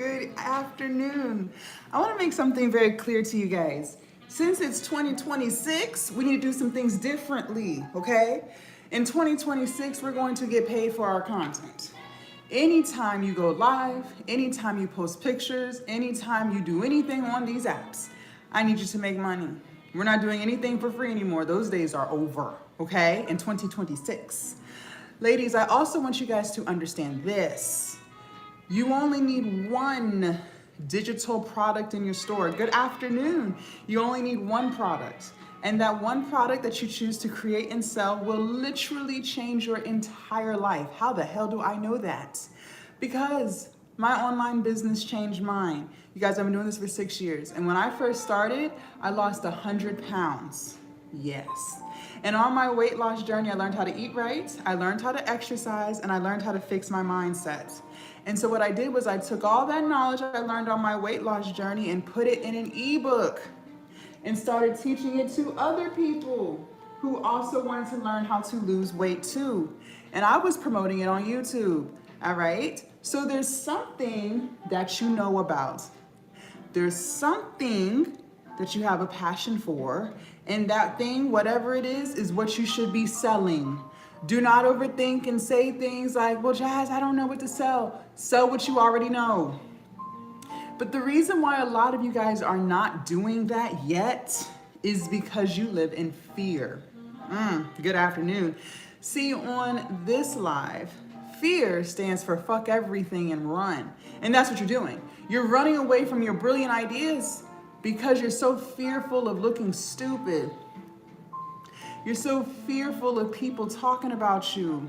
Good afternoon. I want to make something very clear to you guys. Since it's 2026, we need to do some things differently, okay? In 2026, we're going to get paid for our content. Anytime you go live, anytime you post pictures, anytime you do anything on these apps, I need you to make money. We're not doing anything for free anymore. Those days are over, okay? In 2026. Ladies, I also want you guys to understand this. You only need one digital product in your store. Good afternoon. You only need one product. And that one product that you choose to create and sell will literally change your entire life. How the hell do I know that? Because my online business changed mine. You guys, I've been doing this for 6 years. And when I first started, I lost 100 pounds. Yes. And on my weight loss journey, I learned how to eat right, I learned how to exercise, and I learned how to fix my mindset. And so what I did was I took all that knowledge I learned on my weight loss journey and put it in an ebook and started teaching it to other people who also wanted to learn how to lose weight too. And I was promoting it on YouTube, all right? So there's something that you know about. There's something that you have a passion for, and that thing, whatever it is what you should be selling. Do not overthink and say things like, well, Jazz, I don't know what to sell. Sell what you already know. But the reason why a lot of you guys are not doing that yet is because you live in fear. Good afternoon. See, on this live, fear stands for fuck everything and run. And that's what you're doing. You're running away from your brilliant ideas because you're so fearful of looking stupid. You're so fearful of people talking about you.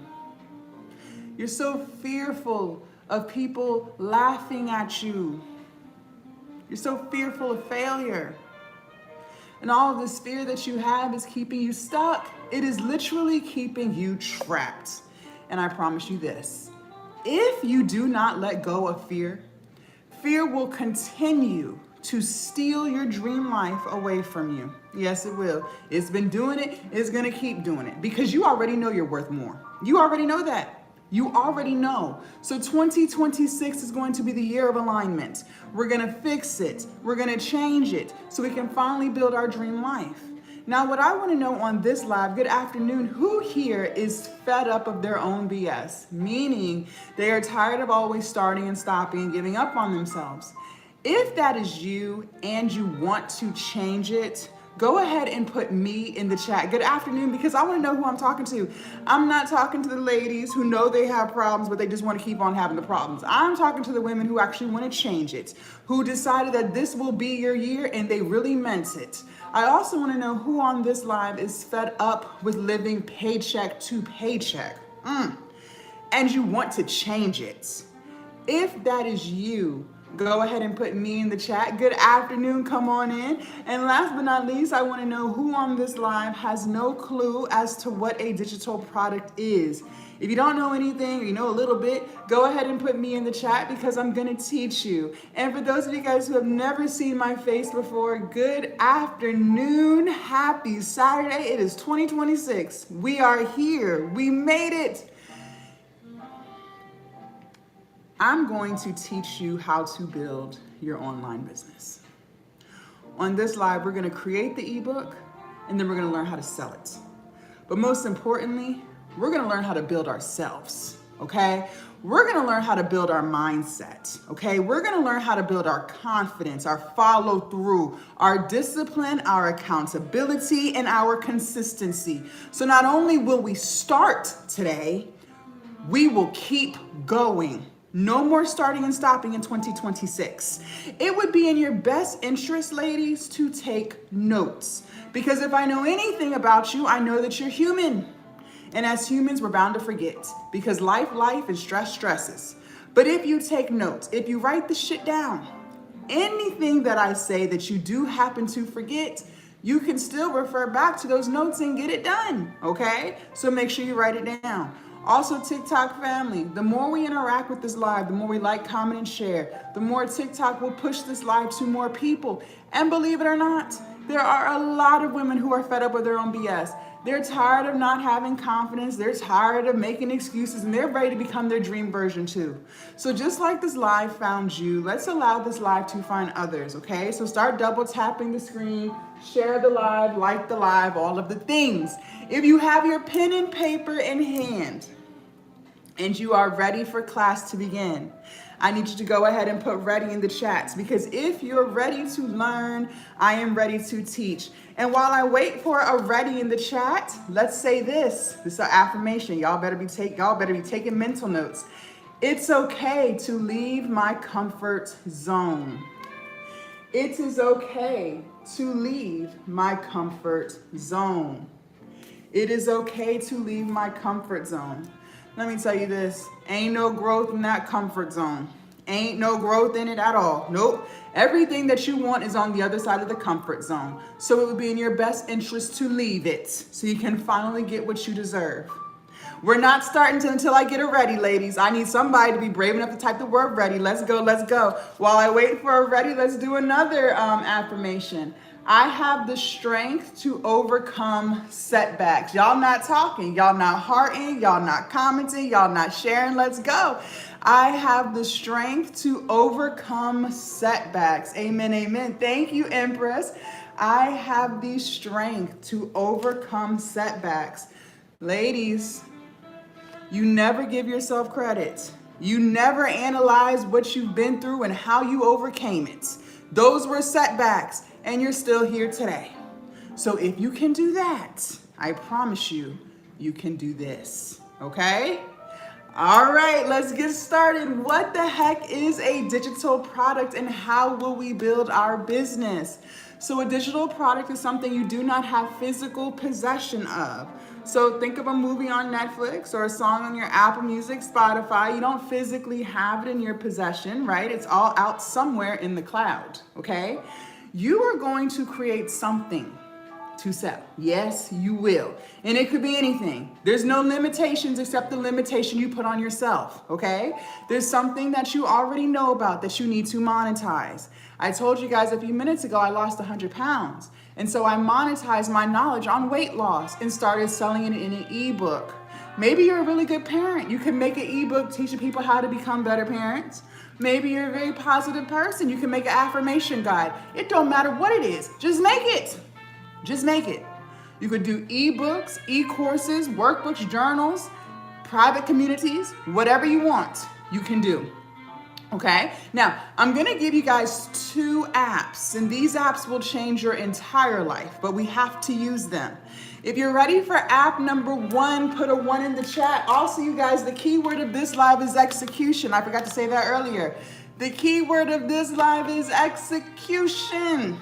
You're so fearful of people laughing at you. You're so fearful of failure. And all of this fear that you have is keeping you stuck. It is literally keeping you trapped. And I promise you this, if you do not let go of fear, fear will continue to steal your dream life away from you. Yes, it will. It's been doing it. It's going to keep doing it because you already know you're worth more. You already know that. You already know. So 2026 is going to be the year of alignment. We're going to fix it. We're going to change it so we can finally build our dream life. Now, what I want to know on this live, good afternoon, who here is fed up of their own BS? Meaning they are tired of always starting and stopping and giving up on themselves. If that is you and you want to change it, go ahead and put me in the chat. Good afternoon, because I want to know who I'm talking to. I'm not talking to the ladies who know they have problems, but they just want to keep on having the problems. I'm talking to the women who actually want to change it, who decided that this will be your year and they really meant it. I also want to know who on this live is fed up with living paycheck to paycheck. And you want to change it. If that is you, go ahead and put me in the chat. Good afternoon, come on in. And last but not least, I want to know who on this live has no clue as to what a digital product is. If you don't know anything or you know a little bit, go ahead and put me in the chat because I'm going to teach you. And for those of you guys who have never seen my face before, good afternoon. Happy Saturday. It is 2026. We are here. We made it. I'm going to teach you how to build your online business. On this live, we're going to create the ebook and then we're going to learn how to sell it. But most importantly, we're going to learn how to build ourselves, okay? We're going to learn how to build our mindset, okay? We're going to learn how to build our confidence, our follow through, our discipline, our accountability, and our consistency. So not only will we start today, we will keep going. No more starting and stopping in 2026. It would be in your best interest, ladies, to take notes. Because if I know anything about you, I know that you're human. And as humans, we're bound to forget. Because life and stress stresses. But if you take notes, if you write the shit down, anything that I say that you do happen to forget, you can still refer back to those notes and get it done, okay? So make sure you write it down. Also, TikTok family, the more we interact with this live, the more we like, comment, and share, the more TikTok will push this live to more people. And believe it or not, there are a lot of women who are fed up with their own BS. They're tired of not having confidence. They're tired of making excuses, and they're ready to become their dream version too. So just like this live found you, let's allow this live to find others, okay? So start double tapping the screen, share the live, like the live, all of the things. If you have your pen and paper in hand and you are ready for class to begin, I need you to go ahead and put ready in the chats, because if you're ready to learn, I am ready to teach. And while I wait for a ready in the chat, let's say this. This is an affirmation. Y'all better be taking mental notes. It's okay to leave my comfort zone. It is okay to leave my comfort zone. It is okay to leave my comfort zone. Let me tell you this, ain't no growth in that comfort zone. Ain't no growth in it at all. Nope. Everything that you want is on the other side of the comfort zone. So it would be in your best interest to leave it so you can finally get what you deserve. We're not starting until I get it ready, ladies. I need somebody to be brave enough to type the word ready. Let's go, let's go. While I wait for a ready, let's do another affirmation. I have the strength to overcome setbacks. Y'all not talking, y'all not hearting, y'all not commenting, y'all not sharing. Let's go. I have the strength to overcome setbacks. Amen, amen. Thank you, Empress. I have the strength to overcome setbacks. Ladies, you never give yourself credit. You never analyze what you've been through and how you overcame it. Those were setbacks, and you're still here today. So if you can do that, I promise you, you can do this, okay? All right, let's get started. What the heck is a digital product, and how will we build our business? So a digital product is something you do not have physical possession of. So think of a movie on Netflix or a song on your Apple Music, Spotify. You don't physically have it in your possession, right? It's all out somewhere in the cloud, okay? You are going to create something to sell. Yes, you will. And it could be anything. There's no limitations except the limitation you put on yourself, okay? There's something that you already know about that you need to monetize. I told you guys a few minutes ago I lost 100 pounds. And so I monetized my knowledge on weight loss and started selling it in an ebook. Maybe you're a really good parent. You can make an ebook teaching people how to become better parents. Maybe you're a very positive person. You can make an affirmation guide. It don't matter what it is. Just make it. Just make it. You could do ebooks, e-courses, workbooks, journals, private communities, whatever you want, you can do. Okay, now I'm gonna give you guys 2 apps, and these apps will change your entire life, but we have to use them. If you're ready for app number 1, put a 1 in the chat. Also, you guys, the keyword of this live is execution. I forgot to say that earlier. The keyword of this live is execution.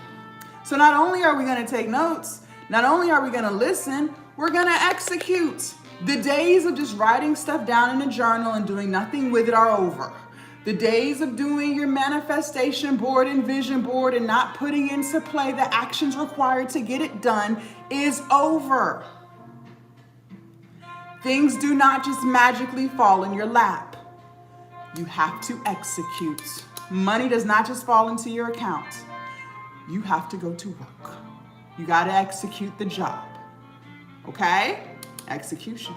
So not only are we gonna take notes, not only are we gonna listen, we're gonna execute. The days of just writing stuff down in a journal and doing nothing with it are over. The days of doing your manifestation board and vision board and not putting into play the actions required to get it done is over. Things do not just magically fall in your lap. You have to execute. Money does not just fall into your account. You have to go to work. You got to execute the job. Okay? Execution.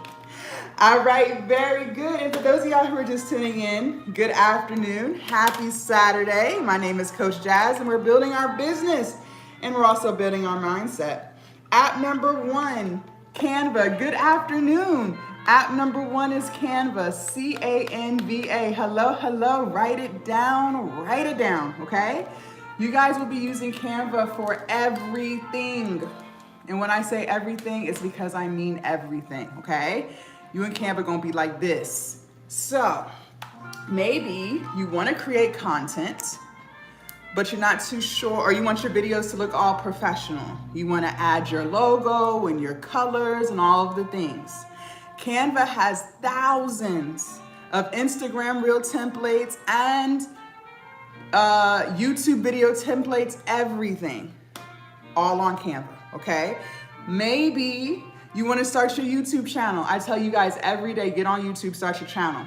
All right, very good. And for those of y'all who are just tuning in, good afternoon. Happy Saturday. My name is Coach Jazz, and we're building our business, and we're also building our mindset. App number 1, Canva. Good afternoon. App number 1 is Canva, C-A-N-V-A. Hello, hello. Write it down, okay? You guys will be using Canva for everything. And when I say everything, it's because I mean everything, okay? You and Canva gonna be like this. So maybe you wanna create content, but you're not too sure, or you want your videos to look all professional. You wanna add your logo and your colors and all of the things. Canva has thousands of Instagram Reel templates and YouTube video templates, everything, all on Canva, okay? Maybe you want to start your YouTube channel. I tell you guys every day, get on YouTube, start your channel.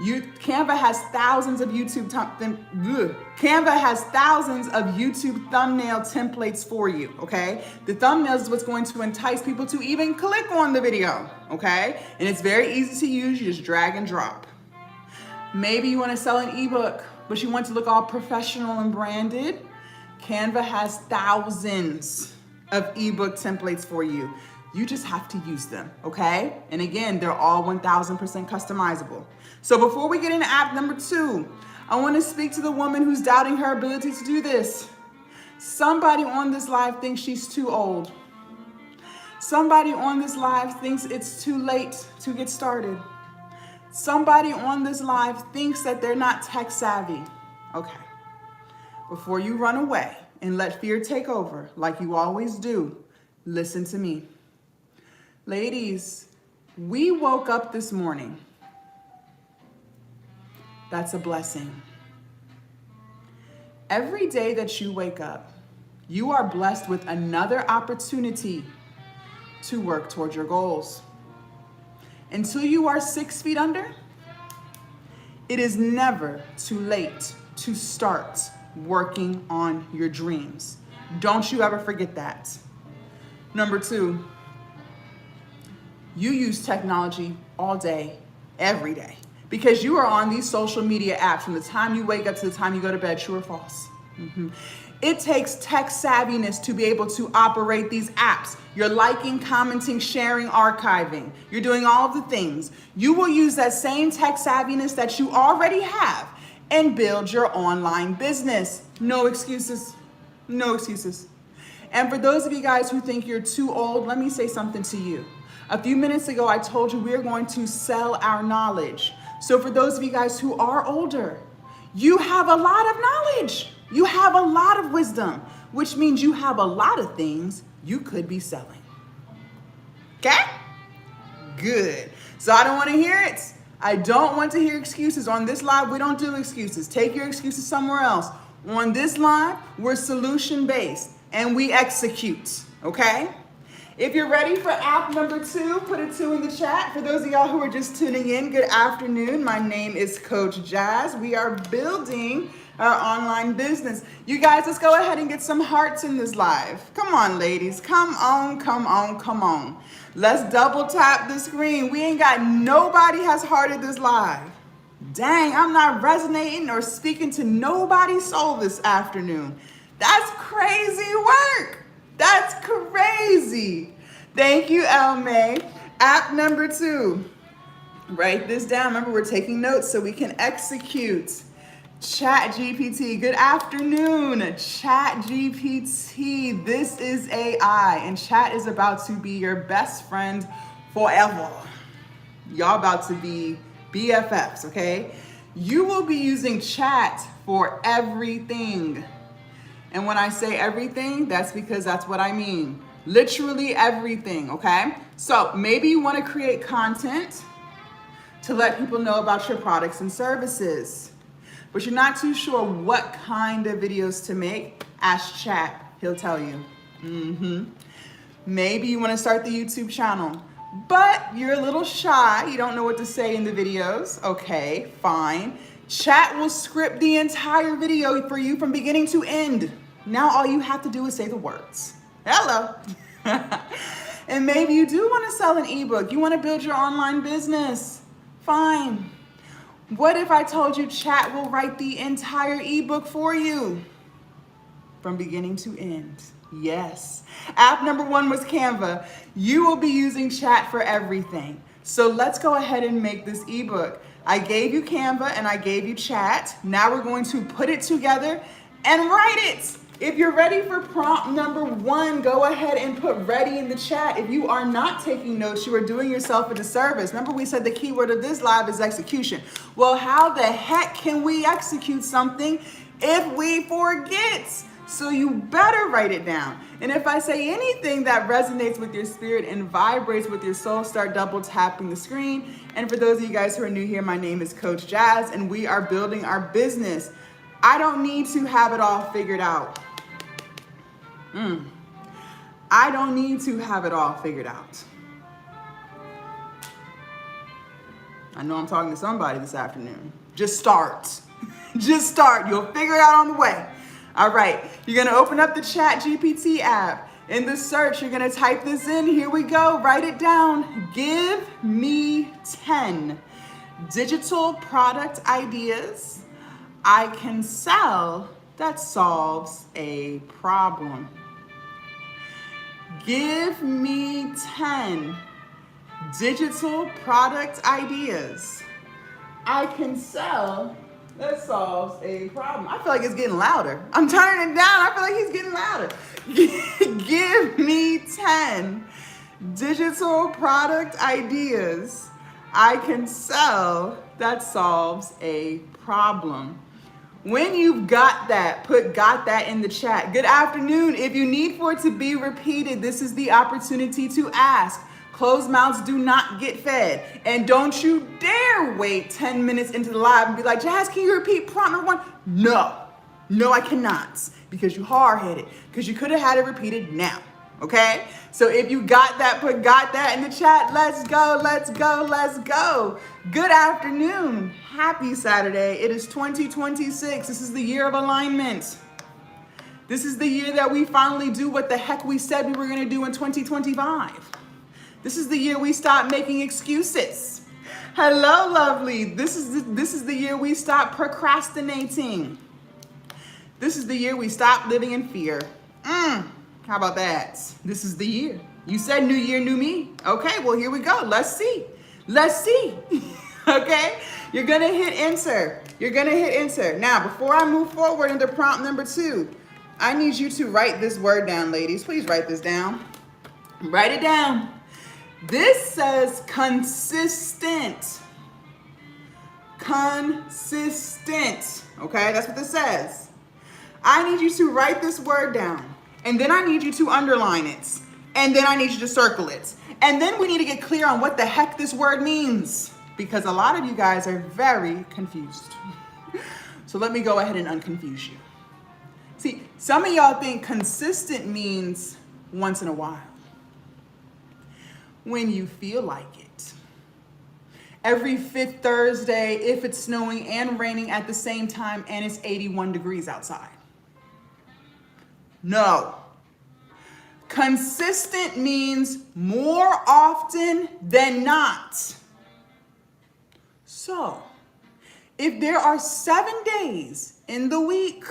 Canva has thousands of Canva has thousands of YouTube thumbnail templates for you, okay? The thumbnails is what's going to entice people to even click on the video, okay? And it's very easy to use. You just drag and drop. Maybe you want to sell an ebook, but you want to look all professional and branded. Canva has thousands of ebook templates for you. You just have to use them, okay? And again, they're all 1000% customizable. So before we get into app number 2, I want to speak to the woman who's doubting her ability to do this. Somebody on this live thinks she's too old. Somebody on this live thinks it's too late to get started. Somebody on this live thinks that they're not tech savvy. Okay. Before you run away and let fear take over like you always do, listen to me. Ladies, we woke up this morning. That's a blessing. Every day that you wake up, you are blessed with another opportunity to work towards your goals. Until you are 6 feet under, it is never too late to start working on your dreams. Don't you ever forget that. Number 2, you use technology all day, every day, because you are on these social media apps from the time you wake up to the time you go to bed. True or false? It takes tech savviness to be able to operate these apps. You're liking, commenting, sharing, archiving. You're doing all of the things. You will use that same tech savviness that you already have and build your online business. No excuses. No excuses. And for those of you guys who think you're too old, let me say something to you. A few minutes ago, I told you we're going to sell our knowledge. So for those of you guys who are older, you have a lot of knowledge. You have a lot of wisdom, which means you have a lot of things you could be selling. Okay? Good. So I don't want to hear it. I don't want to hear excuses. On this live, we don't do excuses. Take your excuses somewhere else. On this live, we're solution-based and we execute, okay? If you're ready for app number 2, put a 2 in the chat. For those of y'all who are just tuning in, good afternoon. My name is Coach Jazz. We are building our online business. You guys, let's go ahead and get some hearts in this live. Come on, ladies. Come on, come on, come on. Let's double tap the screen. We ain't got nobody has hearted this live. Dang, I'm not resonating or speaking to nobody's soul this afternoon. That's crazy work. That's crazy. Thank you, Elmay. App number 2. Write this down. Remember, we're taking notes so we can execute. Chat GPT. Good afternoon, Chat GPT. This is AI, and Chat is about to be your best friend forever. Y'all about to be BFFs, okay? You will be using Chat for everything. And when I say everything, that's because that's what I mean. Literally everything, okay? So maybe you want to create content to let people know about your products and services, but you're not too sure what kind of videos to make. Ask Chat, he'll tell you. Maybe you want to start the YouTube channel, but you're a little shy. You don't know what to say in the videos. Okay, fine. Chat will script the entire video for you from beginning to end. Now all you have to do is say the words. Hello. And maybe you do want to sell an ebook. You want to build your online business. Fine. What if I told you Chat will write the entire ebook for you from beginning to end? Yes. App number 1 was Canva. You will be using Chat for everything. So let's go ahead and make this ebook. I gave you Canva and I gave you Chat. Now we're going to put it together and write it. If you're ready for prompt number 1, go ahead and put ready in the chat. If you are not taking notes, you are doing yourself a disservice. Remember, we said the keyword of this live is execution. Well, how the heck can we execute something if we forget? So you better write it down. And if I say anything that resonates with your spirit and vibrates with your soul, start double tapping the screen. And for those of you guys who are new here, my name is Coach Jazz, and we are building our business. I don't need to have it all figured out. I don't need to have it all figured out. I know I'm talking to somebody this afternoon. Just start. Just start. You'll figure it out on the way. All right. You're going to open up the Chat GPT app. In the search, you're going to type this in. Here we go. Write it down. Give me 10 digital product ideas I can sell that solves a problem. Give me 10 digital product ideas I can sell that solves a problem. I feel like it's getting louder. I'm turning it down. I feel like he's getting louder. Give me 10 digital product ideas I can sell that solves a problem. When you've got that, put "got that" in the chat. Good afternoon. If you need for it to be repeated, this is the opportunity to ask. Closed mouths do not get fed. And don't you dare wait 10 minutes into the live and be like, Jazz, can you repeat prompt number 1? No, I cannot, because you hard-headed, because you could have had it repeated now, okay? So if you got that, put "got that" in the chat. Let's go, let's go, let's go. Good afternoon. Happy Saturday. It is 2026. This is the year of alignment. This is the year that we finally do what the heck we said we were going to do in 2025. This is the year we stop making excuses. Hello, lovely. This is the year we stop procrastinating. This is the year we stop living in fear. How about that? This is the year. You said new year, new me. Okay, well, here we go. Let's see. Let's see. Okay? You're going to hit enter. You're going to hit enter. Now, before I move forward into prompt number 2, I need you to write this word down, ladies. Please write this down. Write it down. This says consistent. Consistent. Okay, that's what this says. I need you to write this word down. And then I need you to underline it. And then I need you to circle it. And then we need to get clear on what the heck this word means, because a lot of you guys are very confused. So let me go ahead and unconfuse you. See, some of y'all think consistent means once in a while, when you feel like it. Every 5th Thursday, if it's snowing and raining at the same time and it's 81 degrees outside. No. Consistent means more often than not. So, if there are 7 days in the week,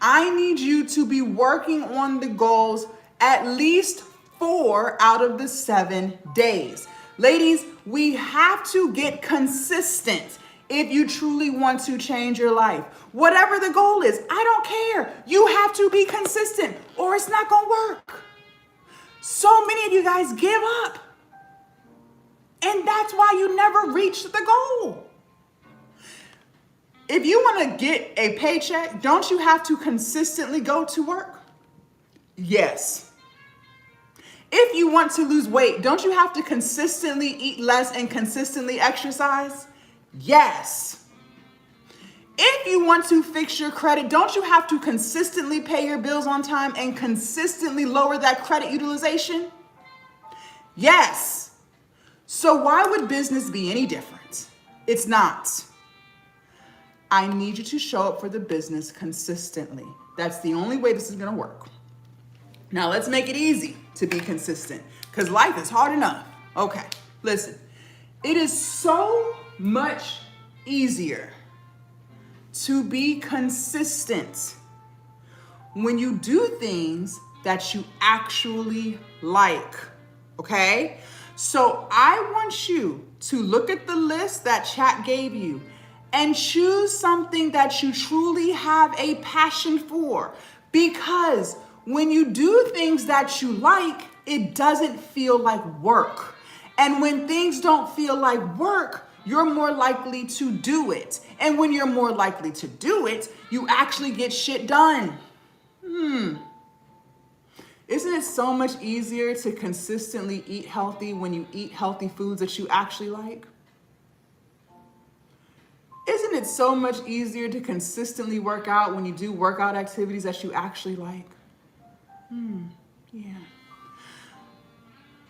I need you to be working on the goals at least 4 out of the 7 days. Ladies, we have to get consistent if you truly want to change your life. Whatever the goal is, I don't care. You have to be consistent or it's not going to work. So many of you guys give up. And that's why you never reach the goal. If you want to get a paycheck, don't you have to consistently go to work? Yes. If you want to lose weight, don't you have to consistently eat less and consistently exercise? Yes. If you want to fix your credit, don't you have to consistently pay your bills on time and consistently lower that credit utilization? Yes. So why would business be any different? It's not. I need you to show up for the business consistently. That's the only way this is going to work. Now let's make it easy to be consistent, because life is hard enough. Okay, listen. It is so much easier to be consistent when you do things that you actually like, okay? So I want you to look at the list that chat gave you and choose something that you truly have a passion for, because when you do things that you like, it doesn't feel like work. And when things don't feel like work, you're more likely to do it. And when you're more likely to do it, you actually get shit done. Isn't it so much easier to consistently eat healthy when you eat healthy foods that you actually like? Isn't it so much easier to consistently work out when you do workout activities that you actually like? Yeah.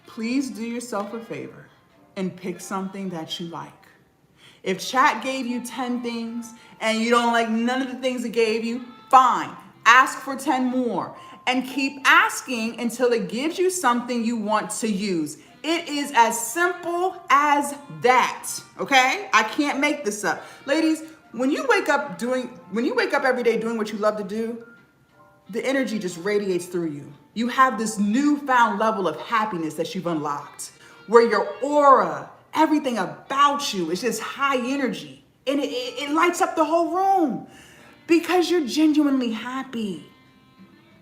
Please do yourself a favor and pick something that you like. If chat gave you 10 things and you don't like none of the things it gave you, fine. Ask for 10 more and keep asking until it gives you something you want to use. It is as simple as that, okay? I can't make this up. Ladies, when you wake up every day doing what you love to do, the energy just radiates through you. You have this newfound level of happiness that you've unlocked, where your aura, everything about you is just high energy, and it lights up the whole room because you're genuinely happy.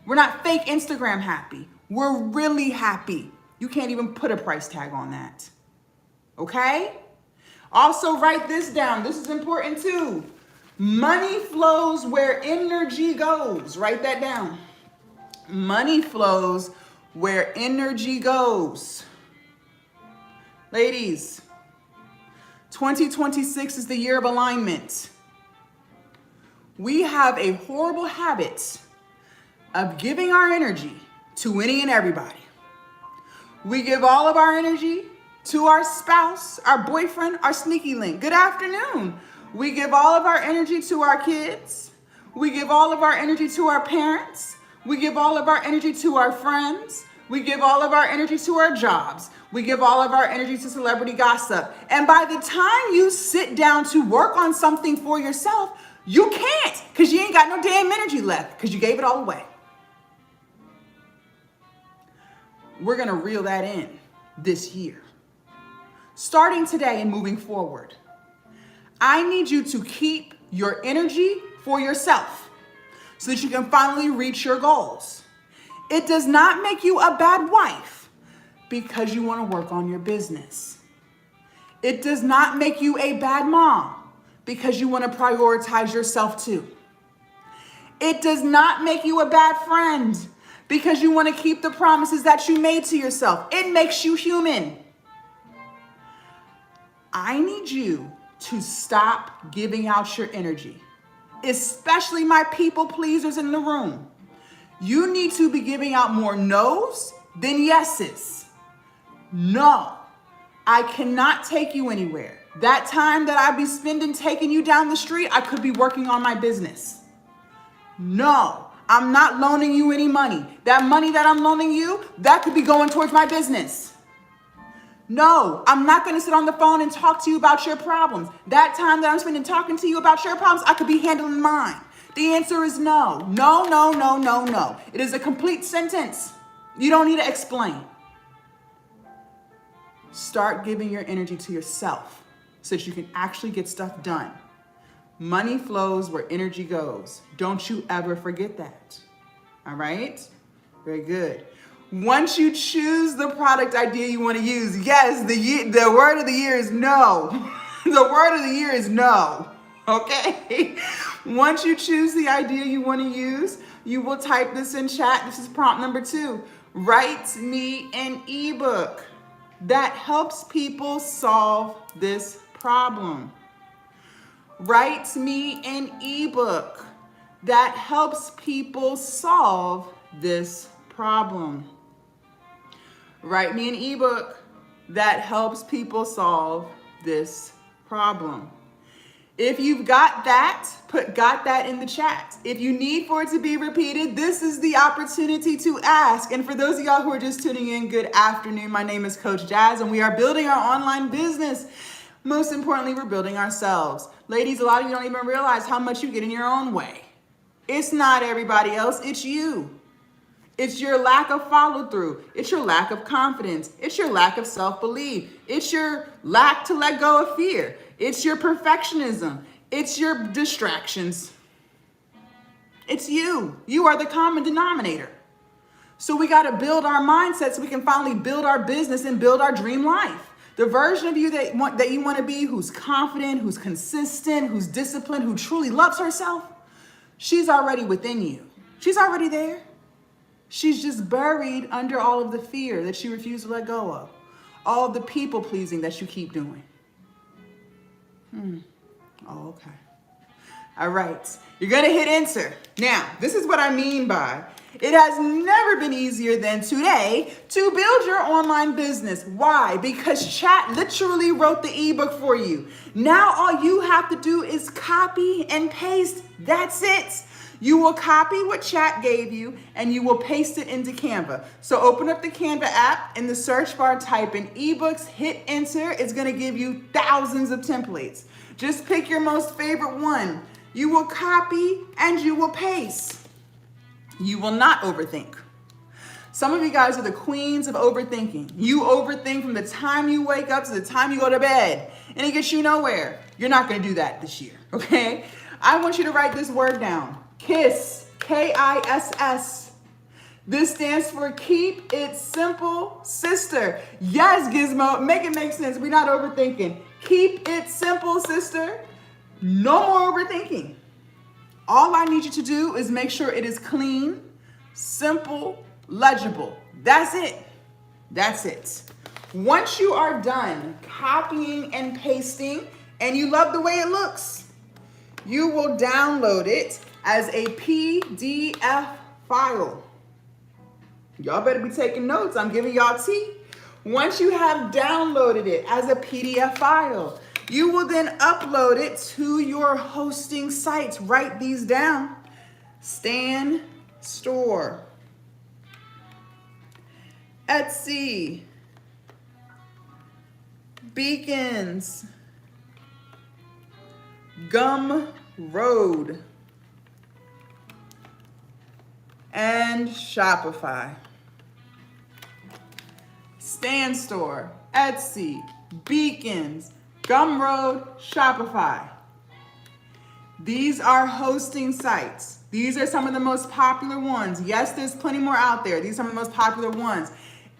We're not fake Instagram happy. We're really happy. You can't even put a price tag on that. Okay? Also write this down. This is important too. Money flows where energy goes. Write that down. Money flows where energy goes. Ladies, 2026 is the year of alignment. We have a horrible habit of giving our energy to any and everybody. We give all of our energy to our spouse, our boyfriend, our sneaky link. Good afternoon. We give all of our energy to our kids. We give all of our energy to our parents. We give all of our energy to our friends. We give all of our energy to our jobs. We give all of our energy to celebrity gossip. And by the time you sit down to work on something for yourself, you can't, because you ain't got no damn energy left because you gave it all away. We're going to reel that in this year. Starting today and moving forward, I need you to keep your energy for yourself so that you can finally reach your goals. It does not make you a bad wife because you want to work on your business. It does not make you a bad mom because you want to prioritize yourself too. It does not make you a bad friend because you want to keep the promises that you made to yourself. It makes you human. I need you to stop giving out your energy, especially my people pleasers in the room. You need to be giving out more no's than yeses. No, I cannot take you anywhere. That time that I be spending taking you down the street, I could be working on my business. No, I'm not loaning you any money. That money that I'm loaning you, that could be going towards my business. No, I'm not going to sit on the phone and talk to you about your problems. That time that I'm spending talking to you about your problems, I could be handling mine. The answer is no. No, no, no, no, no. It is a complete sentence. You don't need to explain. Start giving your energy to yourself so that you can actually get stuff done. Money flows where energy goes. Don't you ever forget that. All right? Very good. Once you choose the product idea you want to use, yes, the word of the year is no. The word of the year is no. Okay? Once you choose the idea you want to use, you will type this in chat. This is prompt number 2. Write me an ebook that helps people solve this problem. Write me an ebook that helps people solve this problem. Write me an ebook that helps people solve this problem. If you've got that, put got that in the chat. If you need for it to be repeated, this is the opportunity to ask. And for those of y'all who are just tuning in, good afternoon. My name is Coach Jazz, and we are building our online business. Most importantly, we're building ourselves. Ladies, a lot of you don't even realize how much you get in your own way. It's not everybody else, it's you. It's your lack of follow through. It's your lack of confidence. It's your lack of self-belief. It's your lack to let go of fear. It's your perfectionism. It's your distractions. It's you. You are the common denominator. So we got to build our mindset so we can finally build our business and build our dream life. The version of you that you want to be, who's confident, who's consistent, who's disciplined, who truly loves herself, she's already within you. She's already there. She's just buried under all of the fear that you refuse to let go of. All of the people pleasing that you keep doing. Oh, okay. All right. You're going to hit enter. Now, this is what I mean by It has never been easier than today to build your online business. Why? Because chat literally wrote the ebook for you. Now all you have to do is copy and paste. That's it. You will copy what chat gave you and you will paste it into Canva. So open up the Canva app, in the search bar, type in ebooks, hit enter. It's gonna give you thousands of templates. Just pick your most favorite one. You will copy and you will paste. You will not overthink. Some of you guys are the queens of overthinking. You overthink from the time you wake up to the time you go to bed, and it gets you nowhere. You're not gonna do that this year, okay? I want you to write this word down. KISS, K-I-S-S. This stands for Keep It Simple, Sister. Yes, Gizmo, make it make sense. We're not overthinking. Keep it simple, sister. No more overthinking. All I need you to do is make sure it is clean, simple, legible. That's it. That's it. Once you are done copying and pasting and you love the way it looks, you will download it as a PDF file. Y'all better be taking notes. I'm giving y'all tea. Once you have downloaded it as a PDF file, you will then upload it to your hosting sites. Write these down. Stan Store, Etsy, Beacons, Gumroad, and Shopify. Stan Store, Etsy, Beacons, Gumroad, Shopify. These are hosting sites. These are some of the most popular ones. Yes, there's plenty more out there. These are some of the most popular ones.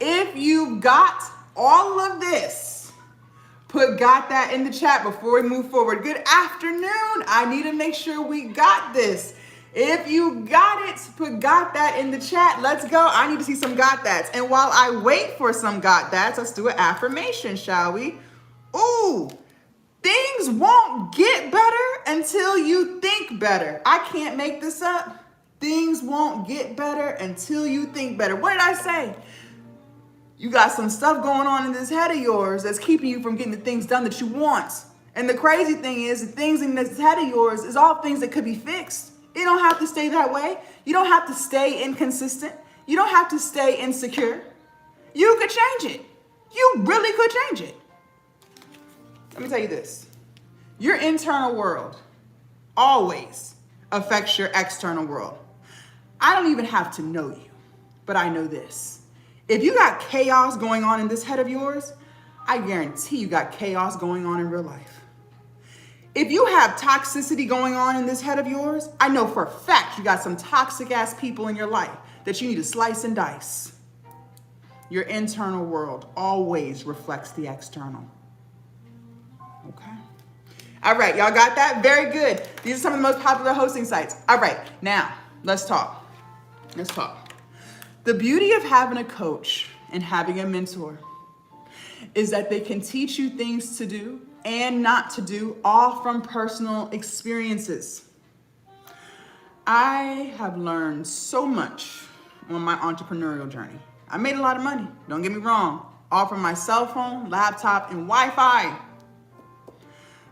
If you got all of this, got that in the chat before we move forward. Good afternoon. I need to make sure we got this. If you got it, got that in the chat. Let's go. I need to see some got that's. And while I wait for some got that's, let's do an affirmation, shall we? Ooh, things won't get better until you think better. I can't make this up. Things won't get better until you think better. What did I say? You got some stuff going on in this head of yours that's keeping you from getting the things done that you want. And the crazy thing is, the things in this head of yours is all things that could be fixed. You don't have to stay that way. You don't have to stay inconsistent. You don't have to stay insecure. You could change it. You really could change it. Let me tell you this. Your internal world always affects your external world. I don't even have to know you, but I know this. If you got chaos going on in this head of yours, I guarantee you got chaos going on in real life. If you have toxicity going on in this head of yours, I know for a fact you got some toxic ass people in your life that you need to slice and dice. Your internal world always reflects the external. Okay. All right, y'all got that? Very good. These are some of the most popular hosting sites. All right, now let's talk. Let's talk. The beauty of having a coach and having a mentor is that they can teach you things to do and not to do, all from personal experiences. I have learned so much on my entrepreneurial journey. I made a lot of money, don't get me wrong, all from my cell phone, laptop, and Wi-Fi.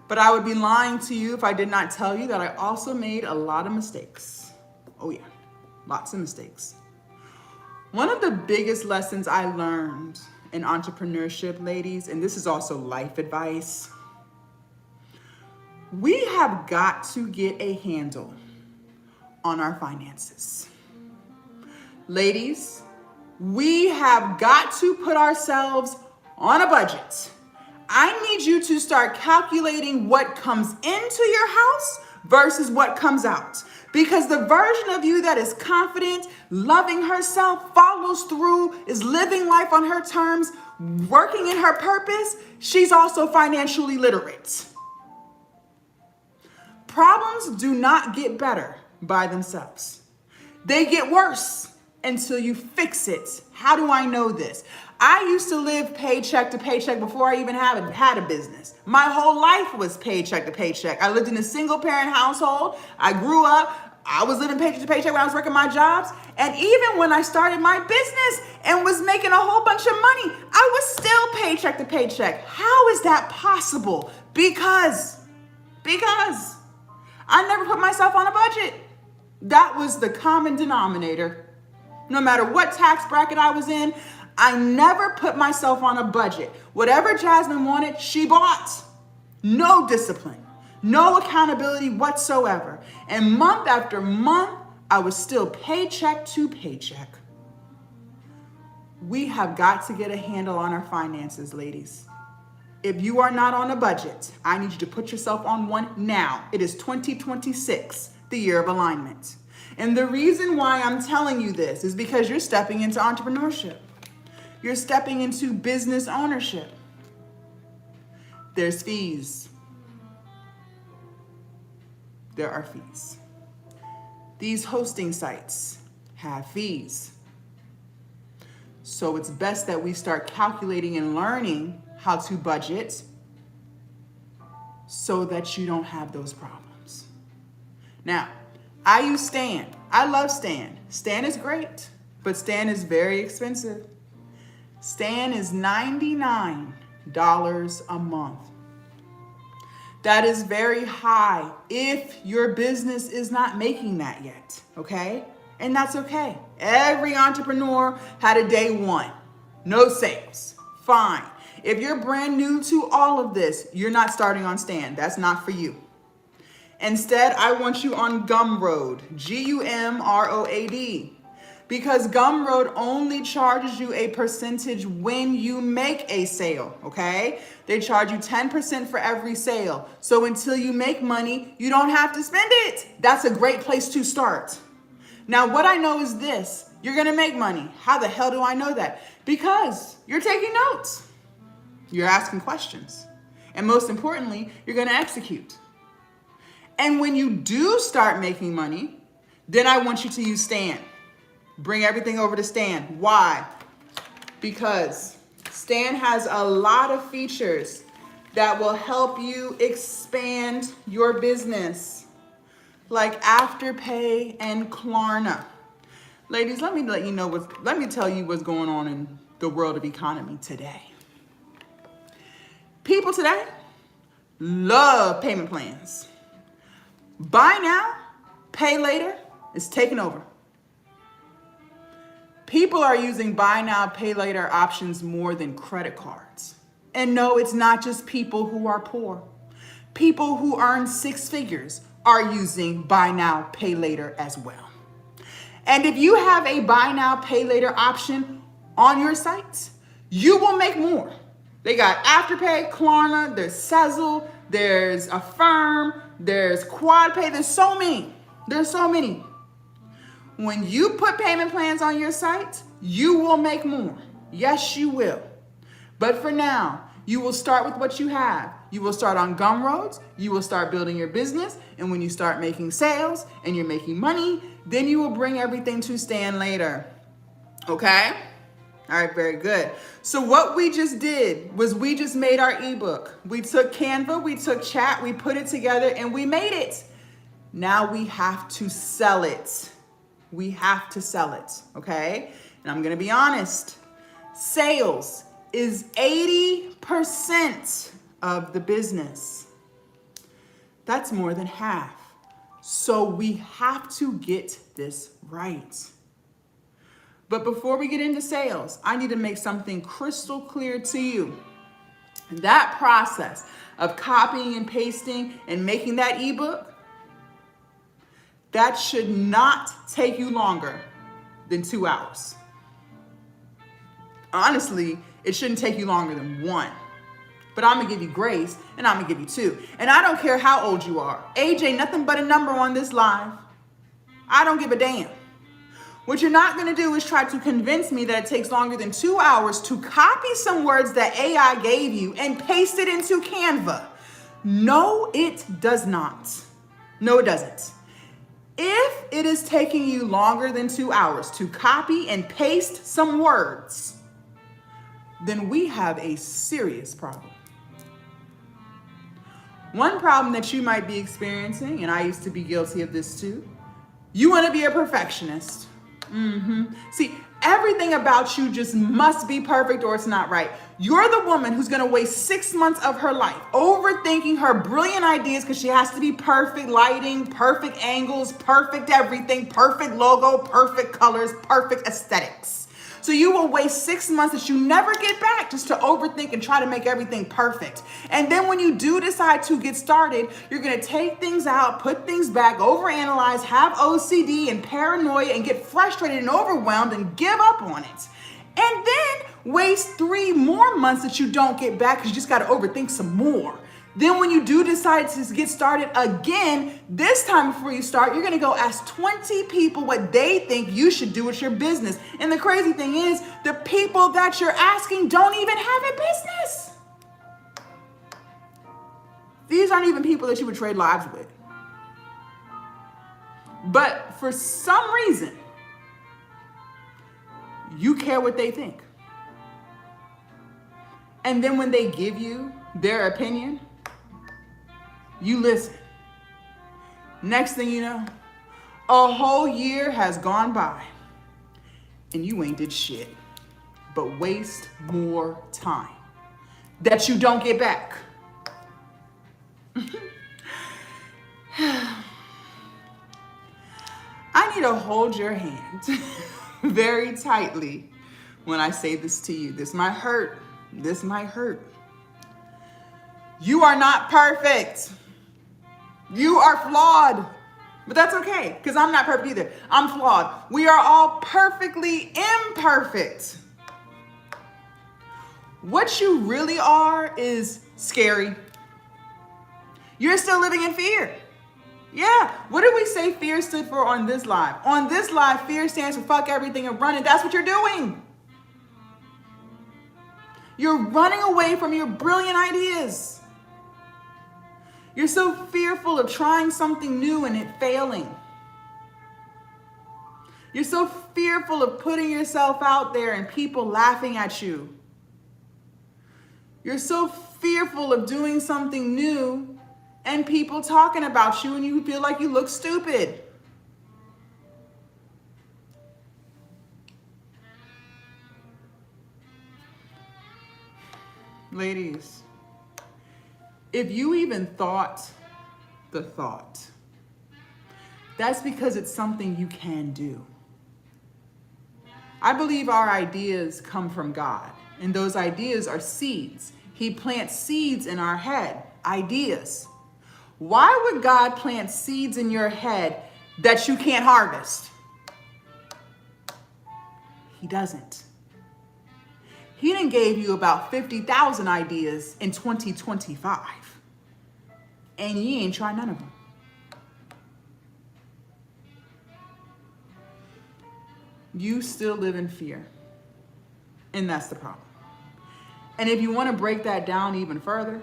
But I would be lying to you if I did not tell you that I also made a lot of mistakes. Oh yeah, lots of mistakes. One of the biggest lessons I learned in entrepreneurship, ladies, and this is also life advice, we have got to get a handle on our finances. Ladies, we have got to put ourselves on a budget. I need you to start calculating what comes into your house versus what comes out. Because the version of you that is confident, loving herself, follows through, is living life on her terms, working in her purpose, she's also financially literate. Problems do not get better by themselves. They get worse until you fix it. How do I know this? I used to live paycheck to paycheck before I even had a business. My whole life was paycheck to paycheck. I lived in a single parent household. I grew up I was living paycheck to paycheck when I was working my jobs. And even when I started my business and was making a whole bunch of money, I was still paycheck to paycheck. How is that possible? Because I never put myself on a budget. That was the common denominator. No matter what tax bracket I was in, I never put myself on a budget. Whatever Jasmine wanted, she bought. No discipline, no accountability whatsoever. And month after month, I was still paycheck to paycheck. We have got to get a handle on our finances, ladies. If you are not on a budget, I need you to put yourself on one now. It is 2026, the year of alignment. And the reason why I'm telling you this is because you're stepping into entrepreneurship. You're stepping into business ownership. There's fees. There are fees. These hosting sites have fees. So it's best that we start calculating and learning how to budget so that you don't have those problems. Now, I use Stan. I love Stan. Stan is great, but Stan is very expensive. Stan is $99 a month. That is very high if your business is not making that yet, okay? And that's okay. Every entrepreneur had a day one. No sales. Fine. If you're brand new to all of this, you're not starting on Stan. That's not for you. Instead, I want you on Gumroad, Gumroad, because Gumroad only charges you a percentage when you make a sale, okay? They charge you 10% for every sale. So until you make money, you don't have to spend it. That's a great place to start. Now, what I know is this: you're gonna make money. How the hell do I know that? Because you're taking notes. You're asking questions. And most importantly, you're gonna execute. And when you do start making money, then I want you to use Stan. Bring everything over to Stan. Why? Because Stan has a lot of features that will help you expand your business, like Afterpay and Klarna. Ladies, let me tell you what's going on in the world of economy today. People today love payment plans. Buy now, pay later is taking over. People are using buy now, pay later options more than credit cards. And no, it's not just people who are poor. People who earn six figures are using buy now, pay later as well. And if you have a buy now, pay later option on your site, you will make more. They got Afterpay, Klarna, there's Sezzle, there's Affirm, there's QuadPay, there's so many. There's so many. When you put payment plans on your site, you will make more. Yes, you will. But for now, you will start with what you have. You will start on Gumroads. You will start building your business. And when you start making sales and you're making money, then you will bring everything to Stan later. Okay? All right, very good. So what we just did was we just made our ebook. We took Canva, we took chat, we put it together, and we made it. Now we have to sell it. We have to sell it, okay? And I'm gonna be honest, sales is 80% of the business. That's more than half. So we have to get this right. But before we get into sales, I need to make something crystal clear to you. That process of copying and pasting and making that ebook, that should not take you longer than 2 hours. Honestly, it shouldn't take you longer than 1. But I'm gonna give you grace and I'm gonna give you 2. And I don't care how old you are. Age ain't nothing but a number on this live. I don't give a damn. What you're not gonna do is try to convince me that it takes longer than 2 hours to copy some words that AI gave you and paste it into Canva. No, it does not. No, it doesn't. If it is taking you longer than 2 hours to copy and paste some words, then we have a serious problem. One problem that you might be experiencing, and I used to be guilty of this too, You want to be a perfectionist. See, everything about you just must be perfect or it's not right. You're the woman who's going to waste 6 months of her life overthinking her brilliant ideas because she has to be perfect lighting, perfect angles, perfect everything, perfect logo, perfect colors, perfect aesthetics. So you will waste 6 months that you never get back just to overthink and try to make everything perfect. And then when you do decide to get started, you're going to take things out, put things back, overanalyze, have OCD and paranoia and get frustrated and overwhelmed and give up on it. And then waste 3 more months that you don't get back because you just got to overthink some more. Then when you do decide to get started again, this time before you start, you're gonna go ask 20 people what they think you should do with your business. And the crazy thing is, the people that you're asking don't even have a business. These aren't even people that you would trade lives with. But for some reason, you care what they think. And then when they give you their opinion, you listen. Next thing you know, a whole year has gone by and you ain't did shit but waste more time that you don't get back. I need to hold your hand very tightly when I say this to you. This might hurt. This might hurt. You are not perfect. You are flawed. But that's okay, because I'm not perfect either. I'm flawed. We are all perfectly imperfect. What you really are is scary. You're still living in fear. Yeah. What did we say fear stood for on this live? On this live, fear stands for fuck everything and run, and that's what you're doing. You're running away from your brilliant ideas. You're so fearful of trying something new and it failing. You're so fearful of putting yourself out there and people laughing at you. You're so fearful of doing something new and people talking about you and you feel like you look stupid. Ladies, if you even thought the thought, that's because it's something you can do. I believe our ideas come from God, and those ideas are seeds. He plants seeds in our head, ideas. Why would God plant seeds in your head that you can't harvest? He doesn't. He done gave you about 50,000 ideas in 2025. And you ain't tried none of them. You still live in fear. And that's the problem. And if you want to break that down even further,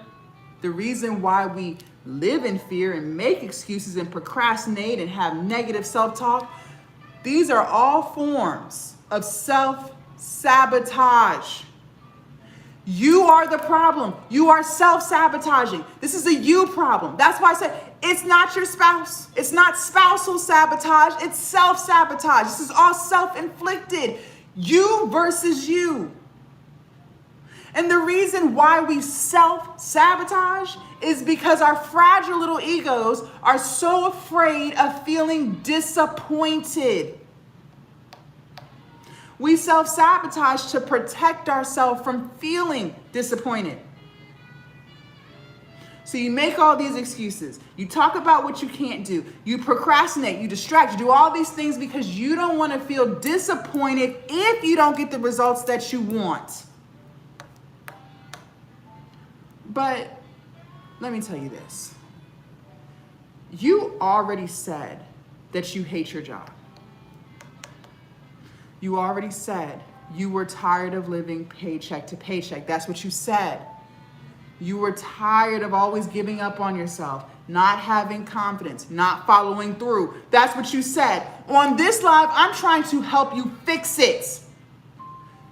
the reason why we live in fear and make excuses and procrastinate and have negative self-talk, these are all forms of self-sabotage. You are the problem. You are self-sabotaging. This is a you problem. That's why I said it's not your spouse. It's not spousal sabotage. It's self-sabotage. This is all self-inflicted. You versus you. And the reason why we self-sabotage is because our fragile little egos are so afraid of feeling disappointed. We self-sabotage to protect ourselves from feeling disappointed. So you make all these excuses. You talk about what you can't do. You procrastinate, you distract, you do all these things because you don't want to feel disappointed if you don't get the results that you want. But let me tell you this. You already said that you hate your job. You already said you were tired of living paycheck to paycheck. That's what you said. You were tired of always giving up on yourself, not having confidence, not following through. That's what you said. On this live, I'm trying to help you fix it.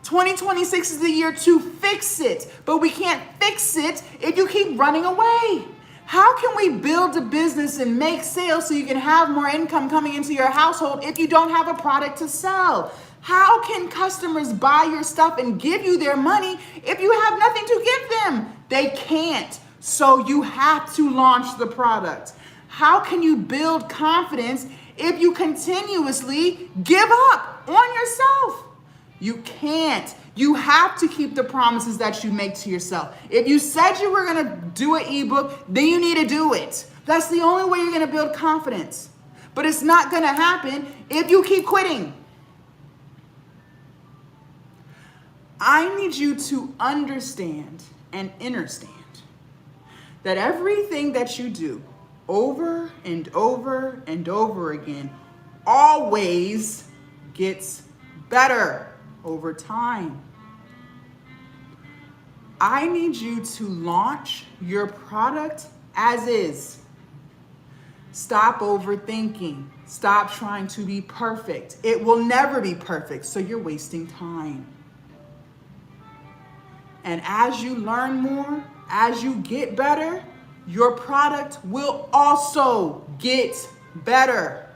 2026 is the year to fix it, but we can't fix it if you keep running away. How can we build a business and make sales so you can have more income coming into your household if you don't have a product to sell? How can customers buy your stuff and give you their money if you have nothing to give them? They can't. So you have to launch the product. How can you build confidence if you continuously give up on yourself? You can't. You have to keep the promises that you make to yourself. If you said you were going to do an ebook, then you need to do it. That's the only way you're going to build confidence. But it's not going to happen if you keep quitting. I need you to understand and understand that everything that you do over and over and over again always gets better over time. I need you to launch your product as is. Stop overthinking. Stop trying to be perfect. It will never be perfect, so you're wasting time. And as you learn more, as you get better, your product will also get better.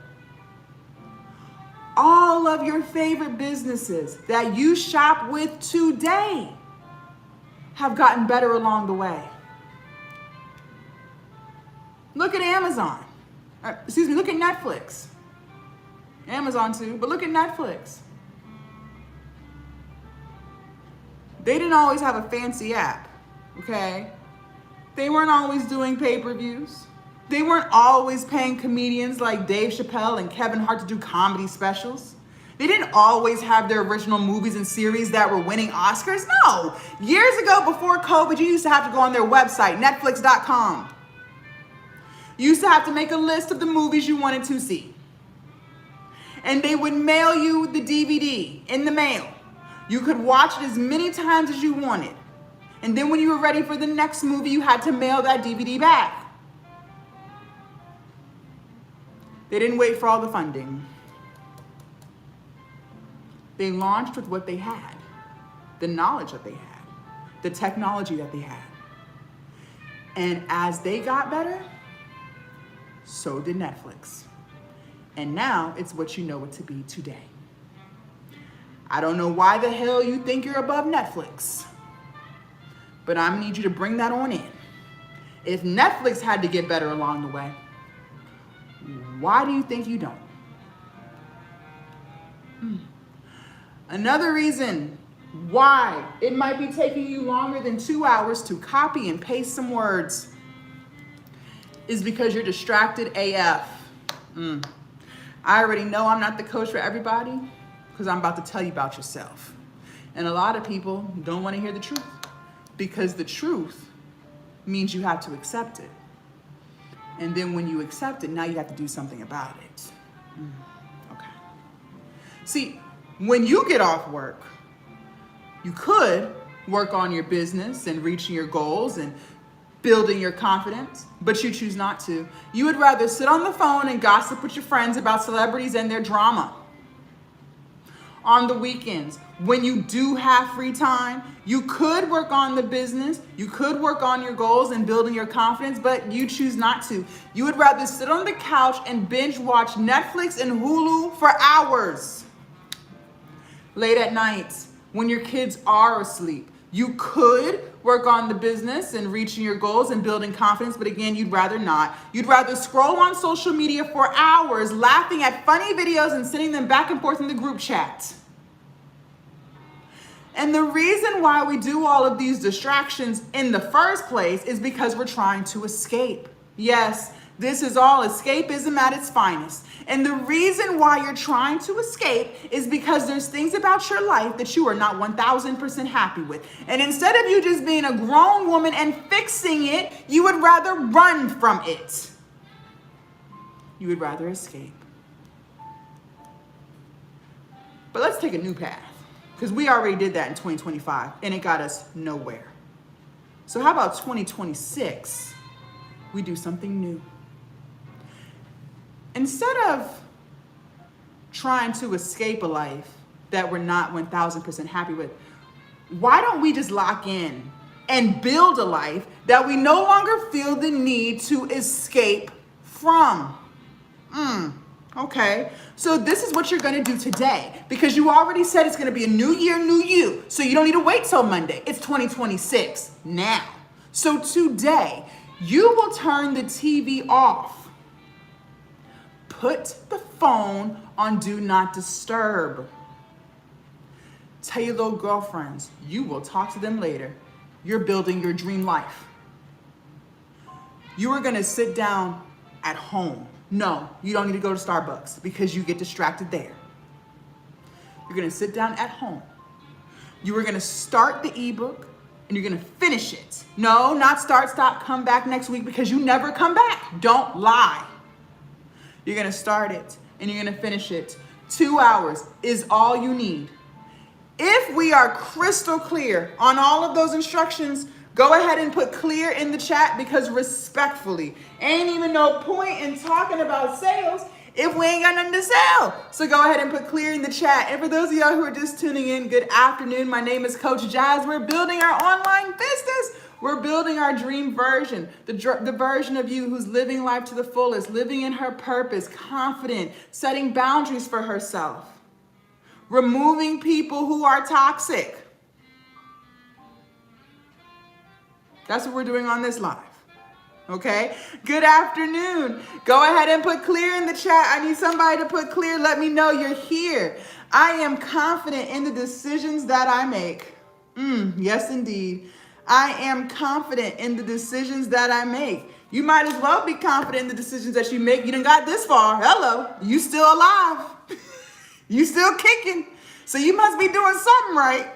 All of your favorite businesses that you shop with today have gotten better along the way. Look at Amazon. Look at Netflix. Amazon too, but look at Netflix. They didn't always have a fancy app, okay? They weren't always doing pay-per-views. They weren't always paying comedians like Dave Chappelle and Kevin Hart to do comedy specials. They didn't always have their original movies and series that were winning Oscars. No. Years ago, before COVID, you used to have to go on their website, netflix.com. You used to have to make a list of the movies you wanted to see. And they would mail you the DVD in the mail. You could watch it as many times as you wanted. And then when you were ready for the next movie, you had to mail that DVD back. They didn't wait for all the funding. They launched with what they had, the knowledge that they had, the technology that they had. And as they got better, so did Netflix. And now it's what you know it to be today. I don't know why the hell you think you're above Netflix, but I need you to bring that on in. If Netflix had to get better along the way, why do you think you don't? Another reason why it might be taking you longer than 2 hours to copy and paste some words is because you're distracted AF. I already know I'm not the coach for everybody because I'm about to tell you about yourself. And a lot of people don't want to hear the truth because the truth means you have to accept it. And then when you accept it, now you have to do something about it. Okay. See, when you get off work, you could work on your business and reaching your goals and building your confidence, but you choose not to. You would rather sit on the phone and gossip with your friends about celebrities and their drama. On the weekends, when you do have free time, you could work on the business, you could work on your goals and building your confidence, but you choose not to. You would rather sit on the couch and binge watch Netflix and Hulu for hours. Late at night, when your kids are asleep, you could work on the business and reaching your goals and building confidence, but again, you'd rather not. You'd rather scroll on social media for hours, laughing at funny videos and sending them back and forth in the group chat. And the reason why we do all of these distractions in the first place is because we're trying to escape. Yes, this is all escapism at its finest. And the reason why you're trying to escape is because there's things about your life that you are not 1000% happy with. And instead of you just being a grown woman and fixing it, you would rather run from it. You would rather escape. But let's take a new path, because we already did that in 2025 and it got us nowhere. So how about 2026? We do something new. Instead of trying to escape a life that we're not 1000% happy with, why don't we just lock in and build a life that we no longer feel the need to escape from. Okay, so this is what you're gonna do today, because you already said it's gonna be a new year, new you. So you don't need to wait till Monday. It's 2026 now. So today, you will turn the TV off. Put the phone on do not disturb. Tell your little girlfriends, you will talk to them later. You're building your dream life. You are gonna sit down at home. No, you don't need to go to Starbucks because you get distracted there. You're gonna sit down at home. You are gonna start the ebook and you're gonna finish it. No, not start, stop, come back next week, because you never come back. Don't lie. You're gonna start it and you're gonna finish it. 2 hours is all you need. If we are crystal clear on all of those instructions, go ahead and put clear in the chat, because respectfully, ain't even no point in talking about sales if we ain't got nothing to sell. So go ahead and put clear in the chat. And for those of y'all who are just tuning in, good afternoon. My name is Coach Jazz. We're building our online business. We're building our dream version, the version of you who's living life to the fullest, living in her purpose, confident, setting boundaries for herself, removing people who are toxic. That's what we're doing on this live. Okay? Good afternoon. Go ahead and put clear in the chat. I need somebody to put clear. Let me know you're here. I am confident in the decisions that I make. Yes, indeed. I am confident in the decisions that I make. You might as well be confident in the decisions that you make. You done got this far. Hello. You still alive. You still kicking. So you must be doing something right.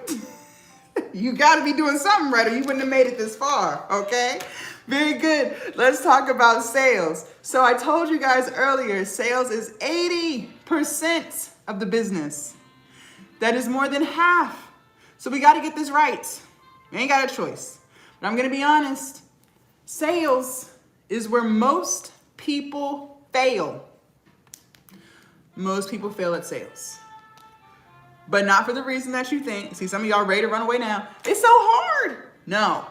You got to be doing something right, or you wouldn't have made it this far, okay? Very good. Let's talk about sales. So I told you guys earlier, sales is 80% of the business. That is more than half. So we got to get this right. We ain't got a choice. But I'm going to be honest. Sales is where most people fail. Most people fail at sales. But not for the reason that you think. See, some of y'all ready to run away now. It's so hard. No,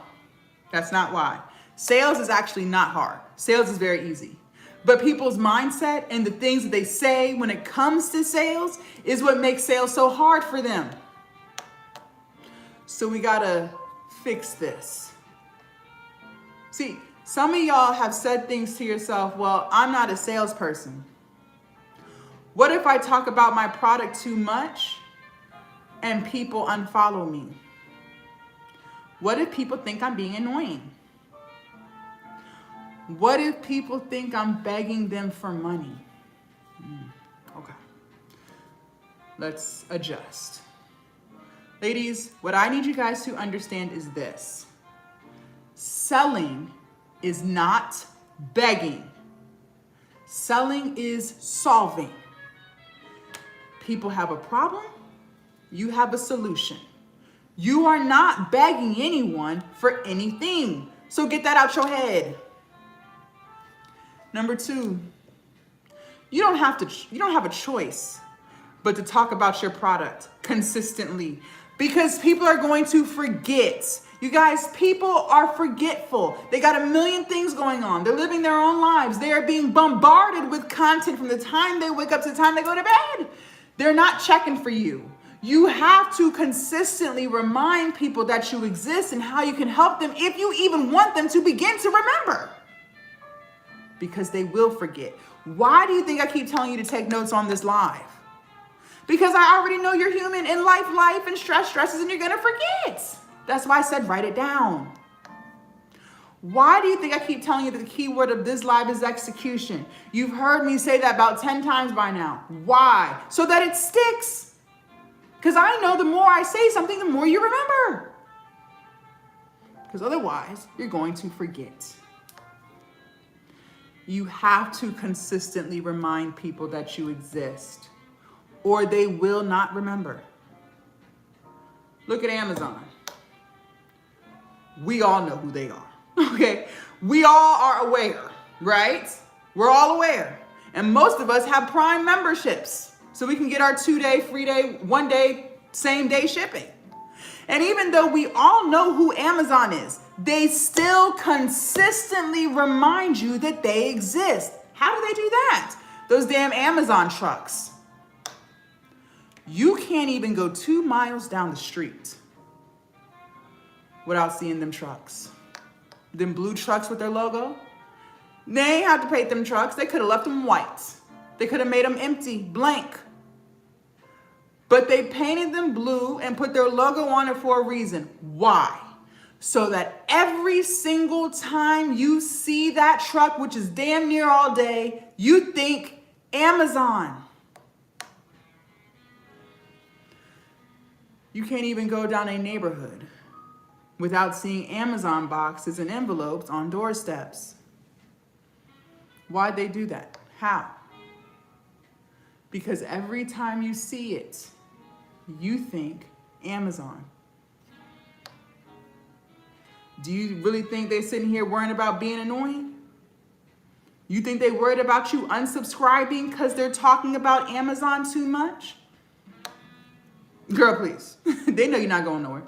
that's not why. Sales is actually not hard. Sales is very easy. But people's mindset and the things that they say when it comes to sales is what makes sales so hard for them. So we gotta fix this. See, some of y'all have said things to yourself, well, I'm not a salesperson. What if I talk about my product too much and people unfollow me? What if people think I'm being annoying? What if people think I'm begging them for money? Okay. Let's adjust. Ladies, what I need you guys to understand is this. Selling is not begging. Selling is solving. People have a problem. You have a solution. You are not begging anyone for anything. So get that out your head. Number 2, you don't have a choice but to talk about your product consistently, because people are going to forget. You guys, people are forgetful. They got a million things going on. They're living their own lives. They are being bombarded with content from the time they wake up to the time they go to bed. They're not checking for you. You have to consistently remind people that you exist and how you can help them, if you even want them to begin to remember. Because they will forget. Why do you think I keep telling you to take notes on this live? Because I already know you're human, and life and stresses, and you're gonna forget. That's why I said write it down. Why do you think I keep telling you that the key word of this live is execution? You've heard me say that about 10 times by now. Why? So that it sticks. Because I know the more I say something, the more you remember. Because otherwise, you're going to forget. You have to consistently remind people that you exist, or they will not remember. Look at Amazon. We all know who they are, okay? We all are aware, right? We're all aware. And most of us have Prime memberships, so we can get our 2-day, free day, 1-day, same day shipping. And even though we all know who Amazon is, they still consistently remind you that they exist. How do they do that? Those damn Amazon trucks. You can't even go 2 miles down the street without seeing them trucks. Them blue trucks with their logo. They ain't have to paint them trucks. They could have left them white. They could have made them empty, blank. But they painted them blue and put their logo on it for a reason. Why? So that every single time you see that truck, which is damn near all day, you think Amazon. You can't even go down a neighborhood without seeing Amazon boxes and envelopes on doorsteps. Why'd they do that? How? Because every time you see it, you think Amazon. Do you really think they're sitting here worrying about being annoying? You think they worried about you unsubscribing because they're talking about Amazon too much? Girl, please. They know you're not going nowhere.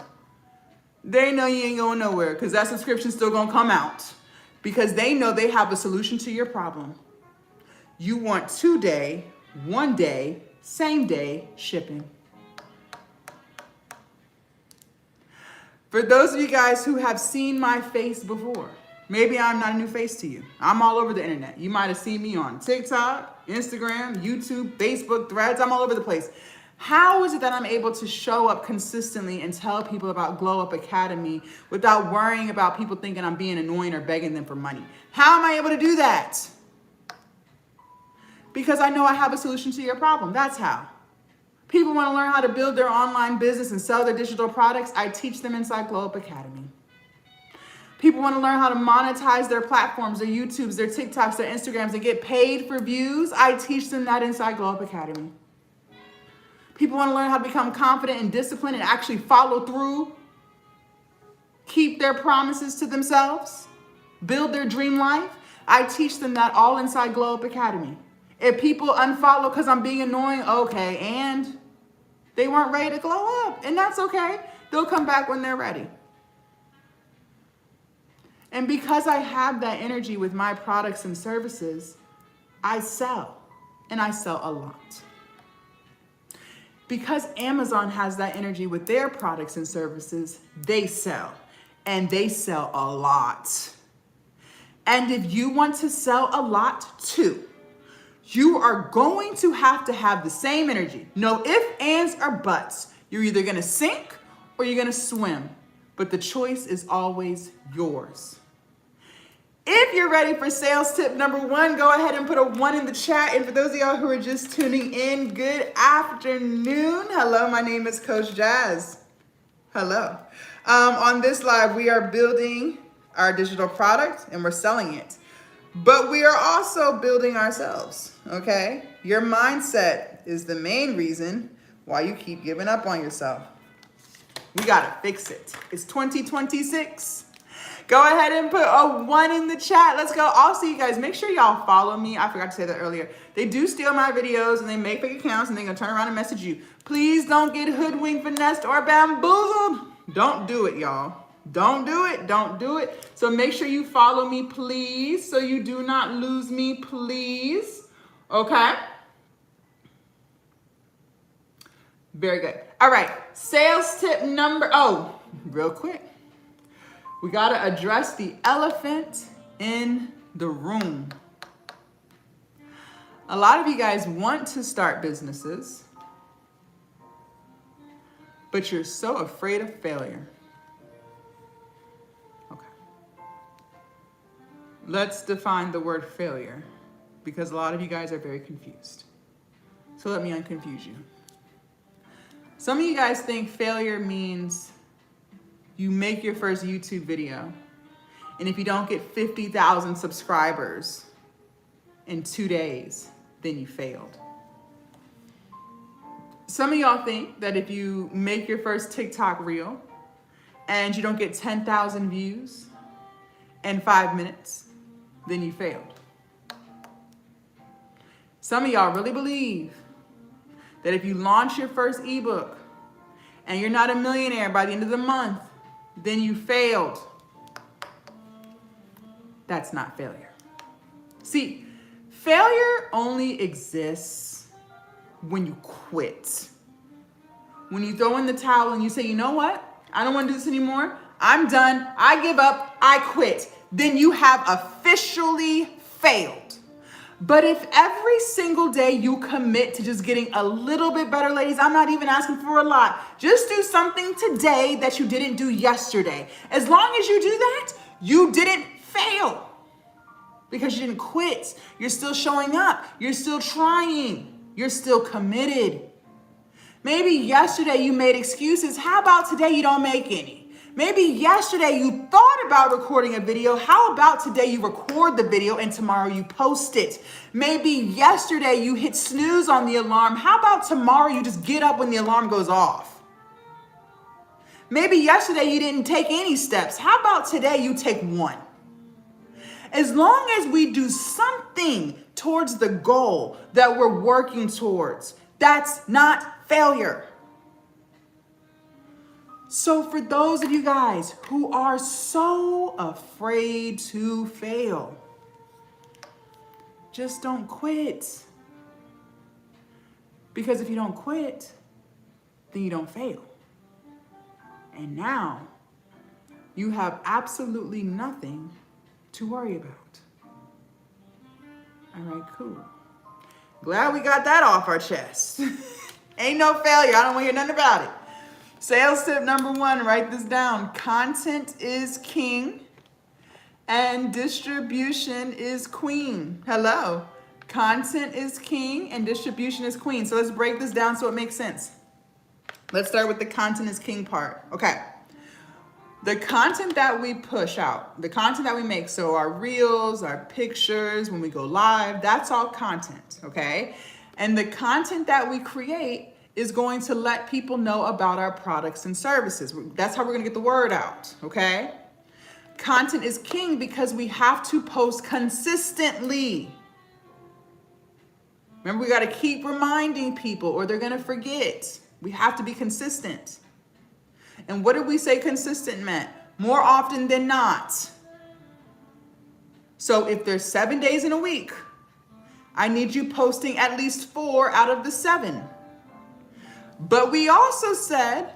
They know you ain't going nowhere because that subscription's still going to come out because they know they have a solution to your problem. You want 2-day, 1-day, same day shipping. For those of you guys who have seen my face before, maybe I'm not a new face to you. I'm all over the internet. You might have seen me on TikTok, Instagram, YouTube, Facebook, Threads. I'm all over the place. How is it that I'm able to show up consistently and tell people about Glow Up Academy without worrying about people thinking I'm being annoying or begging them for money? How am I able to do that? Because I know I have a solution to your problem. That's how. People want to learn how to build their online business and sell their digital products. I teach them inside Glow Up Academy. People want to learn how to monetize their platforms, their YouTubes, their TikToks, their Instagrams, and get paid for views. I teach them that inside Glow Up Academy. People want to learn how to become confident and disciplined and actually follow through, keep their promises to themselves, build their dream life. I teach them that all inside Glow Up Academy. If people unfollow because I'm being annoying, okay, and they weren't ready to glow up, and that's okay. They'll come back when they're ready. And because I have that energy with my products and services, I sell, and I sell a lot. Because Amazon has that energy with their products and services, they sell, and they sell a lot. And if you want to sell a lot too, you are going to have the same energy. No ifs, ands, or buts. You're either gonna sink or you're gonna swim, but the choice is always yours. If you're ready for sales tip number 1, go ahead and put a 1 in the chat. And for those of y'all who are just tuning in, good afternoon. Hello, my name is Coach Jazz. Hello. On this live, we are building our digital product and we're selling it. But we are also building ourselves, okay? Your mindset is the main reason why you keep giving up on yourself. We gotta fix it. It's 2026. Go ahead and put a 1 in the chat. Let's go. Also, you guys, make sure y'all follow me. I forgot to say that earlier. They do steal my videos and they make fake accounts and they're gonna turn around and message you. Please don't get hoodwinked, finessed, or bamboozled. Don't do it, y'all. Don't do it. Don't do it. So make sure you follow me, please, so you do not lose me, please. Okay? Very good. All right. Sales tip real quick. We got to address the elephant in the room. A lot of you guys want to start businesses, but you're so afraid of failure. Okay. Let's define the word failure because a lot of you guys are very confused. So let me unconfuse you. Some of you guys think failure means you make your first YouTube video, and if you don't get 50,000 subscribers in 2 days, then you failed. Some of y'all think that if you make your first TikTok reel and you don't get 10,000 views in 5 minutes, then you failed. Some of y'all really believe that if you launch your first ebook and you're not a millionaire by the end of the month, then you failed. That's not failure. See, failure only exists when you quit. When you throw in the towel and you say, you know what? I don't want to do this anymore. I'm done. I give up. I quit. Then you have officially failed. But if every single day you commit to just getting a little bit better, ladies, I'm not even asking for a lot. Just do something today that you didn't do yesterday. As long as you do that, you didn't fail. Because you didn't quit. You're still showing up. You're still trying. You're still committed. Maybe yesterday you made excuses. How about today you don't make any? Maybe yesterday you thought about recording a video. How about today you record the video and tomorrow you post it? Maybe yesterday you hit snooze on the alarm. How about tomorrow you just get up when the alarm goes off? Maybe yesterday you didn't take any steps. How about today you take one? As long as we do something towards the goal that we're working towards, that's not failure. So for those of you guys who are so afraid to fail, just don't quit. Because if you don't quit, then you don't fail. And now you have absolutely nothing to worry about. All right, cool. Glad we got that off our chest. Ain't no failure. I don't want to hear nothing about it. Sales tip number 1, write this down. Content is king and distribution is queen. Hello. Content is king and distribution is queen. So let's break this down so it makes sense. Let's start with the content is king part. Okay. The content that we push out, the content that we make, so our reels, our pictures, when we go live, that's all content, okay? And the content that we create is going to let people know about our products and services. That's how we're gonna get the word out, okay? Content is king because we have to post consistently. Remember, we gotta keep reminding people or they're gonna forget. We have to be consistent. And what did we say consistent meant? More often than not. So if there's 7 days in a week, I need you posting at least 4 out of the 7. But we also said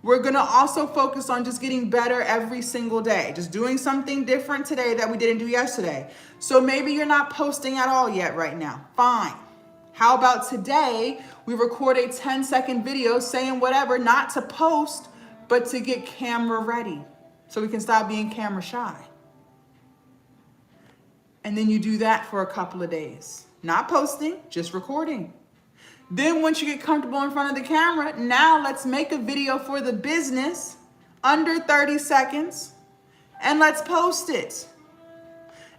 we're gonna also focus on just getting better every single day. Just doing something different today that we didn't do yesterday. So maybe you're not posting at all yet right now. Fine. How about today we record a 10-second video saying whatever, not to post, but to get camera ready so we can stop being camera shy. And then you do that for a couple of days. Not posting, just recording. Then once you get comfortable in front of the camera, now let's make a video for the business under 30 seconds and let's post it.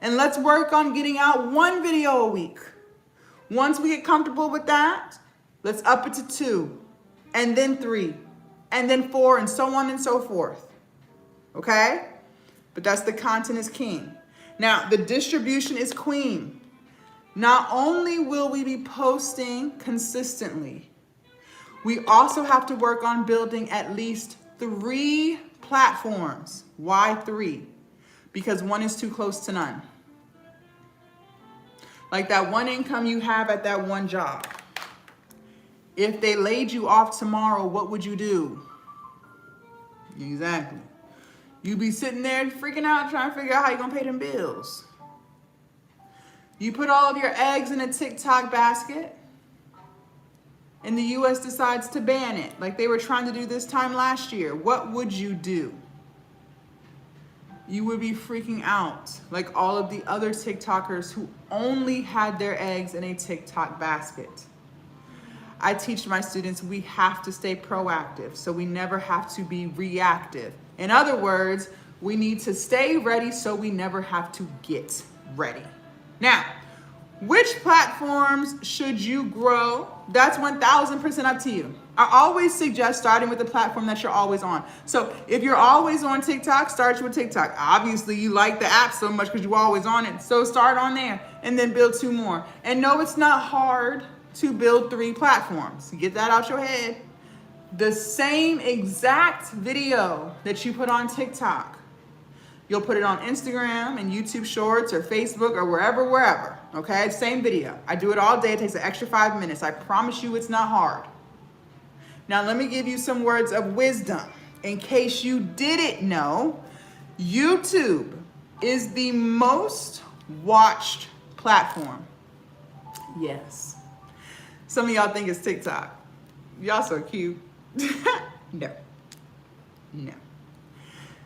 And let's work on getting out 1 video a week. Once we get comfortable with that, let's up it to 2 and then 3 and then 4 and so on and so forth. Okay? But that's the content is king. Now, the distribution is queen. Not only will we be posting consistently, we also have to work on building at least 3 platforms. Why 3? Because 1 is too close to none. Like that 1 income you have at that 1 job. If they laid you off tomorrow, what would you do? Exactly. You'd be sitting there freaking out trying to figure out how you're gonna pay them bills. You put all of your eggs in a TikTok basket and the US decides to ban it like they were trying to do this time last year. What would you do? You would be freaking out like all of the other TikTokers who only had their eggs in a TikTok basket. I teach my students we have to stay proactive, so we never have to be reactive. In other words, we need to stay ready so we never have to get ready. Now, which platforms should you grow? That's 1000% up to you. I always suggest starting with the platform that you're always on. So if you're always on TikTok, start with TikTok. Obviously, you like the app so much because you're always on it. So start on there and then build 2 more. And no, it's not hard to build 3 platforms. Get that out your head. The same exact video that you put on TikTok, you'll put it on Instagram and YouTube Shorts or Facebook or wherever, okay? Same video. I do it all day. It takes an extra 5 minutes. I promise you it's not hard. Now let me give you some words of wisdom. In case you didn't know, YouTube is the most watched platform. Yes. Some of y'all think it's TikTok. Y'all so cute. No.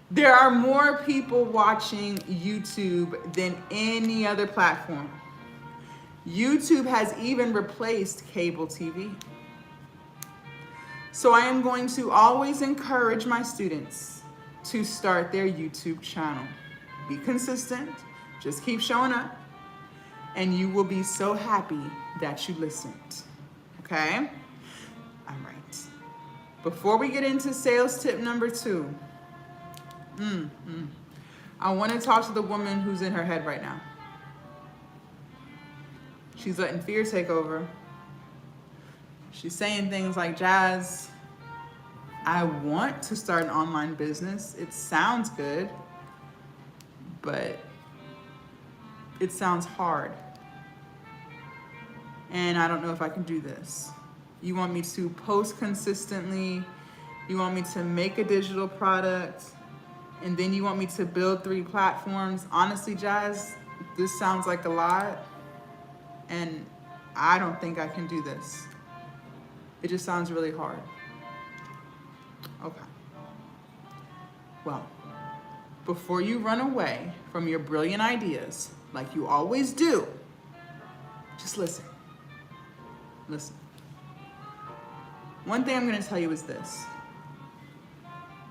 There are more people watching YouTube than any other platform. YouTube has even replaced cable TV. So I am going to always encourage my students to start their YouTube channel. Be consistent, just keep showing up, and you will be so happy that you listened, okay? All right. Before we get into sales tip number 2, I want to talk to the woman who's in her head right now. She's letting fear take over. She's saying things like, Jazz, I want to start an online business. It sounds good, but it sounds hard. And I don't know if I can do this. You want me to post consistently. You want me to make a digital product. And then you want me to build 3 platforms. Honestly, Jazz, this sounds like a lot. And I don't think I can do this. It just sounds really hard. Okay. Well, before you run away from your brilliant ideas, like you always do, just listen. Listen. One thing I'm going to tell you is this.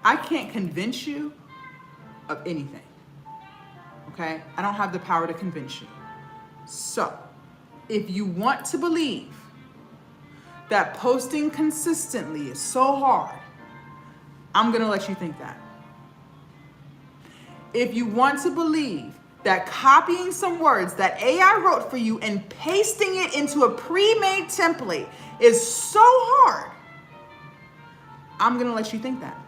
I can't convince you of anything. Okay? I don't have the power to convince you. So, if you want to believe that posting consistently is so hard, I'm going to let you think that. If you want to believe that copying some words that AI wrote for you and pasting it into a pre-made template is so hard, I'm going to let you think that.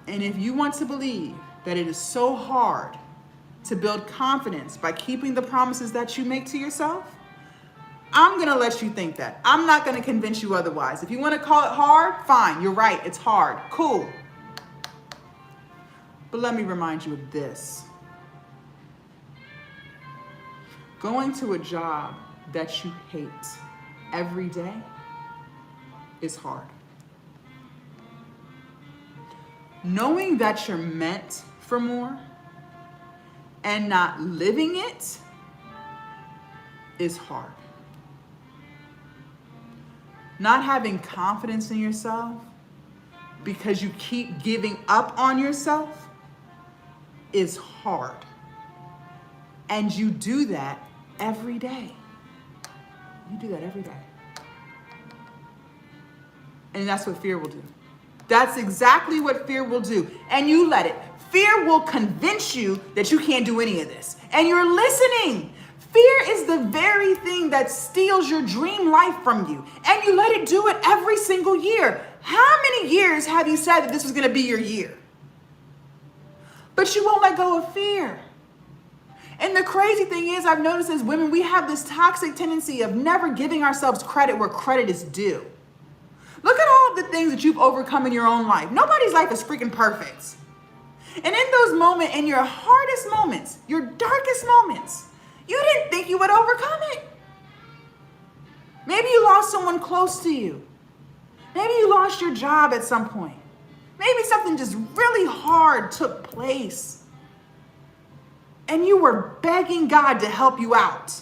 And if you want to believe that it is so hard to build confidence by keeping the promises that you make to yourself, I'm going to let you think that. I'm not going to convince you otherwise. If you want to call it hard, fine. You're right. It's hard. Cool. But let me remind you of this. Going to a job that you hate every day is hard. Knowing that you're meant for more and not living it is hard. Not having confidence in yourself because you keep giving up on yourself is hard. And you do that every day. You do that every day. And that's what fear will do. That's exactly what fear will do. And you let it. Fear will convince you that you can't do any of this. And you're listening. Fear is the very thing that steals your dream life from you. And you let it do it every single year. How many years have you said that this was going to be your year? But you won't let go of fear. And the crazy thing is, I've noticed as women, we have this toxic tendency of never giving ourselves credit where credit is due. Look at all of the things that you've overcome in your own life. Nobody's life is freaking perfect. And in those moments, in your hardest moments, your darkest moments, you didn't think you would overcome it. Maybe you lost someone close to you. Maybe you lost your job at some point. Maybe something just really hard took place. And you were begging God to help you out.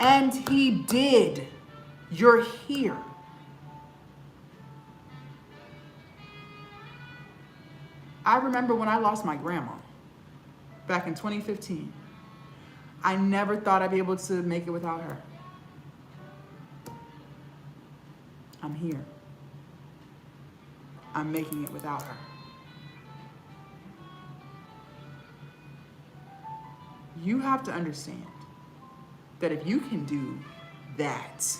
And He did. You're here. I remember when I lost my grandma back in 2015. I never thought I'd be able to make it without her. I'm here. I'm making it without her. You have to understand that if you can do that,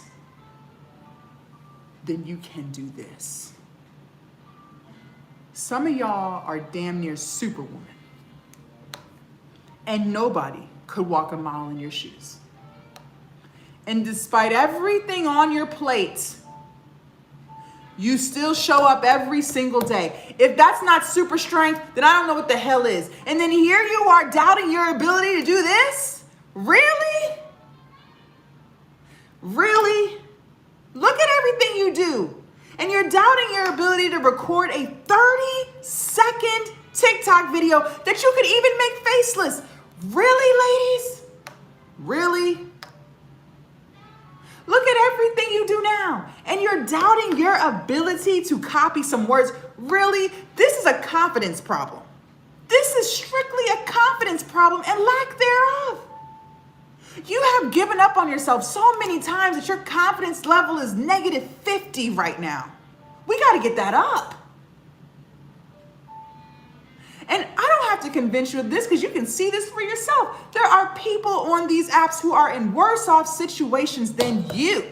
then you can do this. Some of y'all are damn near superwoman, and nobody could walk a mile in your shoes. And despite everything on your plate, you still show up every single day. If that's not super strength, then I don't know what the hell is. And then here you are doubting your ability to do this? Really? Really? Look at everything you do. And you're doubting your ability to record a 30-second TikTok video that you could even make faceless. Really, ladies? Really? Look at everything you do now. And you're doubting your ability to copy some words. Really? This is a confidence problem. This is strictly a confidence problem and lack thereof. You have given up on yourself so many times that your confidence level is -50 right now. We got to get that up. And I don't have to convince you of this because you can see this for yourself. There are people on these apps who are in worse off situations than you.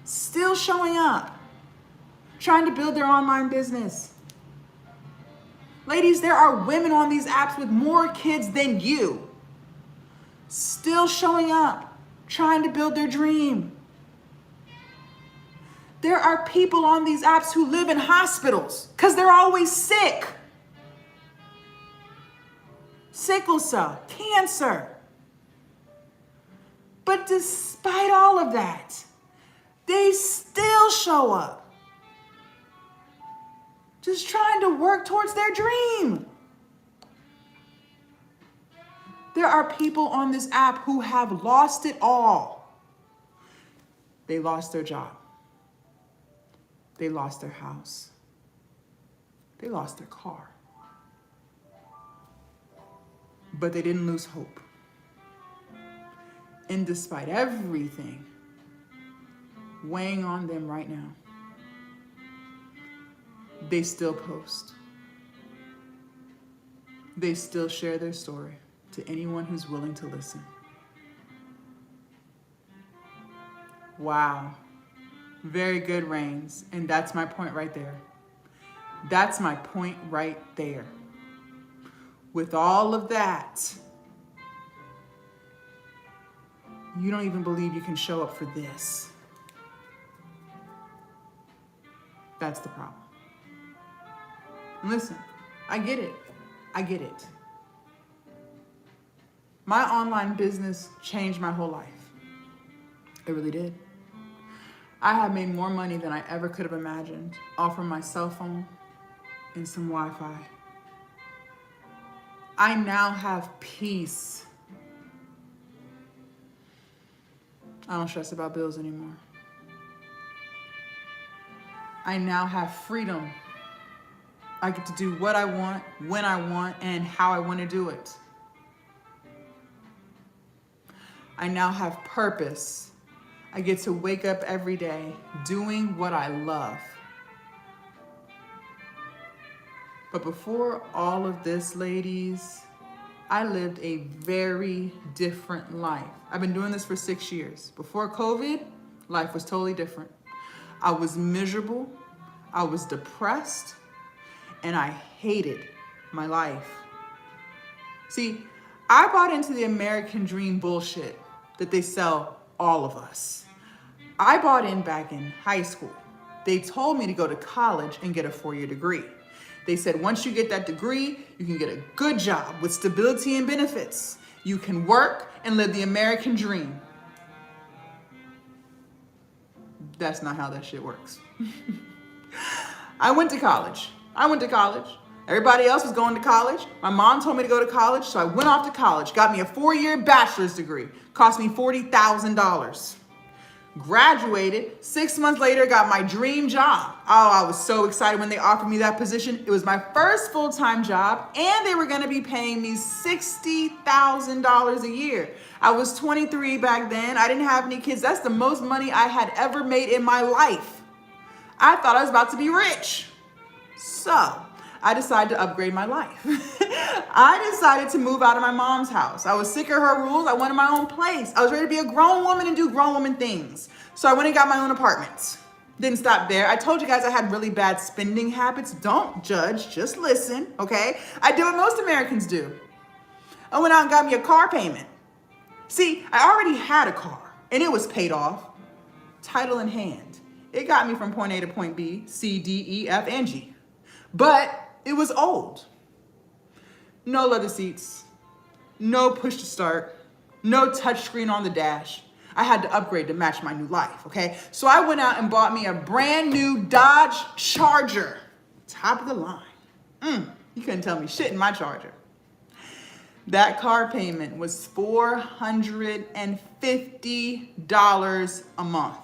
Still showing up, trying to build their online business. Ladies, there are women on these apps with more kids than you. Still showing up, trying to build their dream. There are people on these apps who live in hospitals because they're always sick. Sickle cell, cancer. But despite all of that, they still show up. Just trying to work towards their dream. There are people on this app who have lost it all. They lost their job. They lost their house. They lost their car. But they didn't lose hope. And despite everything weighing on them right now, they still post. They still share their story to anyone who's willing to listen. Wow. Very good, Reigns. And that's my point right there. That's my point right there. With all of that, you don't even believe you can show up for this. That's the problem. And listen, I get it. I get it. My online business changed my whole life. It really did. I have made more money than I ever could have imagined off of my cell phone and some Wi-Fi. I now have peace. I don't stress about bills anymore. I now have freedom. I get to do what I want, when I want, and how I want to do it. I now have purpose. I get to wake up every day doing what I love. But before all of this, ladies, I lived a very different life. I've been doing this for 6 years. Before COVID, life was totally different. I was miserable, I was depressed, and I hated my life. See, I bought into the American dream bullshit that they sell all of us. I bought in back in high school. They told me to go to college and get a 4-year degree. They said, once you get that degree, you can get a good job with stability and benefits. You can work and live the American dream. That's not how that shit works. I went to college. Everybody else was going to college. My mom told me to go to college, so I went off to college, got me a 4-year bachelor's degree, cost me $40,000. Graduated, 6 months later, got my dream job. Oh, I was so excited when they offered me that position. It was my first full-time job, and they were gonna be paying me $60,000 a year. I was 23 back then. I didn't have any kids. That's the most money I had ever made in my life. I thought I was about to be rich. So I decided to upgrade my life. I decided to move out of my mom's house. I was sick of her rules. I wanted my own place. I was ready to be a grown woman and do grown woman things. So I went and got my own apartment. Didn't stop there. I told you guys I had really bad spending habits. Don't judge, just listen, okay? I did what most Americans do. I went out and got me a car payment. See, I already had a car and it was paid off, title in hand. It got me from point A to point B, C, D, E, F, and G. But it was old. No leather seats, no push to start, no touchscreen on the dash. I had to upgrade to match my new life, okay? So I went out and bought me a brand new Dodge Charger, top of the line. You couldn't tell me shit in my Charger. That car payment was $450 a month.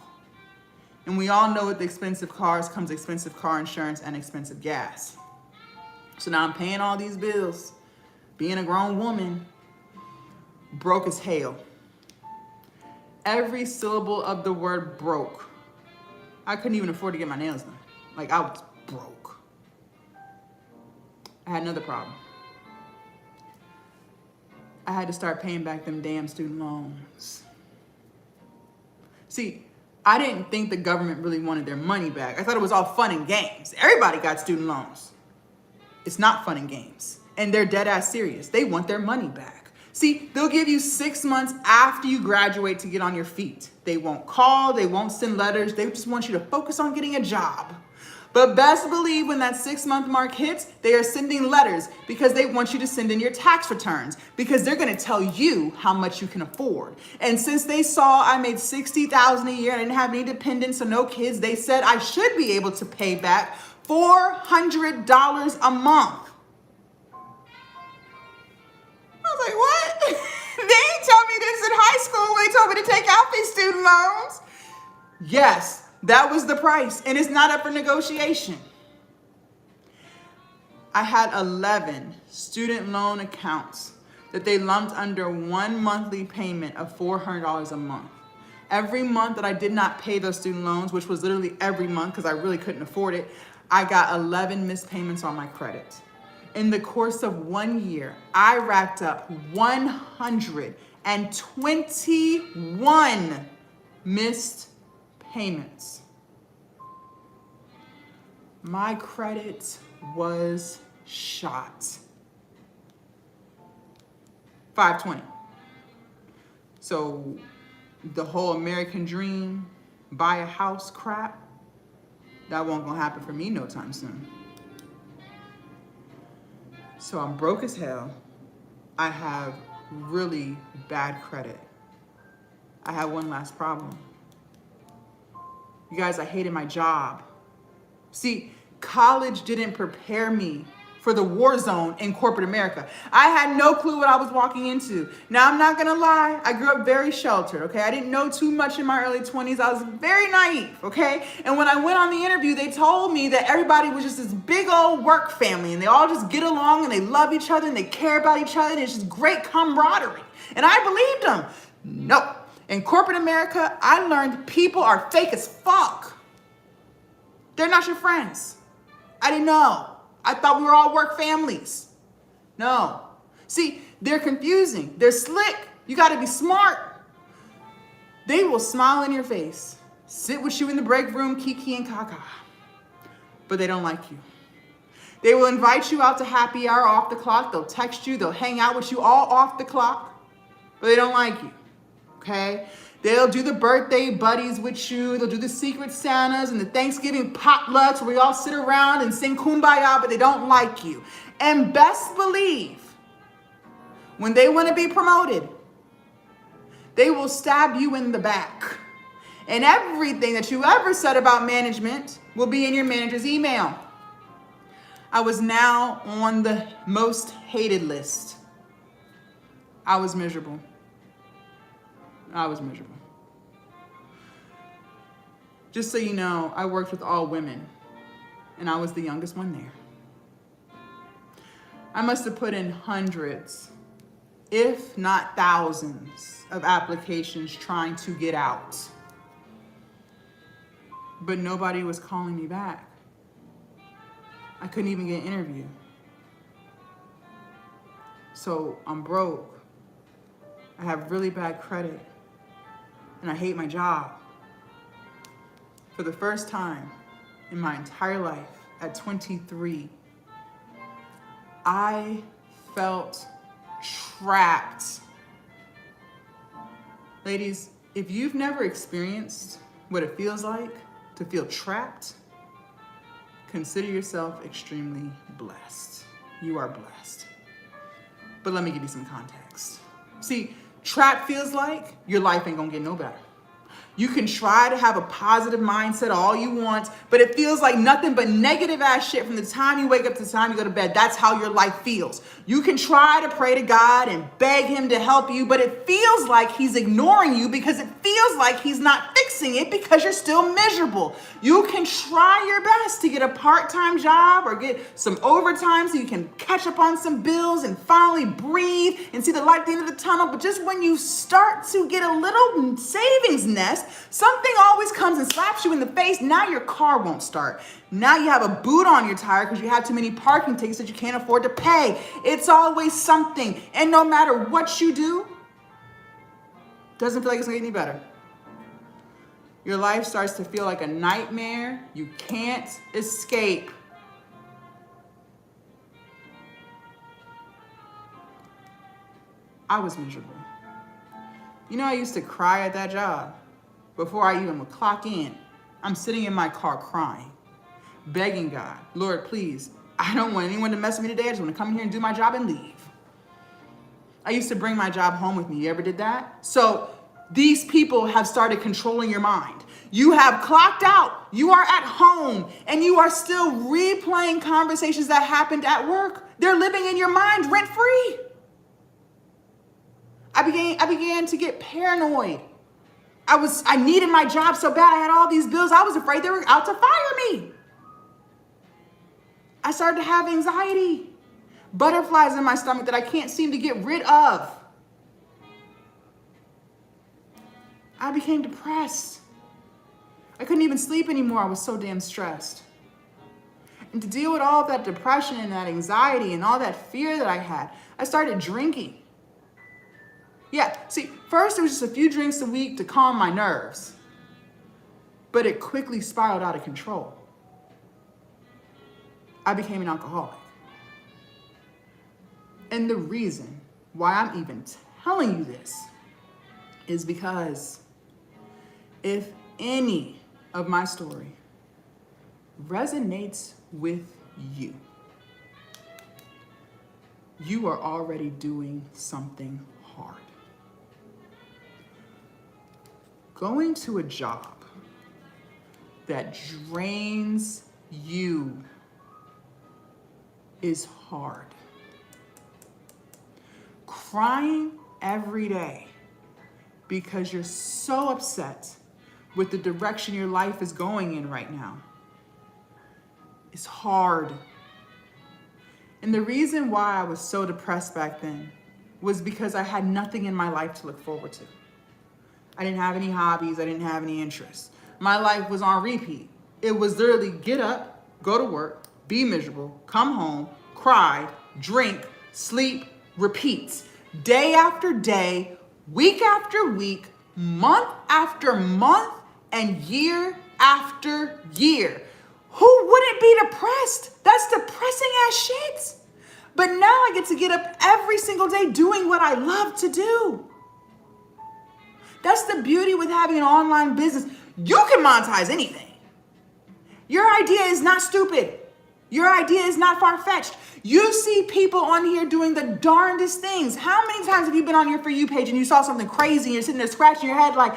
And we all know with expensive cars comes expensive car insurance and expensive gas. So now I'm paying all these bills, being a grown woman, broke as hell. Every syllable of the word broke. I couldn't even afford to get my nails done. Like, I was broke. I had another problem. I had to start paying back them damn student loans. See, I didn't think the government really wanted their money back. I thought it was all fun and games. Everybody got student loans. It's not fun and games. And they're dead ass serious. They want their money back. See, they'll give you 6 months after you graduate to get on your feet. They won't call, they won't send letters. They just want you to focus on getting a job. But best believe when that 6-month mark hits, they are sending letters because they want you to send in your tax returns because they're going to tell you how much you can afford. And since they saw I made $60,000 a year and I didn't have any dependents or no kids, they said I should be able to pay back $400 a month. I was like, what? They didn't tell me this in high school when they told me to take out these student loans. Yes, that was the price, and it's not up for negotiation. I had 11 student loan accounts that they lumped under one monthly payment of $400 a month. Every month that I did not pay those student loans, which was literally every month because I really couldn't afford it, I got 11 missed payments on my credit. In the course of 1 year, I racked up 121 missed payments. My credit was shot. 520. So the whole American dream, buy a house crap, that won't gonna happen for me no time soon. So I'm broke as hell. I have really bad credit. I have one last problem. You guys, I hated my job. See, college didn't prepare me for the war zone in corporate America. I had no clue what I was walking into. Now, I'm not gonna lie, I grew up very sheltered, okay? I didn't know too much in my early 20s. I was very naive, okay? And when I went on the interview, they told me that everybody was just this big old work family and they all just get along and they love each other and they care about each other and it's just great camaraderie. And I believed them. No. In corporate America, I learned people are fake as fuck. They're not your friends. I didn't know. I thought we were all work families. No. See, they're confusing. They're slick. You got to be smart. They will smile in your face, sit with you in the break room, kiki and kaka, but they don't like you. They will invite you out to happy hour off the clock. They'll text you. They'll hang out with you all off the clock, but they don't like you. Okay? They'll do the birthday buddies with you. They'll do the secret Santas and the Thanksgiving potlucks where we all sit around and sing kumbaya, but they don't like you. And best believe, when they want to be promoted, they will stab you in the back. And everything that you ever said about management will be in your manager's email. I was now on the most hated list. I was miserable. Just so you know, I worked with all women, and I was the youngest one there. I must have put in hundreds, if not thousands, of applications trying to get out. But nobody was calling me back. I couldn't even get an interview. So I'm broke. I have really bad credit. And I hate my job. For the first time in my entire life, at 23, I felt trapped. Ladies, if you've never experienced what it feels like to feel trapped, consider yourself extremely blessed. You are blessed. But let me give you some context. See, trapped feels like your life ain't gonna get no better. You can try to have a positive mindset all you want, but it feels like nothing but negative ass shit from the time you wake up to the time you go to bed. That's how your life feels. You can try to pray to God and beg him to help you, but it feels like he's ignoring you because it feels like he's not fixing it because you're still miserable. You can try your best to get a part-time job or get some overtime so you can catch up on some bills and finally breathe and see the light at the end of the tunnel. But just when you start to get a little savings nest, something always comes and slaps you in the face. Now your car won't start. Now you have a boot on your tire because you have too many parking tickets that you can't afford to pay. It's always something. And no matter what you do, doesn't feel like it's gonna get any better. Your life starts to feel like a nightmare. You can't escape. I was miserable. You know, I used to cry at that job. Before I even would clock in, I'm sitting in my car crying, begging God, Lord, please, I don't want anyone to mess with me today. I just want to come in here and do my job and leave. I used to bring my job home with me. You ever did that? So these people have started controlling your mind. You have clocked out. You are at home and you are still replaying conversations that happened at work. They're living in your mind rent free. I began to get paranoid. I needed my job so bad. I had all these bills. I was afraid they were out to fire me. I started to have anxiety, butterflies in my stomach that I can't seem to get rid of. I became depressed. I couldn't even sleep anymore. I was so damn stressed. And to deal with all of that depression and that anxiety and all that fear that I had, I started drinking. Yeah, see, first it was just a few drinks a week to calm my nerves, but it quickly spiraled out of control. I became an alcoholic. And the reason why I'm even telling you this is because if any of my story resonates with you, you are already doing something hard. Going to a job that drains you is hard. Crying every day because you're so upset with the direction your life is going in right now is hard. And the reason why I was so depressed back then was because I had nothing in my life to look forward to. I didn't have any hobbies. I didn't have any interests. My life was on repeat. It was literally get up, go to work, be miserable, come home, cry, drink, sleep, repeat. Day after day, week after week, month after month, and year after year. Who wouldn't be depressed? That's depressing ass shit. But now I get to get up every single day doing what I love to do. That's the beauty with having an online business. You can monetize anything. Your idea is not stupid. Your idea is not far-fetched. You see people on here doing the darndest things. How many times have you been on your For You page and you saw something crazy and you're sitting there scratching your head like,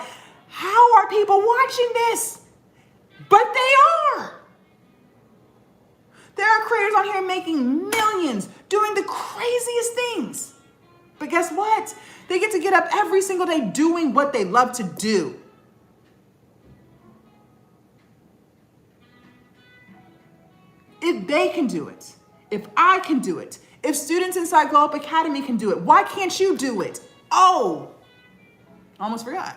how are people watching this? But they are. There are creators on here making millions, doing the craziest things. But guess what? They get to get up every single day doing what they love to do. If they can do it, if I can do it, if students inside Glow Up Academy can do it, why can't you do it? Oh, almost forgot.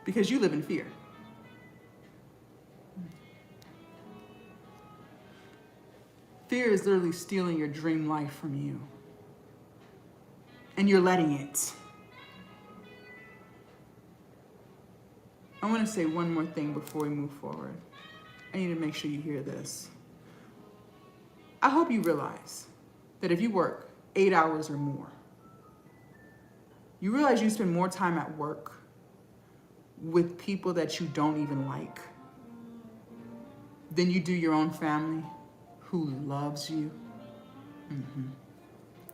Because you live in fear. Fear is literally stealing your dream life from you. And you're letting it. I want to say one more thing before we move forward. I need to make sure you hear this. I hope you realize that if you work 8 hours or more, you realize you spend more time at work with people that you don't even like than you do your own family who loves you.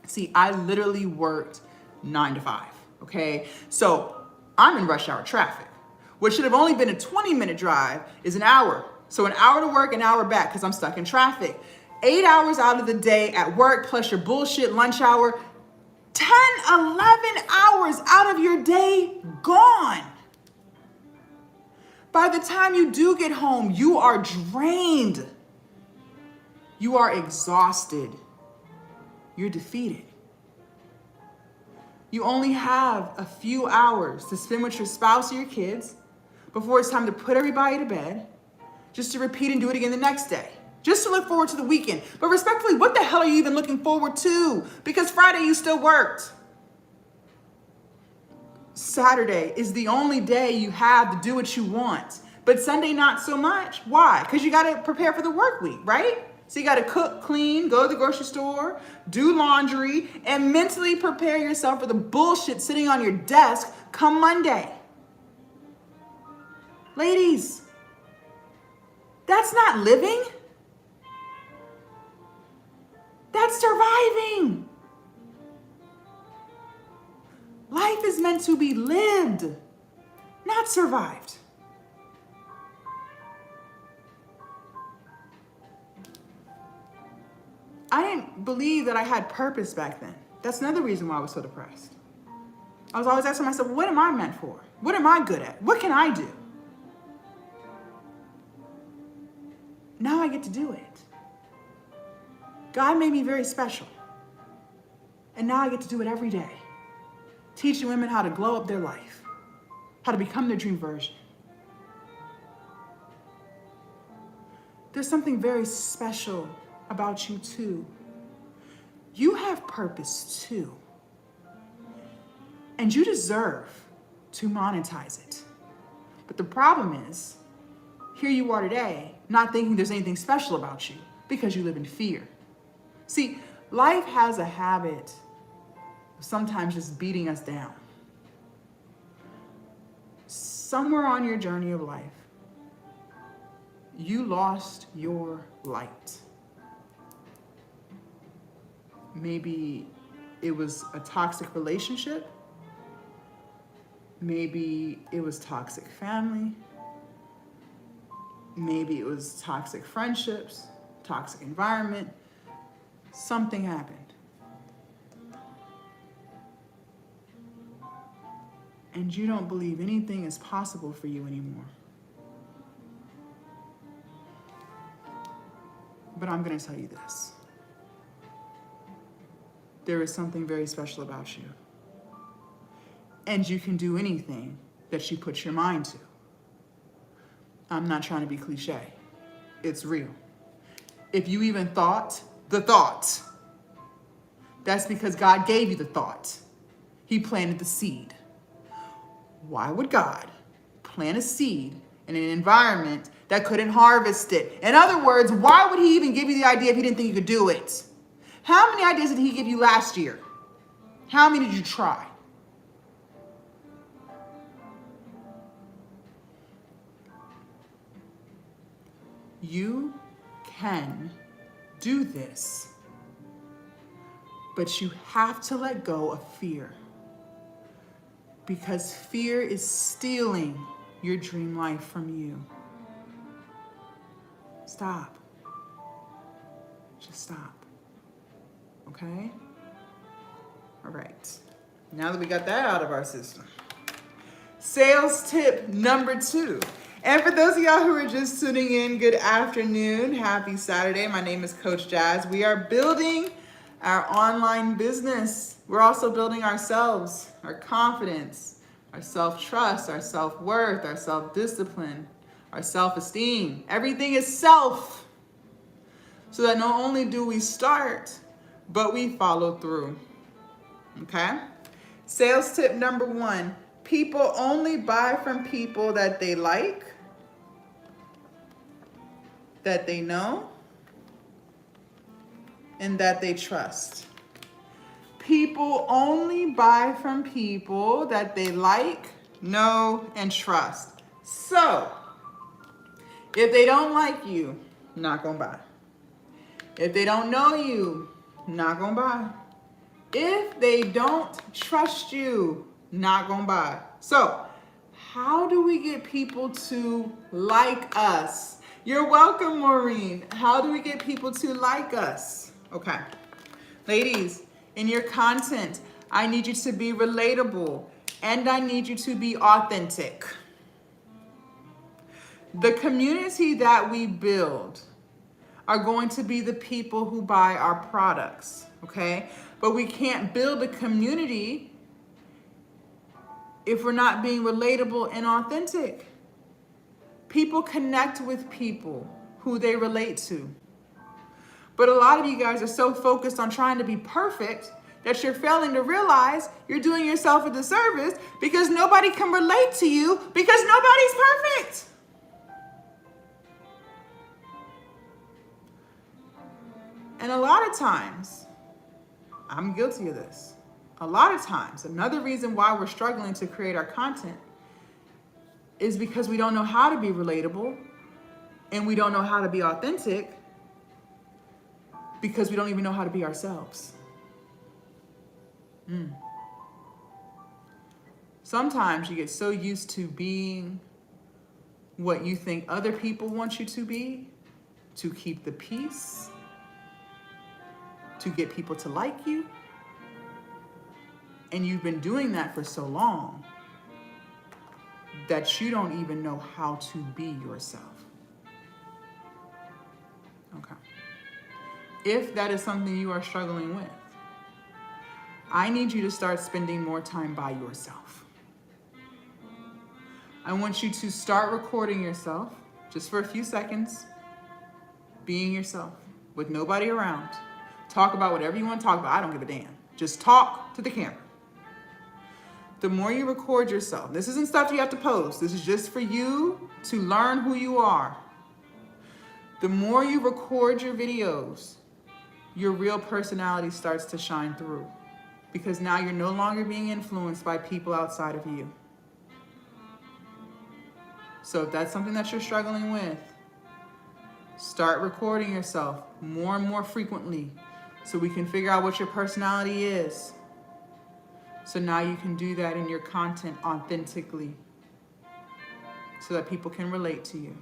See, I literally worked 9 to 5, okay? So I'm in rush hour traffic. What should have only been a 20-minute drive is an hour. So an hour to work, an hour back because I'm stuck in traffic. 8 hours out of the day at work plus your bullshit lunch hour, 10, 11 hours out of your day gone. By the time you do get home, you are drained. You are exhausted. You're defeated. You only have a few hours to spend with your spouse or your kids before it's time to put everybody to bed, just to repeat and do it again the next day, just to look forward to the weekend. But respectfully, what the hell are you even looking forward to? Because Friday you still worked. Saturday is the only day you have to do what you want. But Sunday, not so much. Why? Because you got to prepare for the work week, right? So you got to cook, clean, go to the grocery store, do laundry, and mentally prepare yourself for the bullshit sitting on your desk come Monday. Ladies, that's not living. That's surviving. Life is meant to be lived, not survived. I didn't believe that I had purpose back then. That's another reason why I was so depressed. I was always asking myself, what am I meant for? What am I good at? What can I do? Now I get to do it. God made me very special. And now I get to do it every day. Teaching women how to glow up their life, how to become their dream version. There's something very special about you too. You have purpose too. And you deserve to monetize it. But the problem is, here you are today, not thinking there's anything special about you because you live in fear. See, life has a habit of sometimes just beating us down. Somewhere on your journey of life, you lost your light. Maybe it was a toxic relationship. Maybe it was toxic family. Maybe it was toxic friendships, toxic environment. Something happened. And you don't believe anything is possible for you anymore. But I'm going to tell you this. There is something very special about you. And you can do anything that you put your mind to. I'm not trying to be cliche. It's real. If you even thought the thought, that's because God gave you the thought. He planted the seed. Why would God plant a seed in an environment that couldn't harvest it? In other words, why would he even give you the idea if he didn't think you could do it? How many ideas did he give you last year? How many did you try? You can do this, but you have to let go of fear, because fear is stealing your dream life from you. Stop. Just stop. Okay? All right. Now that we got that out of our system, sales tip number 2. And for those of y'all who are just tuning in, good afternoon. Happy Saturday. My name is Coach Jazz. We are building our online business. We're also building ourselves, our confidence, our self-trust, our self-worth, our self-discipline, our self-esteem. Everything is self. so that not only do we start, but we follow through. Okay? Sales tip number 1, people only buy from people that they like, that they know, and that they trust. People only buy from people that they like, know, and trust. So, if they don't like you, not gonna buy. If they don't know you, not gonna buy. If they don't trust you, not gonna buy. So, how do we get people to like us? You're welcome, Maureen. How do we get people to like us? Okay. Ladies, in your content, I need you to be relatable and I need you to be authentic. The community that we build are going to be the people who buy our products, okay? But we can't build a community if we're not being relatable and authentic. People connect with people who they relate to. But a lot of you guys are so focused on trying to be perfect that you're failing to realize you're doing yourself a disservice because nobody can relate to you because nobody's perfect. And a lot of times, I'm guilty of this. A lot of times, another reason why we're struggling to create our content is because we don't know how to be relatable and we don't know how to be authentic because we don't even know how to be ourselves. Sometimes you get so used to being what you think other people want you to be, to keep the peace, to get people to like you. And you've been doing that for so long that you don't even know how to be yourself. Okay. If that is something you are struggling with, I need you to start spending more time by yourself. I want you to start recording yourself just for a few seconds, being yourself with nobody around. Talk about whatever you want to talk about. I don't give a damn. Just talk to the camera. The more you record yourself, this isn't stuff you have to post. This is just for you to learn who you are. The more you record your videos, your real personality starts to shine through because now you're no longer being influenced by people outside of you. So if that's something that you're struggling with, start recording yourself more and more frequently so we can figure out what your personality is. So now you can do that in your content authentically so that people can relate to you,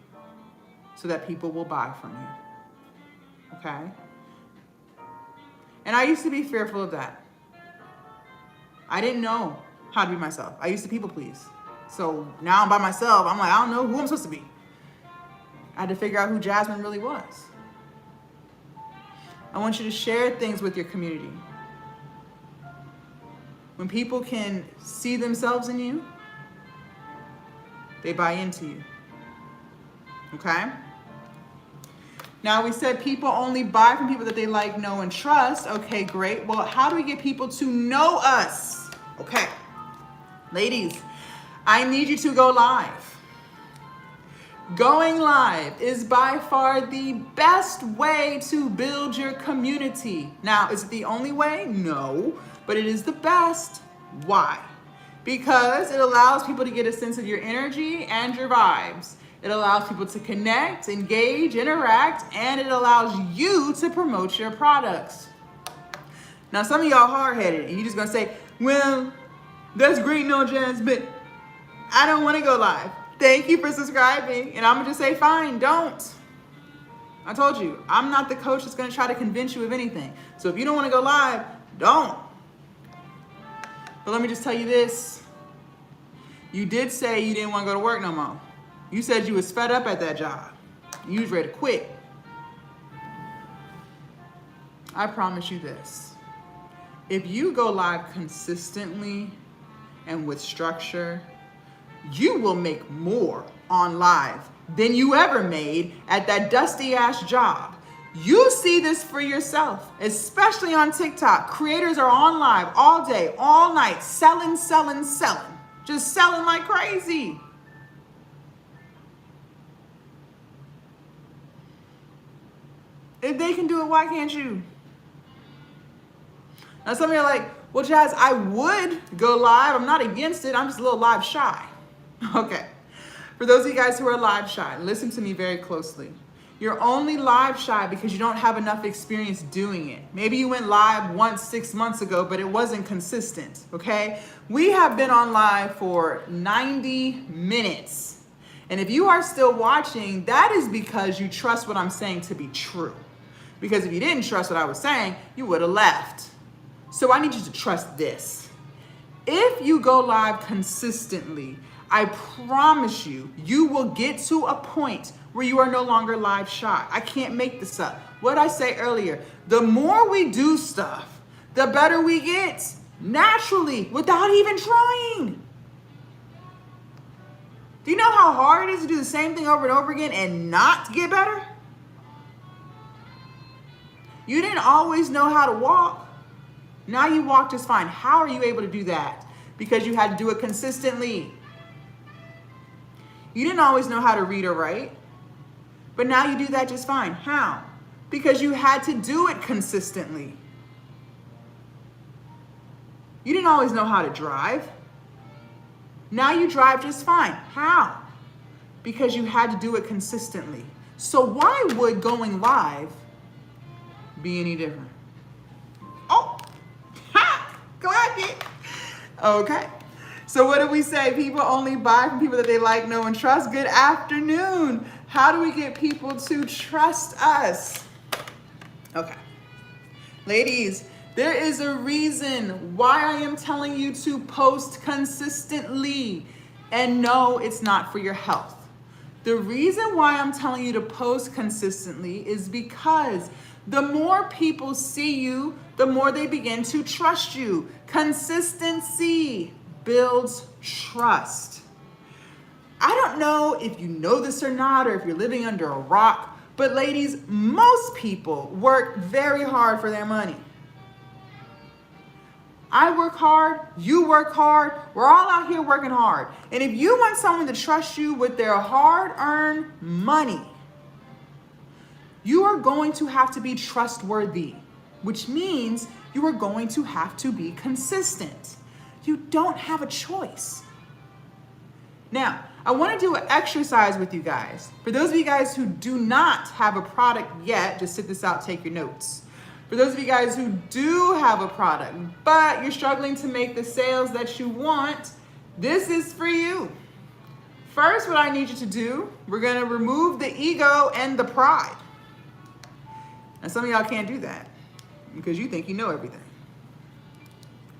so that people will buy from you. Okay? And I used to be fearful of that. I didn't know how to be myself. I used to people please. So now I'm by myself. I'm like, I don't know who I'm supposed to be. I had to figure out who Jasmine really was. I want you to share things with your community. When people can see themselves in you, they buy into you. Okay? Now we said people only buy from people that they like, know, and trust. Okay, great. Well, how do we get people to know us? Okay. Ladies, I need you to go live. Going live is by far the best way to build your community. Now, is it the only way? No, but it is the best. Why? Because it allows people to get a sense of your energy and your vibes. It allows people to connect, engage, interact, and it allows you to promote your products. Now, some of y'all hard-headed, and you're just gonna say, well, that's great, no, Jazz, but I don't wanna go live. Thank you for subscribing. And I'm gonna just say, fine, don't. I told you, I'm not the coach that's gonna try to convince you of anything. So if you don't wanna go live, don't. But let me just tell you this. You did say you didn't wanna go to work no more. You said you was fed up at that job. You was ready to quit. I promise you this. If you go live consistently and with structure, you will make more on live than you ever made at that dusty ass job. You see this for yourself, especially on TikTok. Creators are on live all day, all night, selling, just selling like crazy. If they can do it, why can't you? Now some of you are like, well, Jazz, I would go live. I'm not against it. I'm just a little live shy. Okay. For those of you guys who are live shy, listen to me very closely. You're only live shy because you don't have enough experience doing it. Maybe you went live once 6 months ago, but it wasn't consistent, okay? We have been on live for 90 minutes. And if you are still watching, that is because you trust what I'm saying to be true. Because if you didn't trust what I was saying, you would have left. So I need you to trust this. If you go live consistently, I promise you, you will get to a point where you are no longer live shy. I can't make this up. What I say earlier, the more we do stuff, the better we get naturally without even trying. Do you know how hard it is to do the same thing over and over again and not get better? You didn't always know how to walk. Now you walk just fine. How are you able to do that? Because you had to do it consistently. You didn't always know how to read or write, but now you do that just fine. How? Because you had to do it consistently. You didn't always know how to drive. Now you drive just fine. How? Because you had to do it consistently. So why would going live be any different? Oh, ha, clap it. Okay. So what do we say? People only buy from people that they like, know, and trust. Good afternoon. How do we get people to trust us? Okay. Ladies, there is a reason why I am telling you to post consistently. And no, it's not for your health. The reason why I'm telling you to post consistently is because the more people see you, the more they begin to trust you. Consistency builds trust. I don't know if you know this or not, or if you're living under a rock, but ladies, most people work very hard for their money. I work hard, you work hard, we're all out here working hard. And if you want someone to trust you with their hard-earned money, you are going to have to be trustworthy, which means you are going to have to be consistent. You don't have a choice. Now, I want to do an exercise with you guys. For those of you guys who do not have a product yet, just sit this out, take your notes. For those of you guys who do have a product, but you're struggling to make the sales that you want, this is for you. First, what I need you to do, we're going to remove the ego and the pride. Now, some of y'all can't do that because you think you know everything.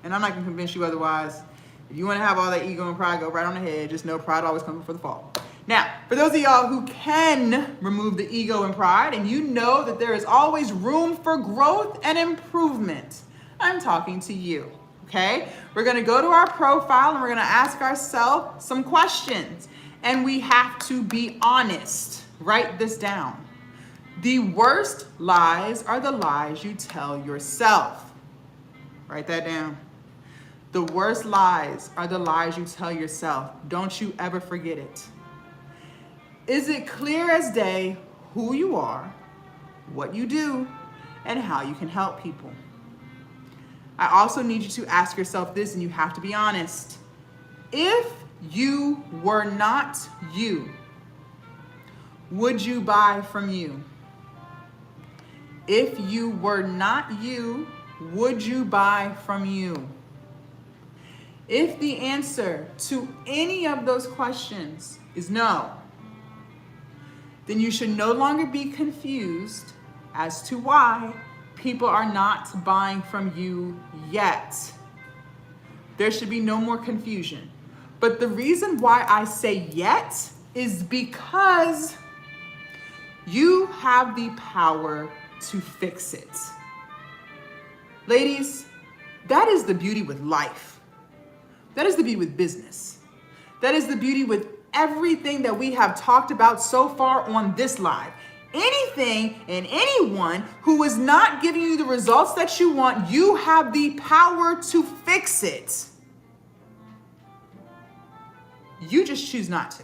And I'm not going to convince you otherwise. If you want to have all that ego and pride, go right on ahead. Just know pride always comes before the fall. Now, for those of y'all who can remove the ego and pride, and you know that there is always room for growth and improvement, I'm talking to you, okay? We're going to go to our profile and we're going to ask ourselves some questions. And we have to be honest. Write this down. The worst lies are the lies you tell yourself. Write that down. The worst lies are the lies you tell yourself. Don't you ever forget it. Is it clear as day who you are, what you do, and how you can help people? I also need you to ask yourself this, and you have to be honest. If you were not you, would you buy from you? If you were not you, would you buy from you? If the answer to any of those questions is no, then you should no longer be confused as to why people are not buying from you yet. There should be no more confusion. But the reason why I say yet is because you have the power to fix it. Ladies, that is the beauty with life. That is the beauty with business. That is the beauty with everything that we have talked about so far on this live. anything and anyone who is not giving you the results that you want, you have the power to fix it. You just choose not to.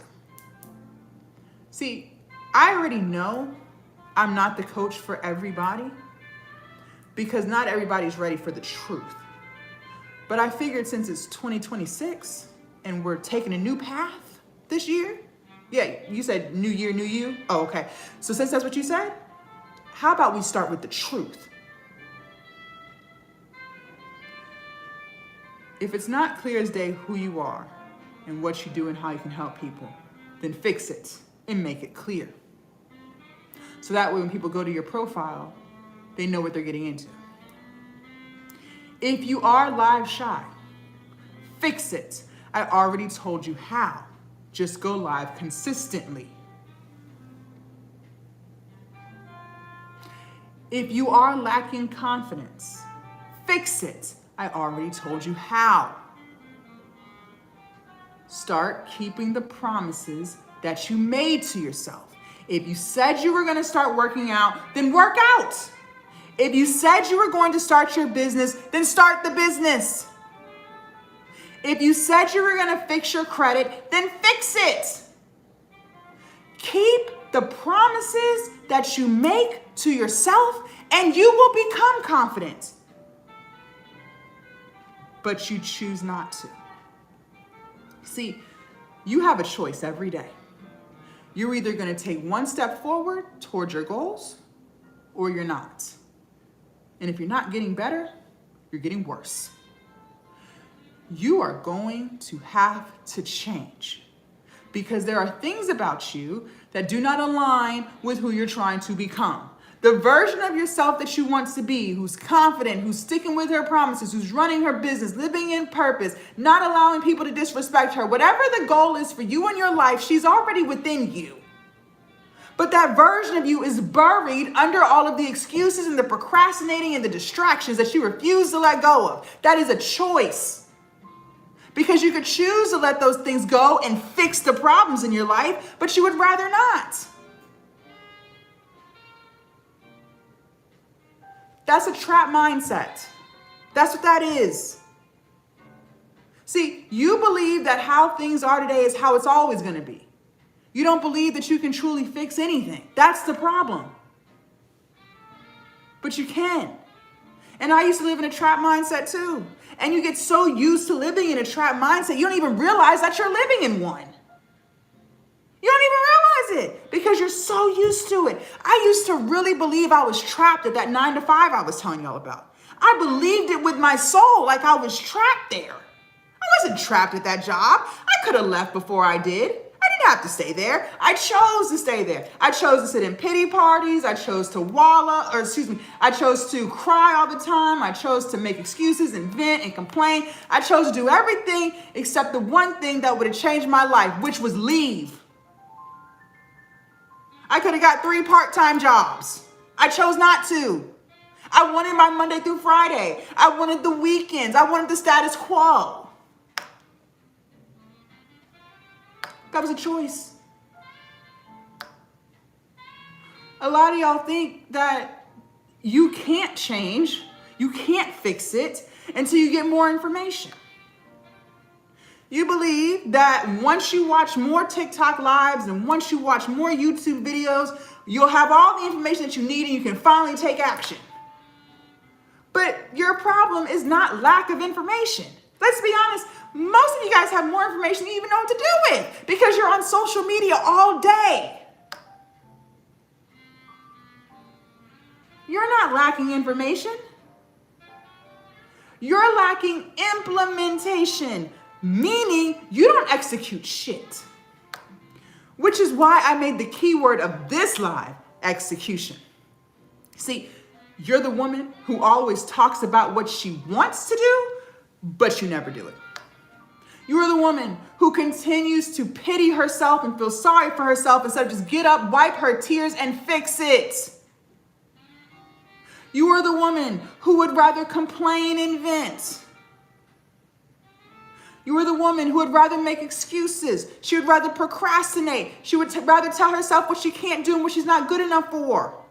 See, I already know I'm not the coach for everybody because not everybody's ready for the truth. But I figured since it's 2026 and we're taking a new path this year, yeah, you said new year, new you? Oh, okay. So since that's what you said, how about we start with the truth? If it's not clear as day who you are and what you do and how you can help people, then fix it and make it clear. So that way when people go to your profile, they know what they're getting into. If you are live shy, fix it. I already told you how. Just go live consistently. If you are lacking confidence, fix it. I already told you how. Start keeping the promises that you made to yourself. If you said you were going to start working out, then work out. If you said you were going to start your business, then start the business. If you said you were going to fix your credit, then fix it. Keep the promises that you make to yourself and you will become confident. But you choose not to. See, you have a choice every day. You're either going to take one step forward towards your goals or you're not. And if you're not getting better, you're getting worse. You are going to have to change because there are things about you that do not align with who you're trying to become. The version of yourself that you want to be, who's confident, who's sticking with her promises, who's running her business, living in purpose, not allowing people to disrespect her. Whatever the goal is for you in your life, she's already within you. But that version of you is buried under all of the excuses and the procrastinating and the distractions that you refuse to let go of. That is a choice. Because you could choose to let those things go and fix the problems in your life, but you would rather not. That's a trap mindset. That's what that is. See, you believe that how things are today is how it's always going to be. You don't believe that you can truly fix anything. That's the problem. But you can. And I used to live in a trap mindset too. And you get so used to living in a trap mindset, you don't even realize that you're living in one. You don't even realize it because you're so used to it. I used to really believe I was trapped at that 9 to 5 I was telling y'all about. I believed it with my soul, like I was trapped there. I wasn't trapped at that job. I could have left before I did. I didn't have to stay there. I chose to stay there. I chose to sit in pity parties. I chose to I chose to cry all the time. I chose to make excuses and vent and complain. I chose to do everything except the one thing that would have changed my life, which was leave. I could have got 3 part-time jobs. I chose not to. I wanted my Monday through Friday. I wanted the weekends. I wanted the status quo. That was a choice. A lot of y'all think that you can't change, you can't fix it until you get more information. You believe that once you watch more TikTok lives and once you watch more YouTube videos, you'll have all the information that you need and you can finally take action. But your problem is not lack of information. Let's be honest, most of you guys have more information than you even know what to do with because you're on social media all day. You're not lacking information. You're lacking implementation, meaning you don't execute shit. Which is why I made the keyword of this live, execution. See, you're the woman who always talks about what she wants to do, but you never do it. You're the woman who continues to pity herself and feel sorry for herself instead of just get up, wipe her tears, and fix it. You are the woman who would rather complain and vent. You are the woman who would rather make excuses. She would rather procrastinate. She would rather tell herself what she can't do and what she's not good enough for.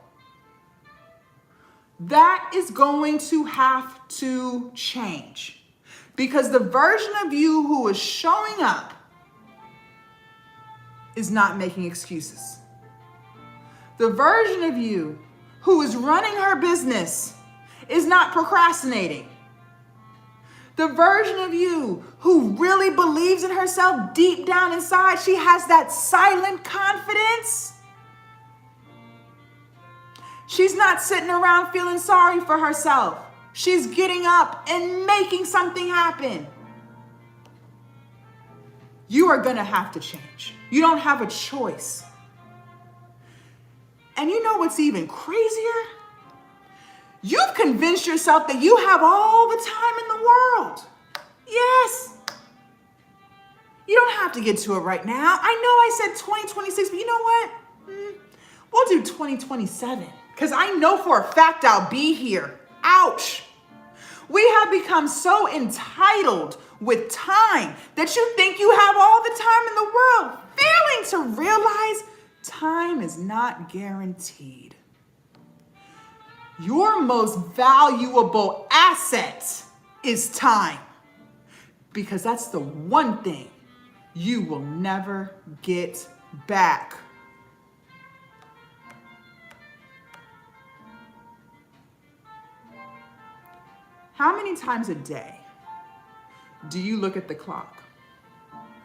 That is going to have to change, because the version of you who is showing up is not making excuses. The version of you who is running her business is not procrastinating. The version of you who really believes in herself deep down inside, she has that silent confidence. She's not sitting around feeling sorry for herself. She's getting up and making something happen. You are going to have to change. You don't have a choice. And you know what's even crazier? You've convinced yourself that you have all the time in the world. Yes. You don't have to get to it right now. I know I said 2026, but you know what? We'll do 2027, because I know for a fact I'll be here. Ouch. We have become so entitled with time that you think you have all the time in the world, failing to realize time is not guaranteed. Your most valuable asset is time, because that's the one thing you will never get back. How many times a day do you look at the clock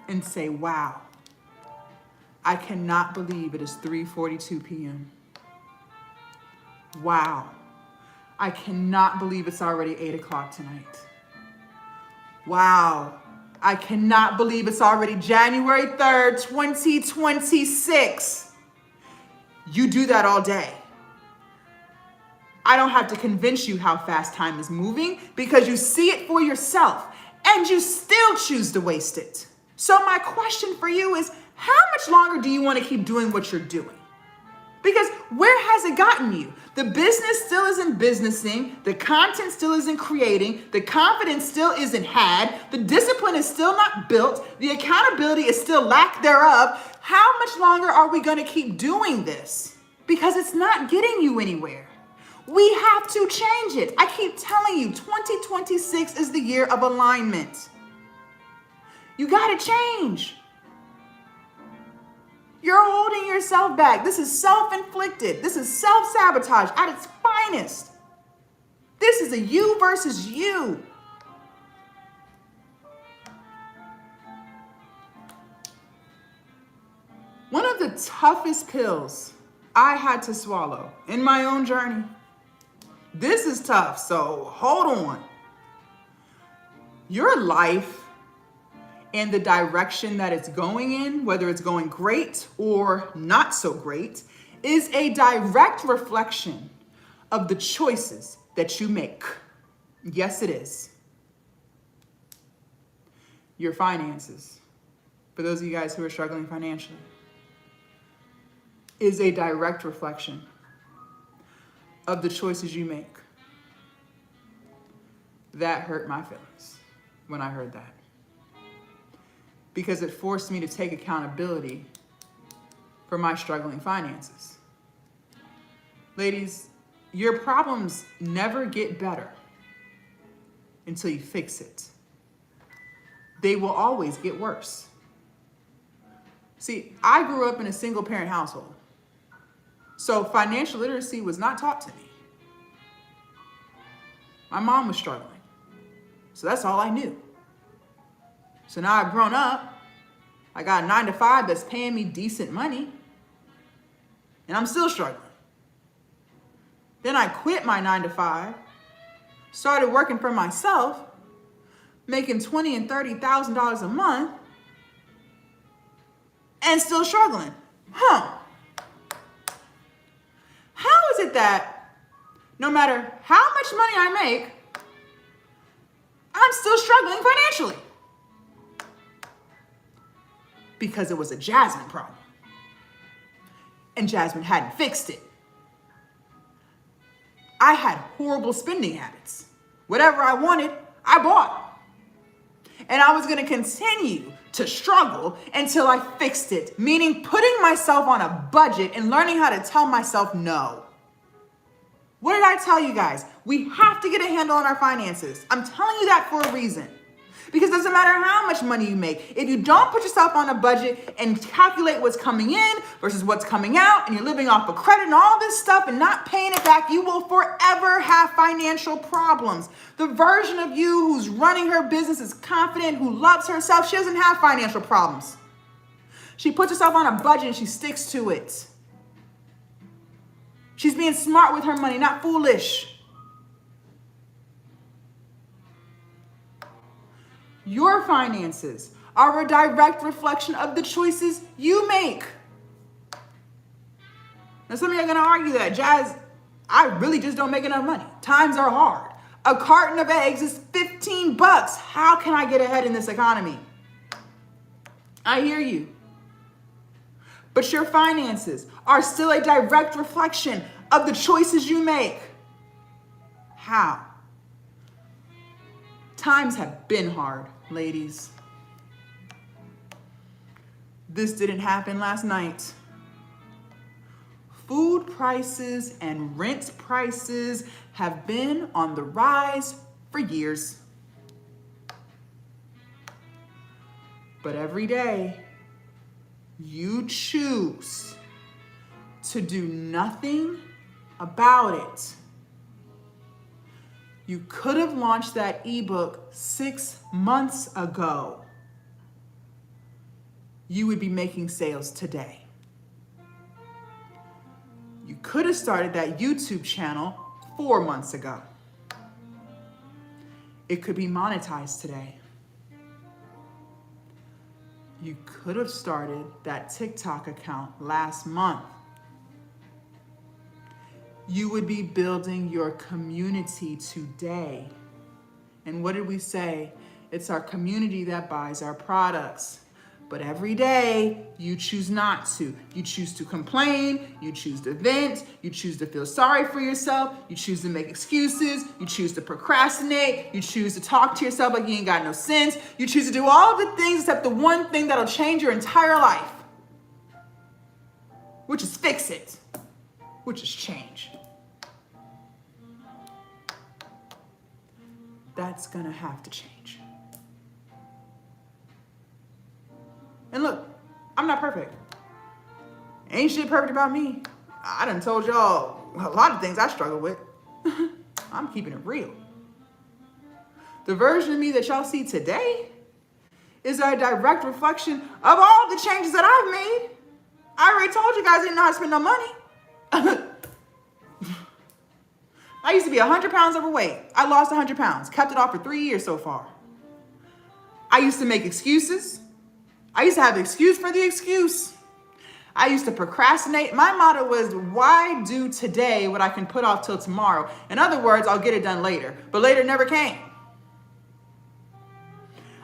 and say, wow, I cannot believe it is 3:42 p.m. Wow, I cannot believe it's already 8 o'clock tonight. Wow, I cannot believe it's already January 3rd, 2026. You do that all day. I don't have to convince you how fast time is moving, because you see it for yourself and you still choose to waste it. So my question for you is, how much longer do you want to keep doing what you're doing? Because where has it gotten you? The business still isn't businessing. The content still isn't creating. The confidence still isn't had. The discipline is still not built. The accountability is still lack thereof. How much longer are we going to keep doing this? Because it's not getting you anywhere. We have to change it. I keep telling you, 2026 is the year of alignment. You got to change. You're holding yourself back. This is self-inflicted. This is self-sabotage at its finest. This is a you versus you. One of the toughest pills I had to swallow in my own journey. This is tough, so hold on. Your life and the direction that it's going in, whether it's going great or not so great, is a direct reflection of the choices that you make. Yes, it is. Your finances, for those of you guys who are struggling financially, is a direct reflection of the choices you make. That hurt my feelings when I heard that, because it forced me to take accountability for my struggling finances. Ladies, your problems never get better until you fix it. They will always get worse. See, I grew up in a single parent household, so financial literacy was not taught to me. My mom was struggling, so that's all I knew. So now I've grown up, I got a 9-to-5 that's paying me decent money, and I'm still struggling. Then I quit my 9-to-5, started working for myself, making $20,000 and $30,000 a month, and still struggling. How is it that no matter how much money I make, I'm still struggling financially? Because it was a Jasmine problem. And Jasmine hadn't fixed it. I had horrible spending habits. Whatever I wanted, I bought. And I was going to continue to struggle until I fixed it, meaning putting myself on a budget and learning how to tell myself no. What did I tell you guys? We have to get a handle on our finances. I'm telling you that for a reason. Because it doesn't matter how much money you make. If you don't put yourself on a budget and calculate what's coming in versus what's coming out, and you're living off of credit and all this stuff and not paying it back, you will forever have financial problems. The version of you who's running her business is confident, who loves herself, she doesn't have financial problems. She puts herself on a budget and she sticks to it. She's being smart with her money, not foolish. Your finances are a direct reflection of the choices you make. Now, some of you are going to argue that, Jazz, I really just don't make enough money. Times are hard. A carton of eggs is $15. How can I get ahead in this economy? I hear you. But your finances are still a direct reflection of the choices you make. How? Times have been hard, ladies. This didn't happen last night. Food prices and rent prices have been on the rise for years. But every day, you choose to do nothing about it. You could have launched that ebook 6 months ago. You would be making sales today. You could have started that YouTube channel 4 months ago. It could be monetized today. You could have started that TikTok account last month. You would be building your community today. And what did we say? It's our community that buys our products. But every day, you choose not to. You choose to complain, you choose to vent, you choose to feel sorry for yourself, you choose to make excuses, you choose to procrastinate, you choose to talk to yourself like you ain't got no sense, you choose to do all of the things except the one thing that'll change your entire life, which is fix it, which is change. That's gonna have to change. And look, I'm not perfect. Ain't shit perfect about me. I done told y'all a lot of things I struggle with. I'm keeping it real. The version of me that y'all see today is a direct reflection of all the changes that I've made. I already told you guys I didn't know how to spend no money. I used to be 100 pounds overweight. I lost 100 pounds, kept it off for 3 years so far. I used to make excuses. I used to have an excuse for the excuse. I used to procrastinate. My motto was, why do today what I can put off till tomorrow? In other words, I'll get it done later. But later never came.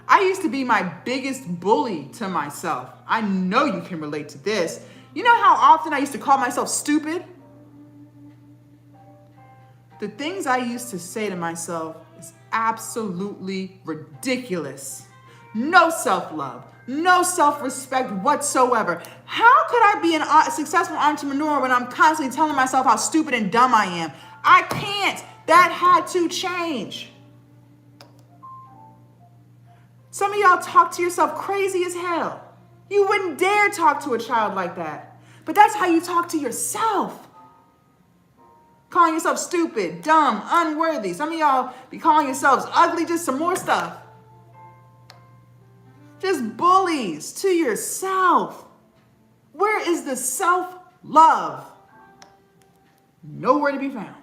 I used to be my biggest bully to myself. I know you can relate to this. You know how often I used to call myself stupid? The things I used to say to myself is absolutely ridiculous. No self-love, no self-respect whatsoever. How could I be a successful entrepreneur when I'm constantly telling myself how stupid and dumb I am? I can't. That had to change. Some of y'all talk to yourself crazy as hell. You wouldn't dare talk to a child like that. But that's how you talk to yourself. Calling yourself stupid, dumb, unworthy. Some of y'all be calling yourselves ugly, just some more stuff. Just bullies to yourself. Where is the self-love? Nowhere to be found.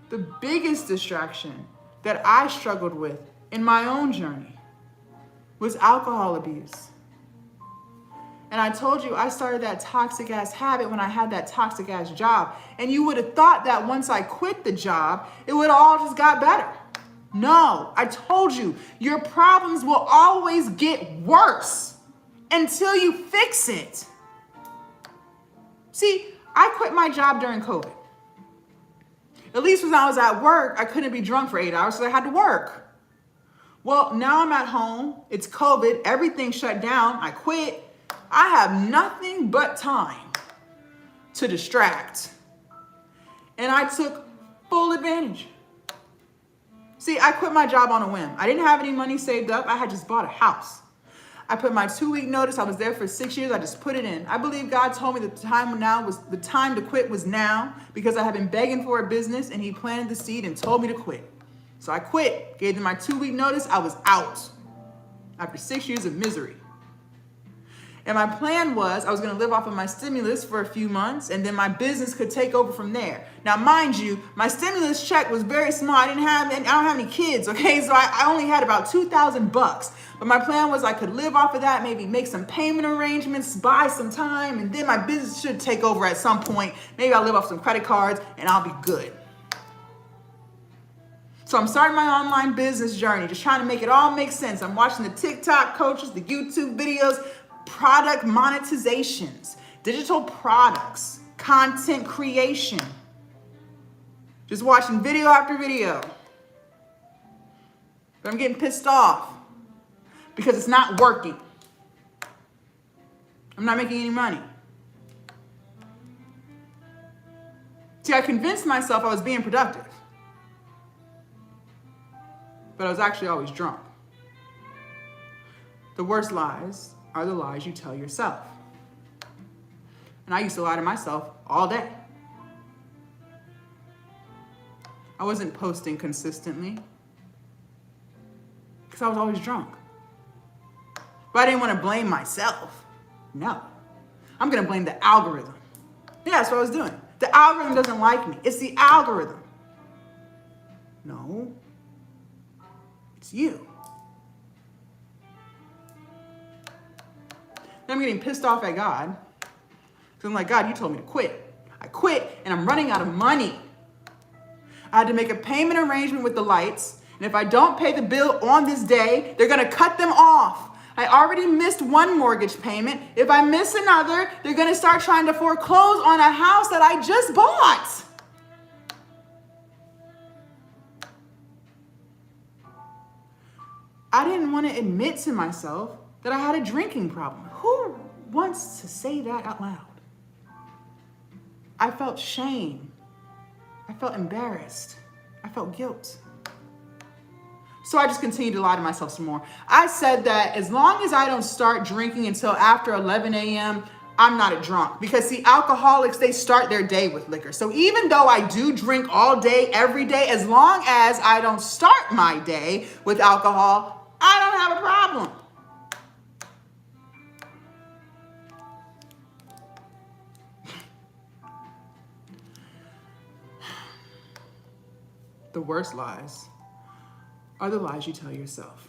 The biggest distraction that I struggled with in my own journey was alcohol abuse. And I told you I started that toxic ass habit when I had that toxic ass job. And you would have thought that once I quit the job, it would all just got better. No, I told you, your problems will always get worse until you fix it. See, I quit my job during COVID. At least when I was at work, I couldn't be drunk for 8 hours, so I had to work. Well, now I'm at home. It's COVID. Everything shut down. I quit. I have nothing but time to distract. And I took full advantage. See, I quit my job on a whim. I didn't have any money saved up. I had just bought a house. I put my 2-week notice. I was there for 6 years. I just put it in. I believe God told me that the time to quit was now, because I had been begging for a business and he planted the seed and told me to quit. So I quit, gave them my 2-week notice. I was out after 6 years of misery. And my plan was I was going to live off of my stimulus for a few months, and then my business could take over from there. Now, mind you, my stimulus check was very small. I don't have any kids, okay? So I only had about $2,000. But my plan was I could live off of that, maybe make some payment arrangements, buy some time, and then my business should take over at some point. Maybe I'll live off some credit cards and I'll be good. So I'm starting my online business journey, just trying to make it all make sense. I'm watching the TikTok coaches, the YouTube videos, product monetizations, digital products, content creation. Just watching video after video. But I'm getting pissed off because it's not working. I'm not making any money. See, I convinced myself I was being productive, but I was actually always drunk. The worst lies are the lies you tell yourself. And I used to lie to myself all day. I wasn't posting consistently because I was always drunk. But I didn't want to blame myself. No. I'm going to blame the algorithm. Yeah, that's what I was doing. The algorithm doesn't like me. It's the algorithm. No. It's you. Then I'm getting pissed off at God. So I'm like, God, you told me to quit. I quit and I'm running out of money. I had to make a payment arrangement with the lights. And if I don't pay the bill on this day, they're going to cut them off. I already missed one mortgage payment. If I miss another, they're going to start trying to foreclose on a house that I just bought. I didn't want to admit to myself that I had a drinking problem. Who wants to say that out loud? I felt shame. I felt embarrassed. I felt guilt. So I just continued to lie to myself some more. I said that as long as I don't start drinking until after 11 a.m., I'm not a drunk. Because see, alcoholics, they start their day with liquor. So even though I do drink all day, every day, as long as I don't start my day with alcohol, I don't have a problem. The worst lies are the lies you tell yourself.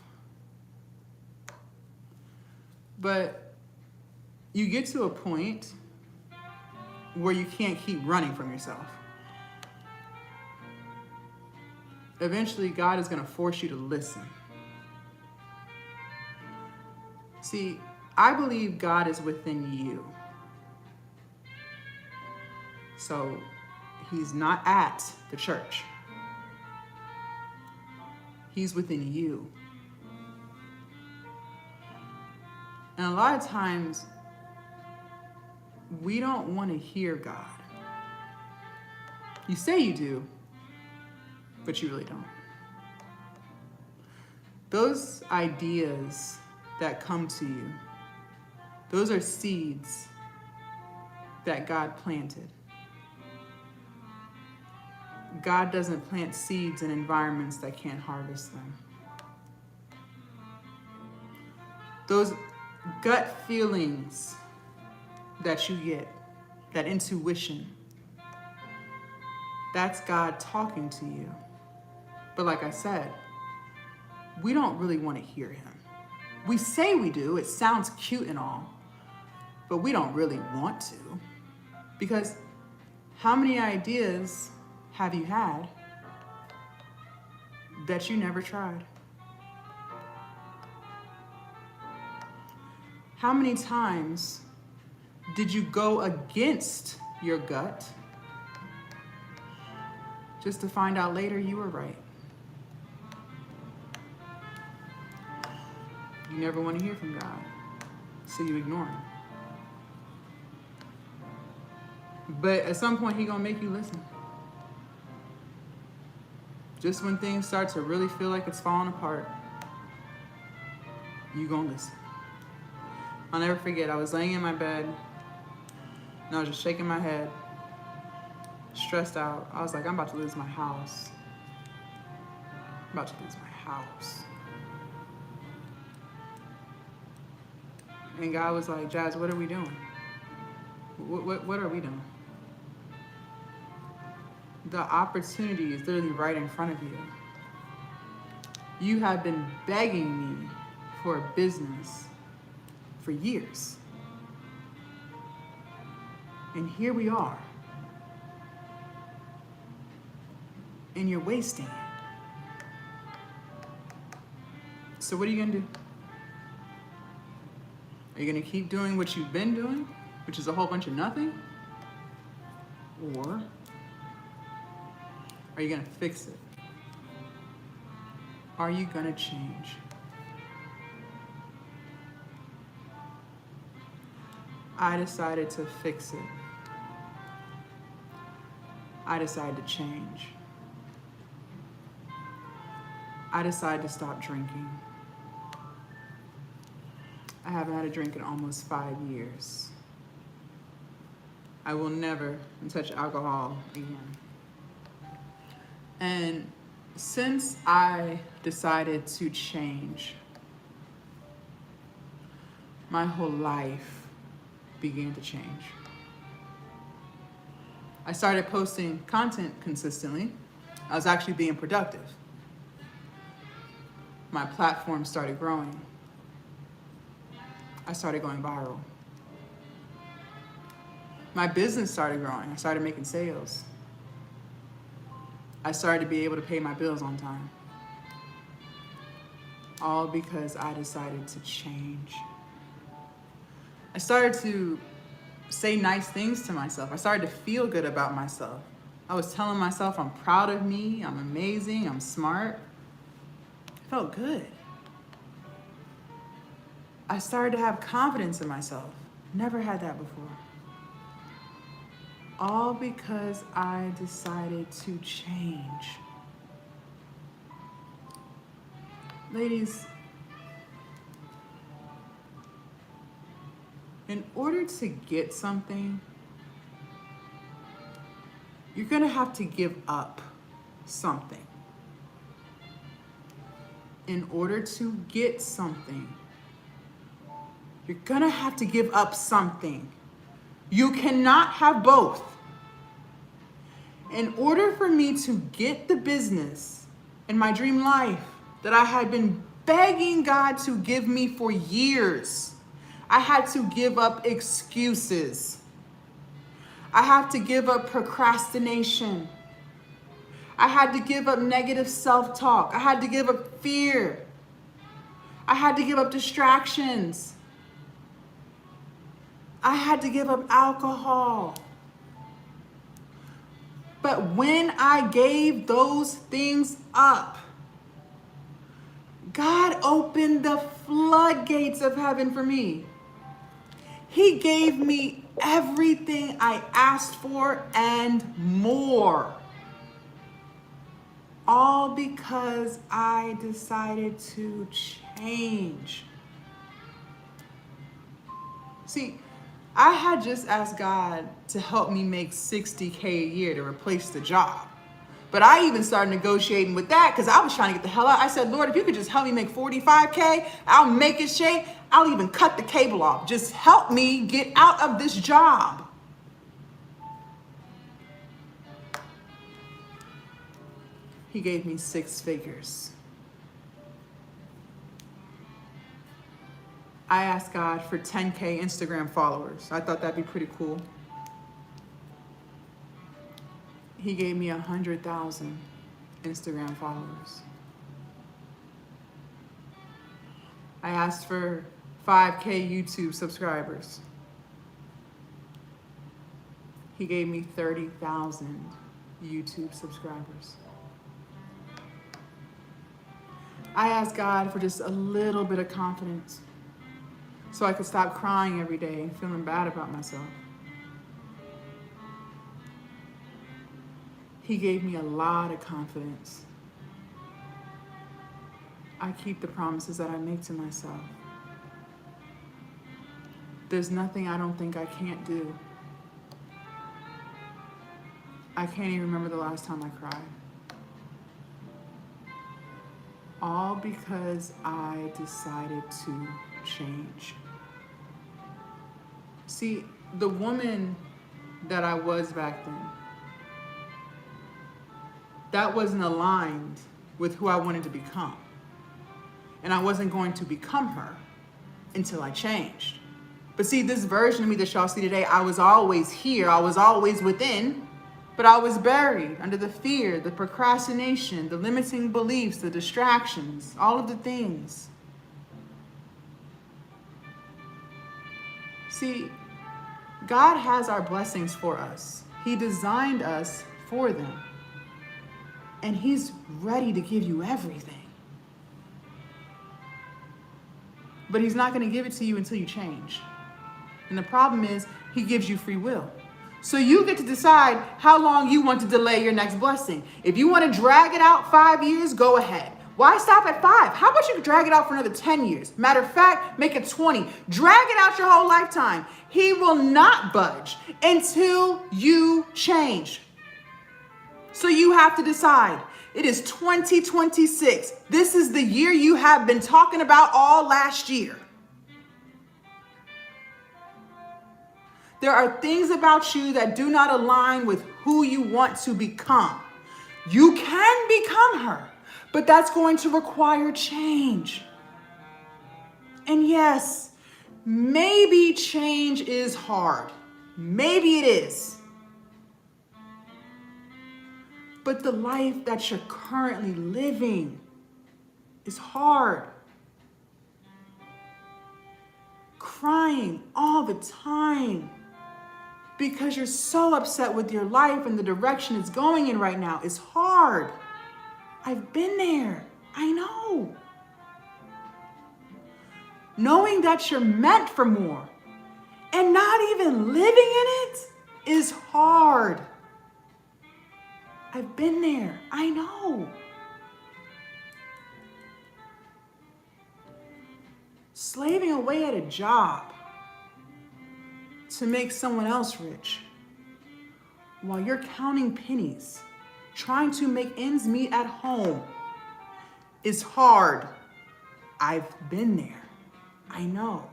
But you get to a point where you can't keep running from yourself. Eventually, God is going to force you to listen. See, I believe God is within you. So he's not at the church. He's within you. And a lot of times, we don't want to hear God. You say you do, but you really don't. Those ideas that come to you, those are seeds that God planted. God doesn't plant seeds in environments that can't harvest them. Those gut feelings that you get, that intuition, that's God talking to you. But like I said, we don't really want to hear him. We say we do, it sounds cute and all, but we don't really want to. Because how many ideas have you had that you never tried? How many times did you go against your gut just to find out later you were right. You never want to hear from God, so you ignore him. But at some point, he's going to make you listen. Just when things start to really feel like it's falling apart, you're going to listen. I'll never forget, I was laying in my bed, and I was just shaking my head, stressed out. I was like, I'm about to lose my house. I'm about to lose my house. And God was like, Jazz, what are we doing? What are we doing? The opportunity is literally right in front of you. You have been begging me for a business for years. And here we are. And you're wasting it. So what are you going to do? Are you going to keep doing what you've been doing, which is a whole bunch of nothing? Or are you going to fix it? Are you going to change? I decided to fix it. I decided to change. I decided to stop drinking. I haven't had a drink in almost 5 years. I will never touch alcohol again. And since I decided to change, my whole life began to change. I started posting content consistently. I was actually being productive. My platform started growing. I started going viral. My business started growing. I started making sales. I started to be able to pay my bills on time. All because I decided to change. I started to say nice things to myself. I started to feel good about myself. I was telling myself I'm proud of me, I'm amazing, I'm smart. It felt good. I started to have confidence in myself. Never had that before. All because I decided to change. Ladies, in order to get something, you're gonna have to give up something. In order to get something, you're gonna have to give up something. You cannot have both. In order for me to get the business and my dream life that I had been begging God to give me for years, I had to give up excuses. I had to give up procrastination. I had to give up negative self-talk. I had to give up fear. I had to give up distractions. I had to give up alcohol. But when I gave those things up, God opened the floodgates of heaven for me. He gave me everything I asked for and more. All because I decided to change. See, I had just asked God to help me make $60K a year to replace the job. But I even started negotiating with that because I was trying to get the hell out. I said, Lord, if you could just help me make 45K, I'll make it shake. I'll even cut the cable off. Just help me get out of this job. He gave me 6 figures. I asked God for 10K Instagram followers. I thought that'd be pretty cool. He gave me 100,000 Instagram followers. I asked for 5K YouTube subscribers. He gave me 30,000 YouTube subscribers. I asked God for just a little bit of confidence so I could stop crying every day and feeling bad about myself. He gave me a lot of confidence. I keep the promises that I make to myself. There's nothing I don't think I can't do. I can't even remember the last time I cried. All because I decided to change. See, the woman that I was back then, that wasn't aligned with who I wanted to become. And I wasn't going to become her until I changed. But see, this version of me that y'all see today, I was always here, I was always within, but I was buried under the fear, the procrastination, the limiting beliefs, the distractions, all of the things. See, God has our blessings for us. He designed us for them. And He's ready to give you everything. But He's not going to give it to you until you change. And the problem is, He gives you free will. So you get to decide how long you want to delay your next blessing. If you want to drag it out 5 years, go ahead. Why stop at 5? How about you drag it out for another 10 years? Matter of fact, make it 20. Drag it out your whole lifetime. He will not budge until you change. So you have to decide. It is 2026. This is the year you have been talking about all last year. There are things about you that do not align with who you want to become. You can become her, but that's going to require change. And yes, maybe change is hard. Maybe it is. But the life that you're currently living is hard. Crying all the time because you're so upset with your life and the direction it's going in right now is hard. I've been there. I know. Knowing that you're meant for more and not even living in it is hard. I've been there. I know. Slaving away at a job to make someone else rich while you're counting pennies, trying to make ends meet at home is hard. I've been there. I know.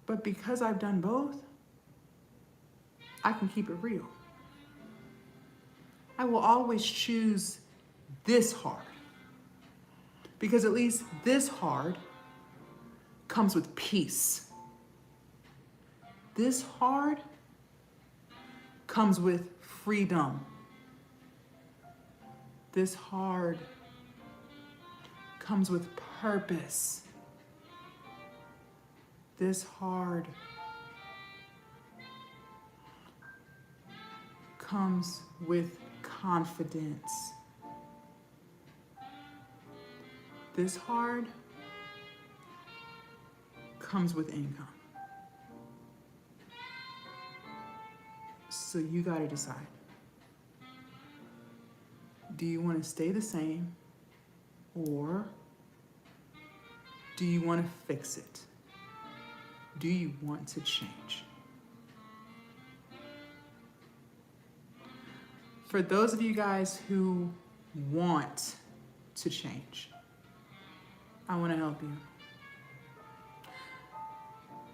But because I've done both, I can keep it real. I will always choose this hard. Because at least this hard comes with peace. This hard comes with freedom. This hard comes with purpose. This hard comes with confidence. This hard comes with income. So you got to decide. Do you want to stay the same, or do you want to fix it? Do you want to change? For those of you guys who want to change, I want to help you.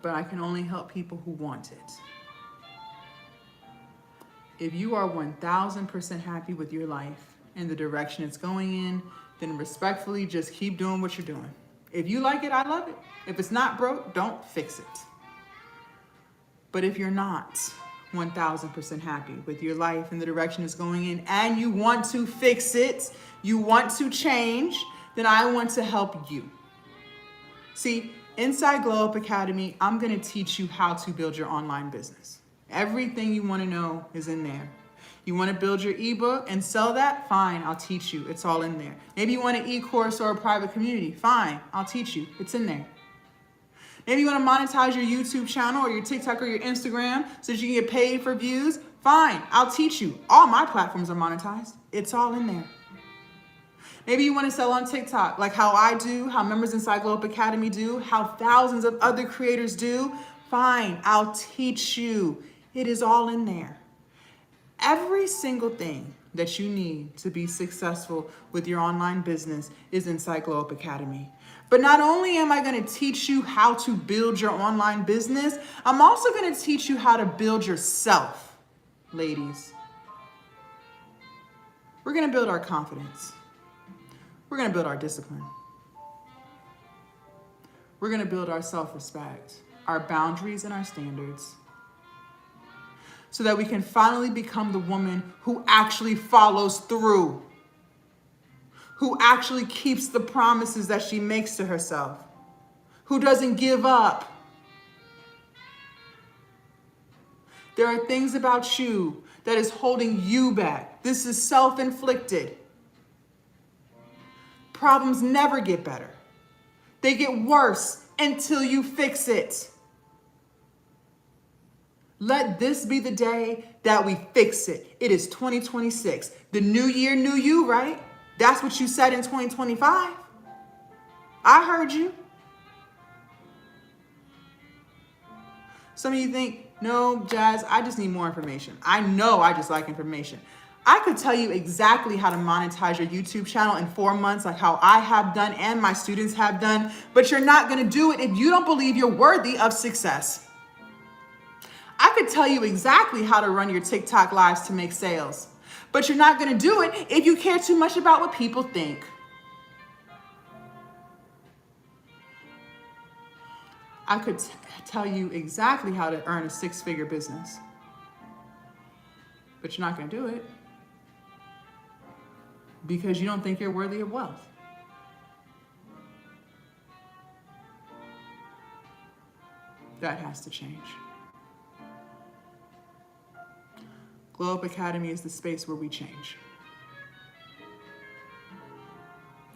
But I can only help people who want it. If you are 1000% happy with your life and the direction it's going in, then respectfully, just keep doing what you're doing. If you like it, I love it. If it's not broke, don't fix it. But if you're not 1000% happy with your life and the direction it's going in, and you want to fix it, you want to change, then I want to help you. See, Inside Glow Up Academy, I'm going to teach you how to build your online business. Everything you want to know is in there. You want to build your ebook and sell that? Fine, I'll teach you. It's all in there. Maybe you want an e-course or a private community? Fine, I'll teach you. It's in there. Maybe you want to monetize your YouTube channel or your TikTok or your Instagram so that you can get paid for views? Fine, I'll teach you. All my platforms are monetized. It's all in there. Maybe you want to sell on TikTok like how I do, how members inside Glow Up Academy do, how thousands of other creators do. Fine, I'll teach you. It is all in there. Every single thing that you need to be successful with your online business is inside Glow Up Academy. But not only am I going to teach you how to build your online business, I'm also going to teach you how to build yourself, ladies. We're going to build our confidence. We're going to build our discipline. We're going to build our self-respect, our boundaries, and our standards, so that we can finally become the woman who actually follows through, who actually keeps the promises that she makes to herself, who doesn't give up. There are things about you that is holding you back. This is self-inflicted. Problems never get better. They get worse until you fix it. Let this be the day that we fix it. It is 2026. The new year, new you, right? That's what you said in 2025. I heard you. Some of you think, no, Jazz, I just need more information. I know I just like information. I could tell you exactly how to monetize your YouTube channel in 4 months, like how I have done and my students have done, but you're not going to do it if you don't believe you're worthy of success. I could tell you exactly how to run your TikTok lives to make sales, but you're not going to do it if you care too much about what people think. I could tell you exactly how to earn a 6-figure business, but you're not going to do it because you don't think you're worthy of wealth. That has to change. Glow Up Academy is the space where we change.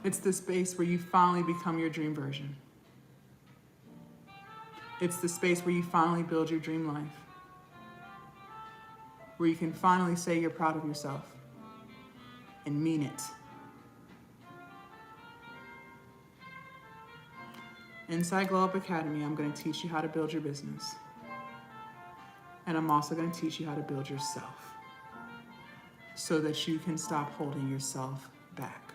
It's the space where you finally become your dream version. It's the space where you finally build your dream life. Where you can finally say you're proud of yourself and mean it. Inside Glow Up Academy, I'm going to teach you how to build your business. And I'm also going to teach you how to build yourself so that you can stop holding yourself back.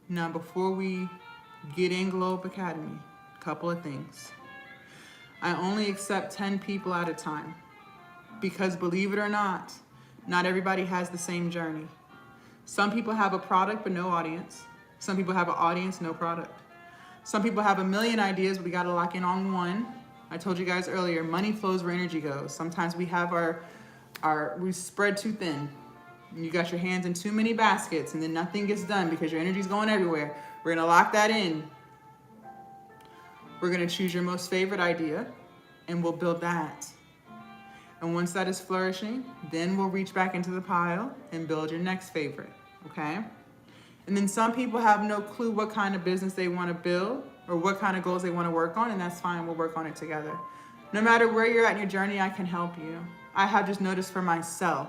Now, before we get in Glow Up Academy, a couple of things. I only accept 10 people at a time because, believe it or not everybody has the same journey. Some people have a product but no audience. Some people have an audience, no product. Some people have a million ideas, but we got to lock in on one. I told you guys earlier, money flows where energy goes. Sometimes we have we spread too thin. You got your hands in too many baskets and then nothing gets done because your energy's going everywhere. We're going to lock that in. We're going to choose your most favorite idea and we'll build that. And once that is flourishing, then we'll reach back into the pile and build your next favorite, okay? And then some people have no clue what kind of business they want to build or what kind of goals they want to work on, and that's fine. We'll work on it together. No matter where you're at in your journey, I can help you. I have just noticed for myself,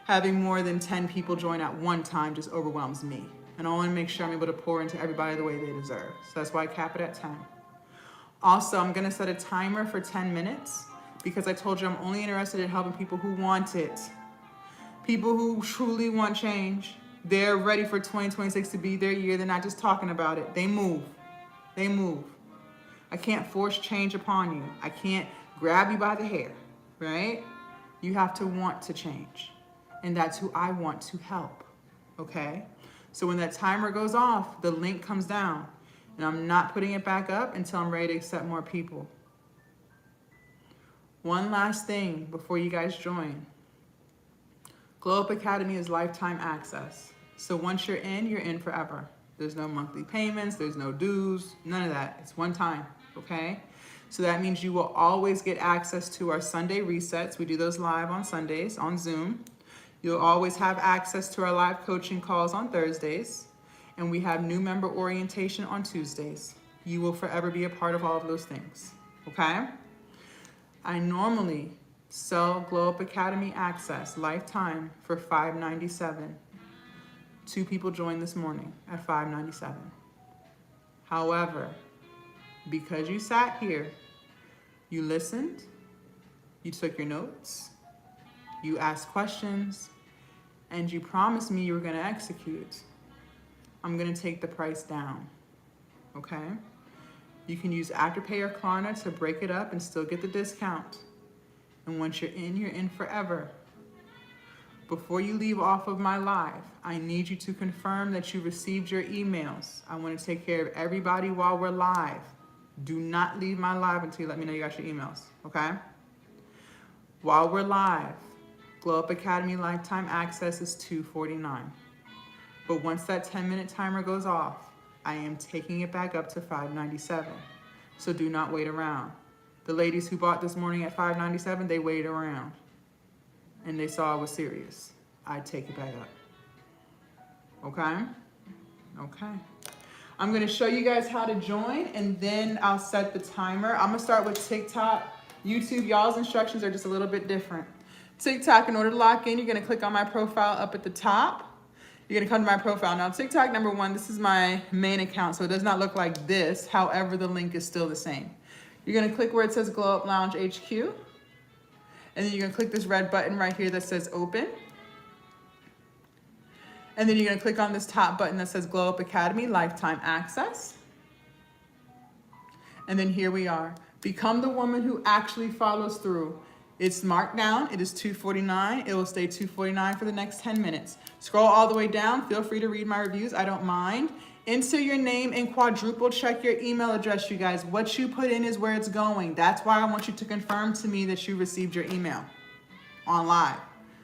having more than 10 people join at one time just overwhelms me. And I want to make sure I'm able to pour into everybody the way they deserve. So that's why I cap it at 10. Also, I'm going to set a timer for 10 minutes because I told you I'm only interested in helping people who want it. People who truly want change. They're ready for 2026 to be their year. They're not just talking about it. They move. They move. I can't force change upon you. I can't grab you by the hair, right? You have to want to change. And that's who I want to help, okay? So when that timer goes off, the link comes down. And I'm not putting it back up until I'm ready to accept more people. One last thing before you guys join. Glow Up Academy is lifetime access. So once you're in forever. There's no monthly payments, there's no dues, none of that. It's one time, okay? So that means you will always get access to our Sunday resets. We do those live on Sundays on Zoom. You'll always have access to our live coaching calls on Thursdays. And we have new member orientation on Tuesdays. You will forever be a part of all of those things, okay? I normally sell Glow Up Academy Access lifetime for $597. 2 people joined this morning at $597. However, because you sat here, you listened, you took your notes, you asked questions, and you promised me you were going to execute, I'm going to take the price down, okay? You can use Afterpay or Klarna to break it up and still get the discount. And once you're in forever. Before you leave off of my live, I need you to confirm that you received your emails. I want to take care of everybody while we're live. Do not leave my live until you let me know you got your emails, okay? While we're live, Glow Up Academy Lifetime Access is $249. But once that 10-minute timer goes off, I am taking it back up to $597. So do not wait around. The ladies who bought this morning at $597, they waited around. And they saw I was serious. I'd take it back up. Okay? Okay. I'm gonna show you guys how to join and then I'll set the timer. I'm gonna start with TikTok. YouTube, y'all's instructions are just a little bit different. TikTok, in order to lock in, you're gonna click on my profile up at the top. You're gonna come to my profile. Now TikTok, number one, this is my main account, so it does not look like this. However, the link is still the same. You're gonna click where it says Glow Up Lounge HQ. And then you're gonna click this red button right here that says open. And then you're gonna click on this top button that says Glow Up Academy Lifetime Access. And then here we are. Become the woman who actually follows through. It's marked down, it is $249. It will stay $249 for the next 10 minutes. Scroll all the way down, feel free to read my reviews, I don't mind. Enter your name and quadruple check your email address, you guys. What you put in is where it's going. That's why I want you to confirm to me that you received your email on live.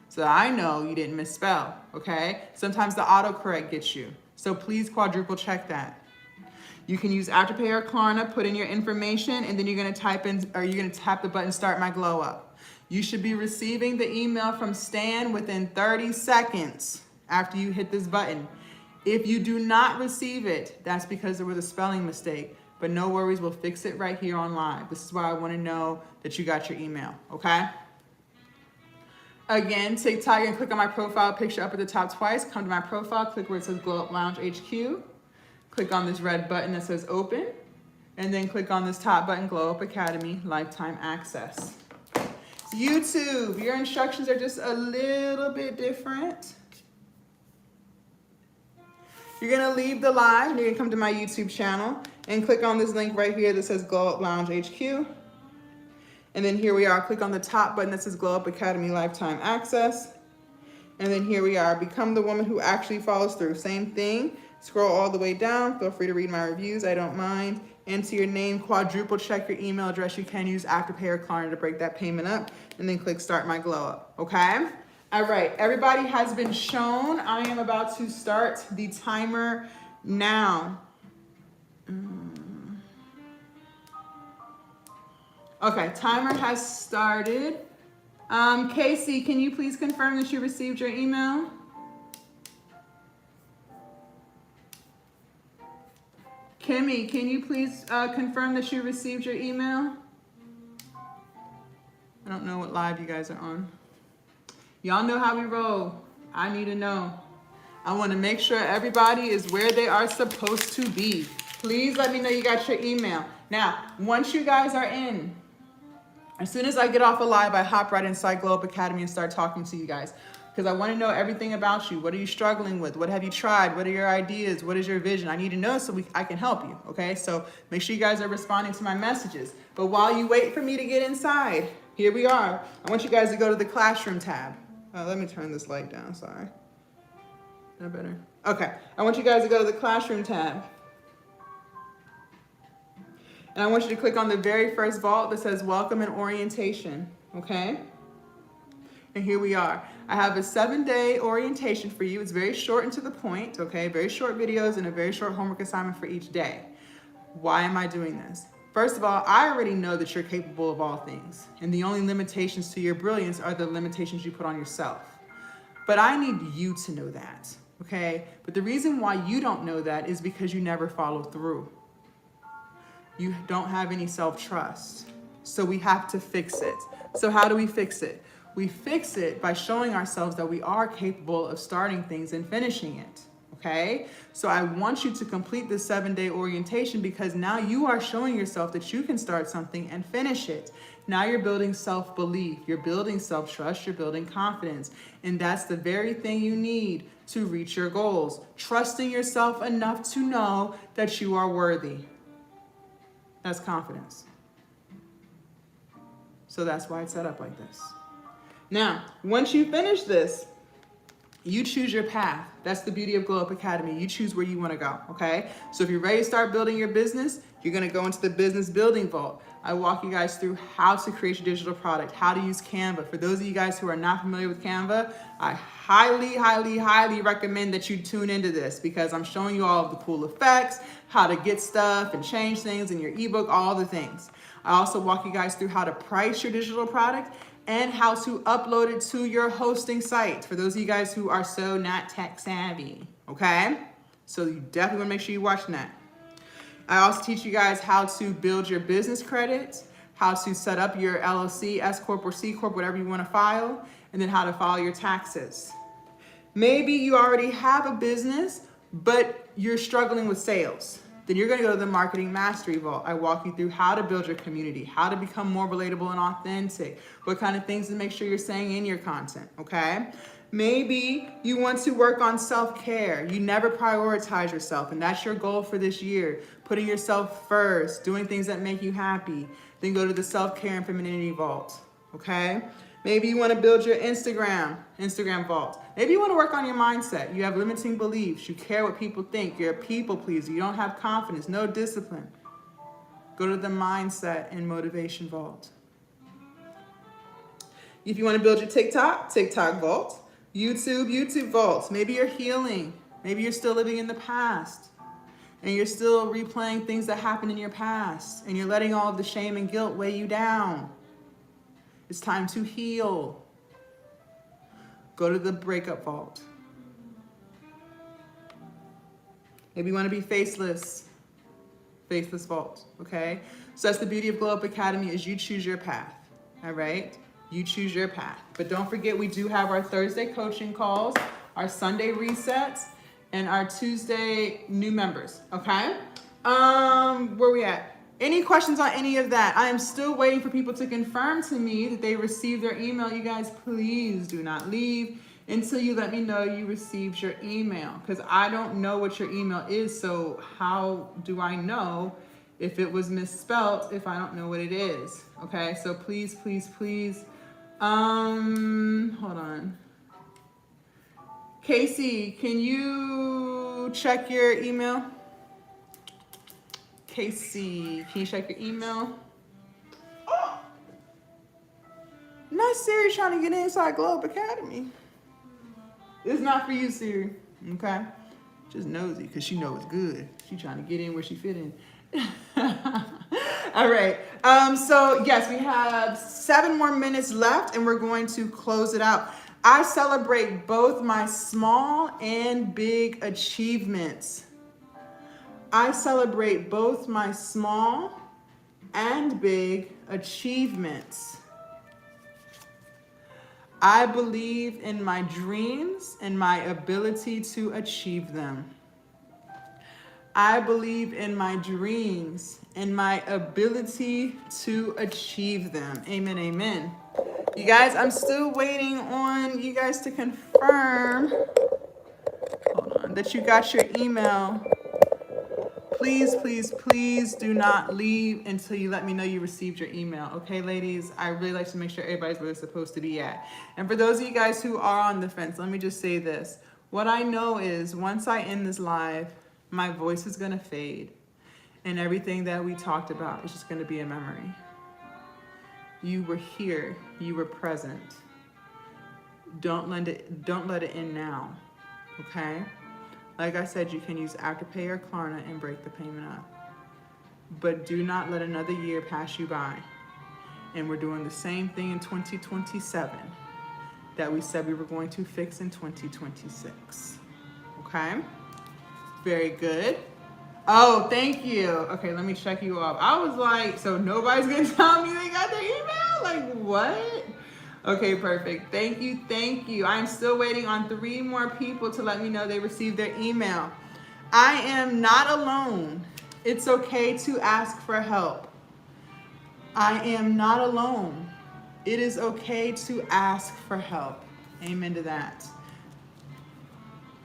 So that I know you didn't misspell, okay? Sometimes the autocorrect gets you. So please quadruple check that. You can use Afterpay or Klarna, put in your information, and then you're gonna type in, or you're gonna tap the button, Start My Glow Up. You should be receiving the email from Stan within 30 seconds after you hit this button. If you do not receive it, that's because there was a spelling mistake. But no worries, we'll fix it right here on live. This is why I want to know that you got your email, okay? Again, TikTok, and click on my profile picture up at the top twice. Come to my profile, click where it says Glow Up Lounge HQ. Click on this red button that says open. And then click on this top button, Glow Up Academy Lifetime Access. YouTube, your instructions are just a little bit different. You're gonna leave the live and you're gonna come to my YouTube channel and click on this link right here that says Glow Up Lounge HQ. And then here we are, click on the top button that says Glow Up Academy Lifetime Access. And then here we are, become the woman who actually follows through. Same thing, scroll all the way down. Feel free to read my reviews, I don't mind. Enter your name, quadruple check your email address. You can use Afterpay or Klarna to break that payment up. And then click Start My Glow Up, okay? All right, everybody has been shown. I am about to start the timer now. Okay, timer has started. Casey, can you please confirm that you received your email? Kimmy, can you please confirm that you received your email? I don't know what live you guys are on. Y'all know how we roll. I need to know. I want to make sure everybody is where they are supposed to be. Please let me know you got your email. Now, once you guys are in, as soon as I get off a live, I hop right inside Glow Up Academy and start talking to you guys. Because I want to know everything about you. What are you struggling with? What have you tried? What are your ideas? What is your vision? I need to know so I can help you, okay? So make sure you guys are responding to my messages. But while you wait for me to get inside, here we are. I want you guys to go to the classroom tab. Let me turn this light down, sorry. That better? Okay, I want you guys to go to the classroom tab. And I want you to click on the very first vault that says Welcome and Orientation, okay? And here we are. I have a 7-day orientation for you. It's very short and to the point, okay? Very short videos and a very short homework assignment for each day. Why am I doing this? First of all, I already know that you're capable of all things. And the only limitations to your brilliance are the limitations you put on yourself. But I need you to know that, okay? But the reason why you don't know that is because you never follow through. You don't have any self-trust. So we have to fix it. So how do we fix it? We fix it by showing ourselves that we are capable of starting things and finishing it, okay? So I want you to complete this 7-day orientation because now you are showing yourself that you can start something and finish it. Now you're building self-belief, you're building self-trust, you're building confidence. And that's the very thing you need to reach your goals. Trusting yourself enough to know that you are worthy. That's confidence. So that's why it's set up like this. Now, once you finish this, you choose your path. That's the beauty of Glow Up Academy. You choose where you want to go, okay? So if you're ready to start building your business, you're going to go into the business building vault. I walk you guys through how to create your digital product, how to use Canva. For those of you guys who are not familiar with Canva, I highly, highly, highly recommend that you tune into this because I'm showing you all of the cool effects, how to get stuff and change things in your ebook, all the things. I also walk you guys through how to price your digital product and how to upload it to your hosting site for those of you guys who are so not tech savvy, okay? So you definitely wanna make sure you're watching that. I also teach you guys how to build your business credit, how to set up your LLC, S Corp or C Corp, whatever you wanna file, and then how to file your taxes. Maybe you already have a business, but you're struggling with sales. Then you're gonna go to the Marketing Mastery Vault. I walk you through how to build your community, how to become more relatable and authentic, what kind of things to make sure you're saying in your content, okay? Maybe you want to work on self-care. You never prioritize yourself, and that's your goal for this year. Putting yourself first, doing things that make you happy. Then go to the Self-Care and Femininity Vault, okay? Maybe you want to build your Instagram vault. Maybe you want to work on your mindset. You have limiting beliefs. You care what people think. You're a people pleaser. You don't have confidence, no discipline. Go to the mindset and motivation vault. If you want to build your TikTok vault. YouTube vault. Maybe you're healing. Maybe you're still living in the past. And you're still replaying things that happened in your past. And you're letting all of the shame and guilt weigh you down. It's time to heal. Go to the breakup vault. Maybe you want to be faceless vault, okay? So that's the beauty of Glow Up Academy is you choose your path, all right? You choose your path. But don't forget we do have our Thursday coaching calls, our Sunday resets, and our Tuesday new members, okay? Where we at? Any questions on any of that? I am still waiting for people to confirm to me that they received their email. You guys, please do not leave until you let me know you received your email because I don't know what your email is. So how do I know if it was misspelled if I don't know what it is? Okay, so please, please, please. Hold on. Casey, can you check your email? Casey, can you check your email? Oh! Not Siri trying to get inside Glow Up Academy. It's not for you, Siri, okay? Just nosy, because she knows it's good. She trying to get in where she fit in. All right, so yes, we have 7 more minutes left and we're going to close it out. I celebrate both my small and big achievements. I celebrate both my small and big achievements. I believe in my dreams and my ability to achieve them. I believe in my dreams and my ability to achieve them. Amen, amen. You guys, I'm still waiting on you guys to confirm, hold on, that you got your email. Please, please, please do not leave until you let me know you received your email. Okay, ladies? I really like to make sure everybody's where they're supposed to be at. And for those of you guys who are on the fence, let me just say this. What I know is once I end this live, my voice is going to fade. And everything that we talked about is just going to be a memory. You were here. You were present. Don't let it end now. Okay? Like I said, you can use Afterpay or Klarna and break the payment up. But do not let another year pass you by. And we're doing the same thing in 2027 that we said we were going to fix in 2026. Okay? Very good. Oh, thank you. Okay, let me check you off. I was like, so nobody's gonna tell me they got their email? Like, what? Okay, perfect. Thank you, thank you. I'm still waiting on 3 more people to let me know they received their email. I am not alone. It's okay to ask for help. I am not alone. It is okay to ask for help. Amen to that.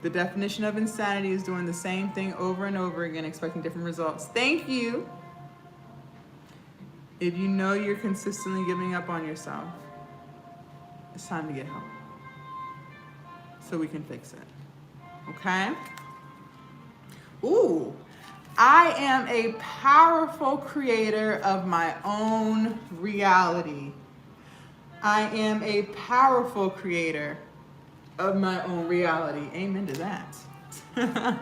The definition of insanity is doing the same thing over and over again, expecting different results. Thank you. If you know you're consistently giving up on yourself, it's time to get help so we can fix it. Okay? Ooh, I am a powerful creator of my own reality. I am a powerful creator of my own reality. Amen to that.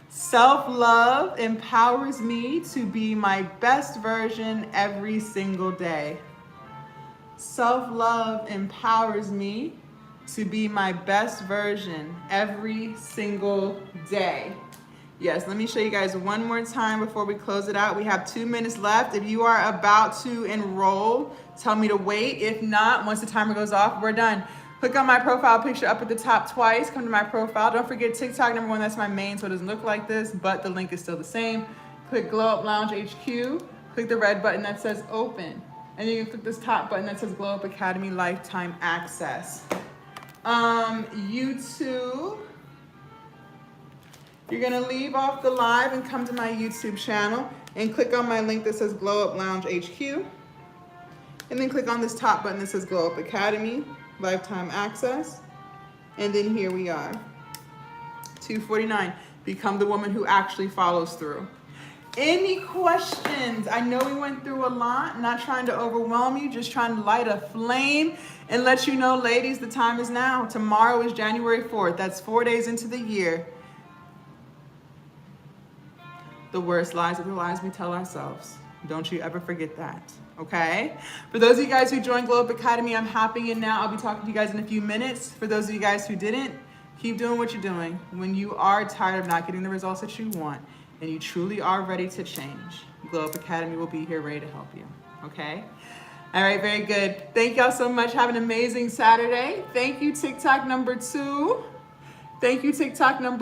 Self-love empowers me to be my best version every single day. Self-love empowers me to be my best version every single day. Yes, let me show you guys one more time before we close it out. We have 2 minutes left. If you are about to enroll, tell me to wait. If not, once the timer goes off, we're done. Click on my profile picture up at the top twice. Come to my profile. Don't forget TikTok #1. That's my main, so it doesn't look like this, but the link is still the same. Click Glow Up Lounge HQ. Click the red button that says open. And you can click this top button that says Glow Up Academy Lifetime Access. YouTube. You're gonna leave off the live and come to my YouTube channel and click on my link that says Glow Up Lounge HQ. And then click on this top button that says Glow Up Academy Lifetime Access. And then here we are. 249, become the woman who actually follows through. Any questions? I know we went through a lot, not trying to overwhelm you, just trying to light a flame and let you know, ladies, the time is now. Tomorrow is January 4th. That's 4 days into the year. The worst lies are the lies we tell ourselves. Don't you ever forget that, okay? For those of you guys who joined Glow Up Academy, I'm hopping in now. I'll be talking to you guys in a few minutes. For those of you guys who didn't, keep doing what you're doing. When you are tired of not getting the results that you want and you truly are ready to change, Glow Up Academy will be here ready to help you, okay? All right, very good. Thank y'all so much. Have an amazing Saturday. Thank you, TikTok #2. Thank you, TikTok #1.